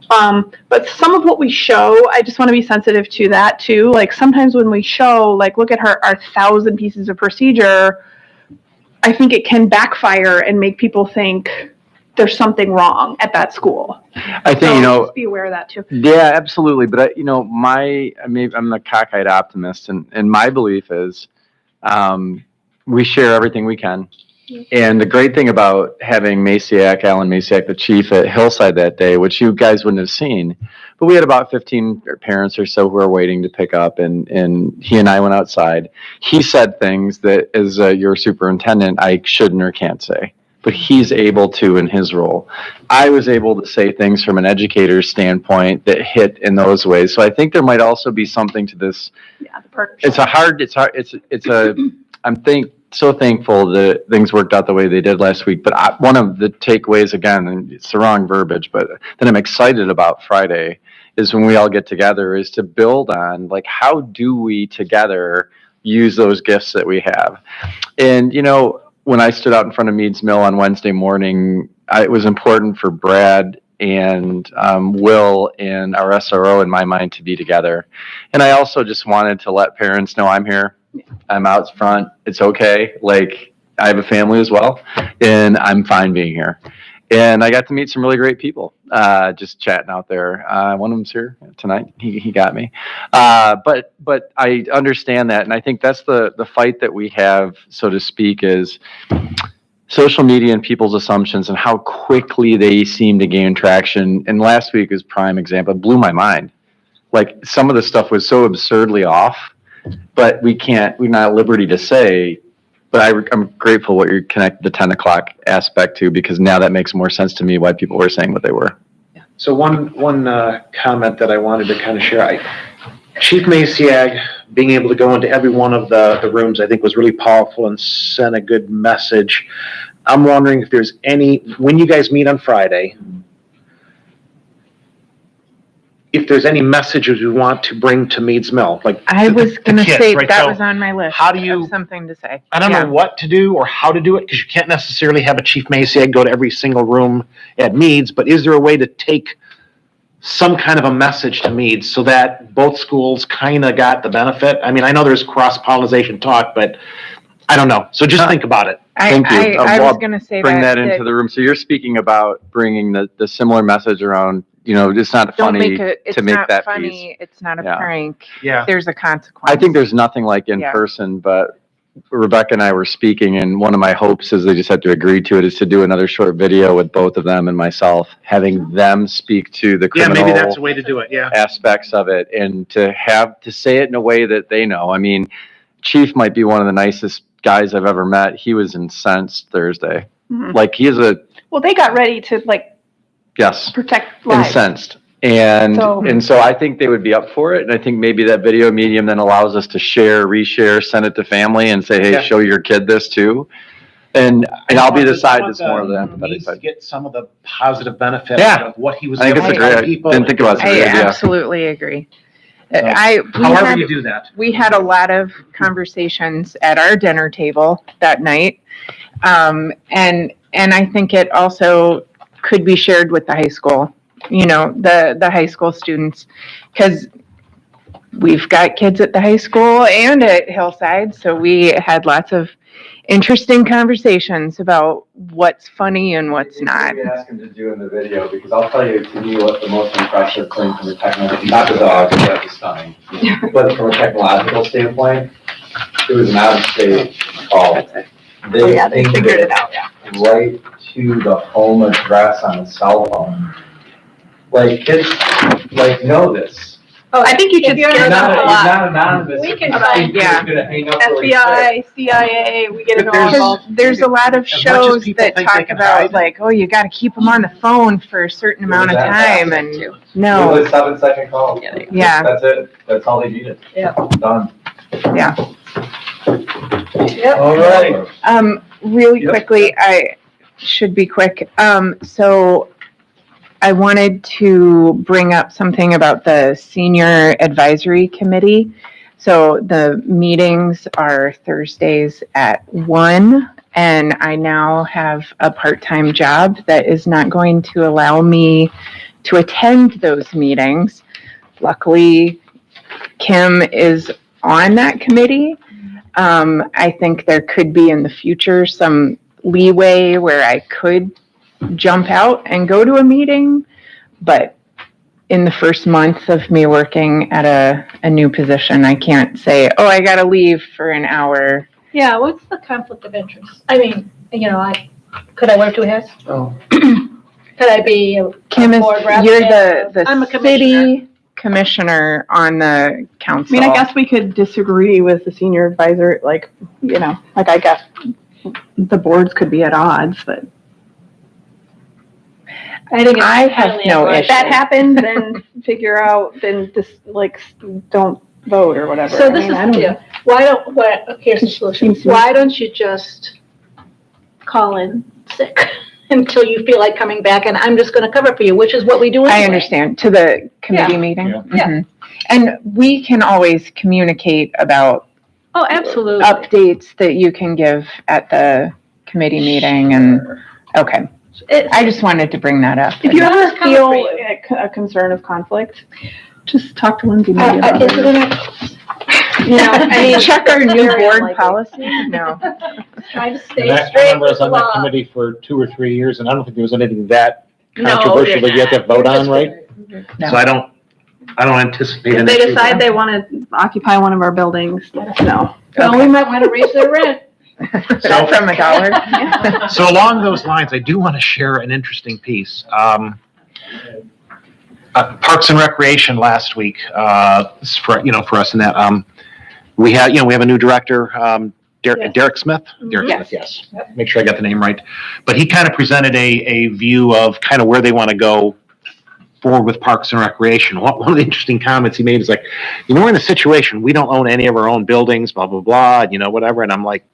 But some of what we show, I just want to be sensitive to that too. Like, sometimes when we show, like, look at our 1,000 pieces of procedure, I think it can backfire and make people think there's something wrong at that school. I think, so just be aware of that too. Yeah, absolutely. But I'm the cockeyed optimist, and my belief is, we share everything we can. And the great thing about having Alan Masiak, the chief at Hillside that day, which you guys wouldn't have seen, but we had about 15 parents or so who were waiting to pick up, and he and I went outside. He said things that, as your superintendent, I shouldn't or can't say, but he's able to in his role. I was able to say things from an educator's standpoint that hit in those ways. So I think there might also be something to this. Yeah, the partnership. I'm so thankful that things worked out the way they did last week. But one of the takeaways, again, and it's the wrong verbiage, but that I'm excited about Friday is when we all get together is to build on, like, how do we together use those gifts that we have? And, you know, when I stood out in front of Meads Mill on Wednesday morning, it was important for Brad and Will and our SRO, in my mind, to be together. And I also just wanted to let parents know I'm here. I'm out front. It's okay. Like, I have a family as well, and I'm fine being here. And I got to meet some really great people, just chatting out there. One of them's here tonight. He got me. But I understand that, and I think that's the fight that we have, so to speak, is social media and people's assumptions and how quickly they seem to gain traction. And last week is prime example. It blew my mind. Like, some of the stuff was so absurdly off, but we're not at liberty to say. But I'm grateful what you're connected the 10 o'clock aspect to, because now that makes more sense to me why people were saying what they were. So one comment that I wanted to kind of share, Chief Masiak being able to go into every one of the rooms, I think, was really powerful and sent a good message. I'm wondering if there's when you guys meet on Friday, if there's any messages you want to bring to Meads Mill, like I was going to say right? that So was on my list. how do you something to say? I don't know what to do or how to do it, because you can't necessarily have a Chief Masiak go to every single room at Meads, but is there a way to take some kind of a message to Meads so that both schools kind of got the benefit? I mean, I know there's cross-pollination talk, but I don't know. So just think about it. Thank you. I was Well, gonna say bring that into the room. So you're speaking about bringing the similar message around, it's not Don't funny make it, it's to make not that funny, piece. it's not a Yeah. prank. Yeah. There's a consequence. I think there's nothing like in Yeah. person, but Rebecca and I were speaking, and one of my hopes is they just have to agree to it, is to do another short video with both of them and myself, having them speak to the Yeah, maybe that's criminal a way to do it. Yeah. aspects of it, and to say it in a way that they know. I mean, Chief might be one of the nicest guys I've ever met. He was incensed Thursday. Mhm. Like, he is Well, they got ready to yes, protect lives. incensed. And So- so I think they would be up for it. And I think maybe that video medium then allows us to share, reshare, send it to family and say, hey, Yeah. show your kid this too. And I'll be the side that's more of the He empathetic needs to side. get some of the positive benefit Yeah. out of what he was I think able it's to a tell great, people. didn't think about it. It's a I great idea. absolutely agree. So, we however had- you do that. We had a lot of conversations at our dinner table that night. And I think it also could be shared with the high school, the high school students, because we've got kids at the high school and at Hillside. So we had lots of interesting conversations about what's funny and what's not. We ask him to do in the video, because I'll tell you, to me, what the most impressive thing from the technology, not the dog, that was stunning, but from a technological standpoint, it was an out-of-state call. They figured it out, Right to the home address on a cell phone. Like, kids, know this. Oh, I think you should You're scare them not, a you're lot. not anonymous. We can You're find- gonna hang up really quick. FBI, CIA, we get it all There's- involved. There's a lot of As much as shows people that think they talk can about hide. like, oh, you got to keep them on the phone for a certain amount of that time, fast. and It no, was a 7-second call. Yeah. That's it. That's all they needed. Yeah. Done. yeah. All right. Really Yep. quickly, I should be quick. So I wanted to bring up something about the senior advisory committee. So the meetings are Thursdays at 1, and I now have a part-time job that is not going to allow me to attend those meetings. Luckily, Kim is on that committee. I think there could be in the future some leeway where I could jump out and go to a meeting, but in the first month of me working at a new position, I can't say, oh, I gotta leave for an hour. Yeah, what's the conflict of interest? I mean, could I wear two hats? Oh. Could I be a Kim is, board rep? you're and the I'm a city commissioner on the council. I mean, I guess we could disagree with the senior advisor, I guess the boards could be at odds, but. I think it's I have highly no unlikely. If that happens, then figure out, then just don't vote or whatever. So I this mean, is I the don't deal. Here's the solution. Seems to me- Why don't you just call in sick until you feel like coming back, and I'm just gonna cover for you, which is what we do anyway. I understand, to the committee meeting. Yeah. Mhm. And we can always communicate about Oh, absolutely. updates that you can give at the committee meeting and, okay. I just wanted to bring that up. If you I'm ever just coming feel for a concern of conflict, just talk to Lindsay maybe about Is it it. I mean, Check our new very board unlikely. policy? No. Try to stay And I straight remember I with was the on that law. committee for 2 or 3 years, and I don't think there was anything that No, controversial that you have to you're vote not. on, right? No. So I don't anticipate If an they issue. decide they want to occupy one of our buildings, let us know. Well, we might want to raise their rent. Not from $1. So along those lines, I do want to share an interesting piece. Parks and Recreation last week, for us in that, we have a new director, Derek Smith. Derek Yes. Smith, yes. Make sure I got the name right. But he kind of presented a view of kind of where they want to go forward with Parks and Recreation. One of the interesting comments he made is like, we're in a situation, we don't own any of our own buildings, blah, blah, blah, whatever. And I'm like,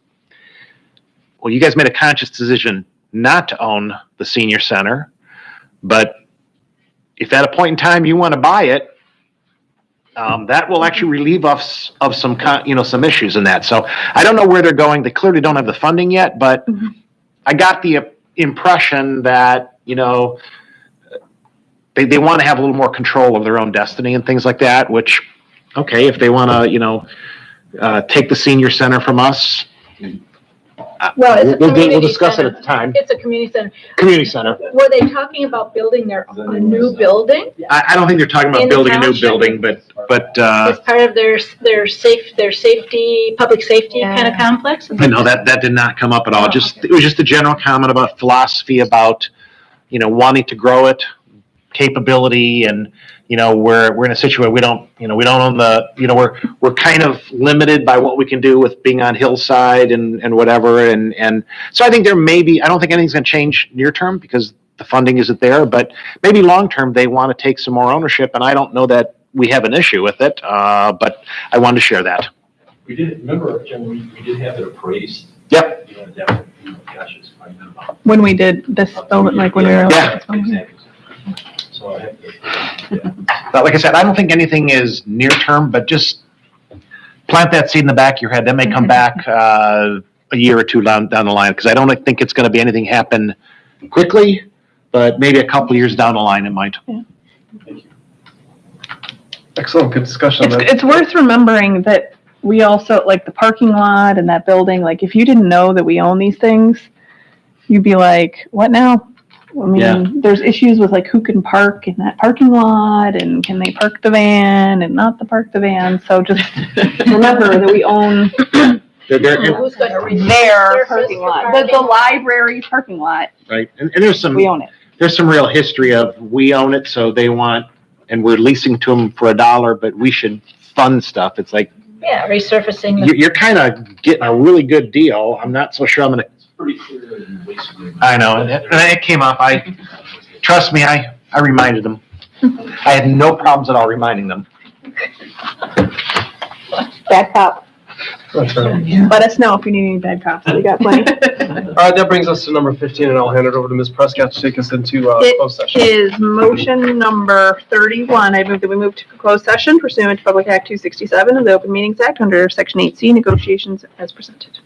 well, you guys made a conscious decision not to own the senior center, but if at a point in time you want to buy it, that will actually relieve us of some issues in that. So I don't know where they're going. They clearly don't have the funding yet, but I got the impression that, they want to have a little more control of their own destiny and things like that, which, okay, if they want to, take the senior center from us, Well, it's a We'll community discuss it center. at the time. It's a community center. Community center. Were they talking about building a new building I don't think they're talking In about the building a new township? building, but, as part of their safety, public safety kind of complex? no, that did not come up at all. It was just a general comment about philosophy about, wanting to grow it, capability, and, we're in a situation, we don't own we're kind of limited by what we can do with being on hillside and whatever. And so I think I don't think anything's going to change near term because the funding isn't there, but maybe long term, they want to take some more ownership. And I don't know that we have an issue with it, but I wanted to share that. We did, remember, Jim, we did have it appraised. Yep. Gosh, it's probably been about. When we did this building, like when we were. Yeah. Exactly. So I have to, But like I said, I don't think anything is near term, but just plant that seed in the back of your head. That may come back a year or two down the line, because I don't think it's going to be anything happen quickly, but maybe a couple years down the line it might. Excellent, good discussion. It's worth remembering that we also, like the parking lot and that building, like if you didn't know that we own these things, you'd be like, what now? I mean, there's issues with like who can park in that parking lot and can they park the van and not park the van. So just remember that we own Who's going to their parking lot, the library parking lot. Right, and there's We own it. There's some real history of we own it, so they want, and we're leasing to them for $1, but we should fund stuff. It's like, Yeah, resurfacing. you're kind of getting a really good deal. I'm not so sure I'm going to. pretty clear that you wasted. I know, and it came up. Trust me, I reminded them. I had no problems at all reminding them. Bad cop. That's right. Let us know if you need any bad cops. We got plenty. All right, that brings us to number 15, and I'll hand it over to Ms. Prescott to take us into closed It session. is motion number 31. I move that we move to closed session pursuant to Public Act 267 of the Open Meetings Act under Section 8C, negotiations as presented.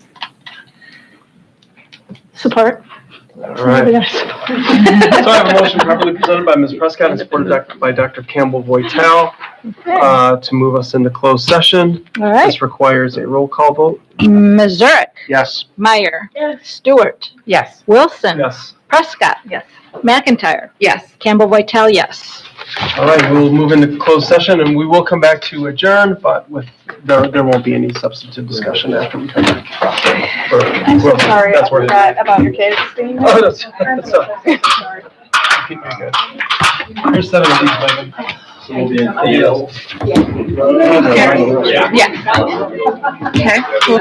Support. All right. So I have a motion properly presented by Ms. Prescott and supported by Dr. Campbell Voitel to move us into closed session. All right. This requires a roll call vote. Ms. Zurich. Yes. Meyer. Stewart. Yes. Wilson. Yes. Prescott. Yes. McIntyre. Yes. Campbell Voitel, yes. All right, we'll move into closed session, and we will come back to adjourn, but there won't be any substantive discussion after we come back. I'm so sorry That's where it is. about your kids being there. Oh, that's I'm so sorry. You're good. You're 7 of these, Megan. So we'll be in. Yeah. Okay. Cool.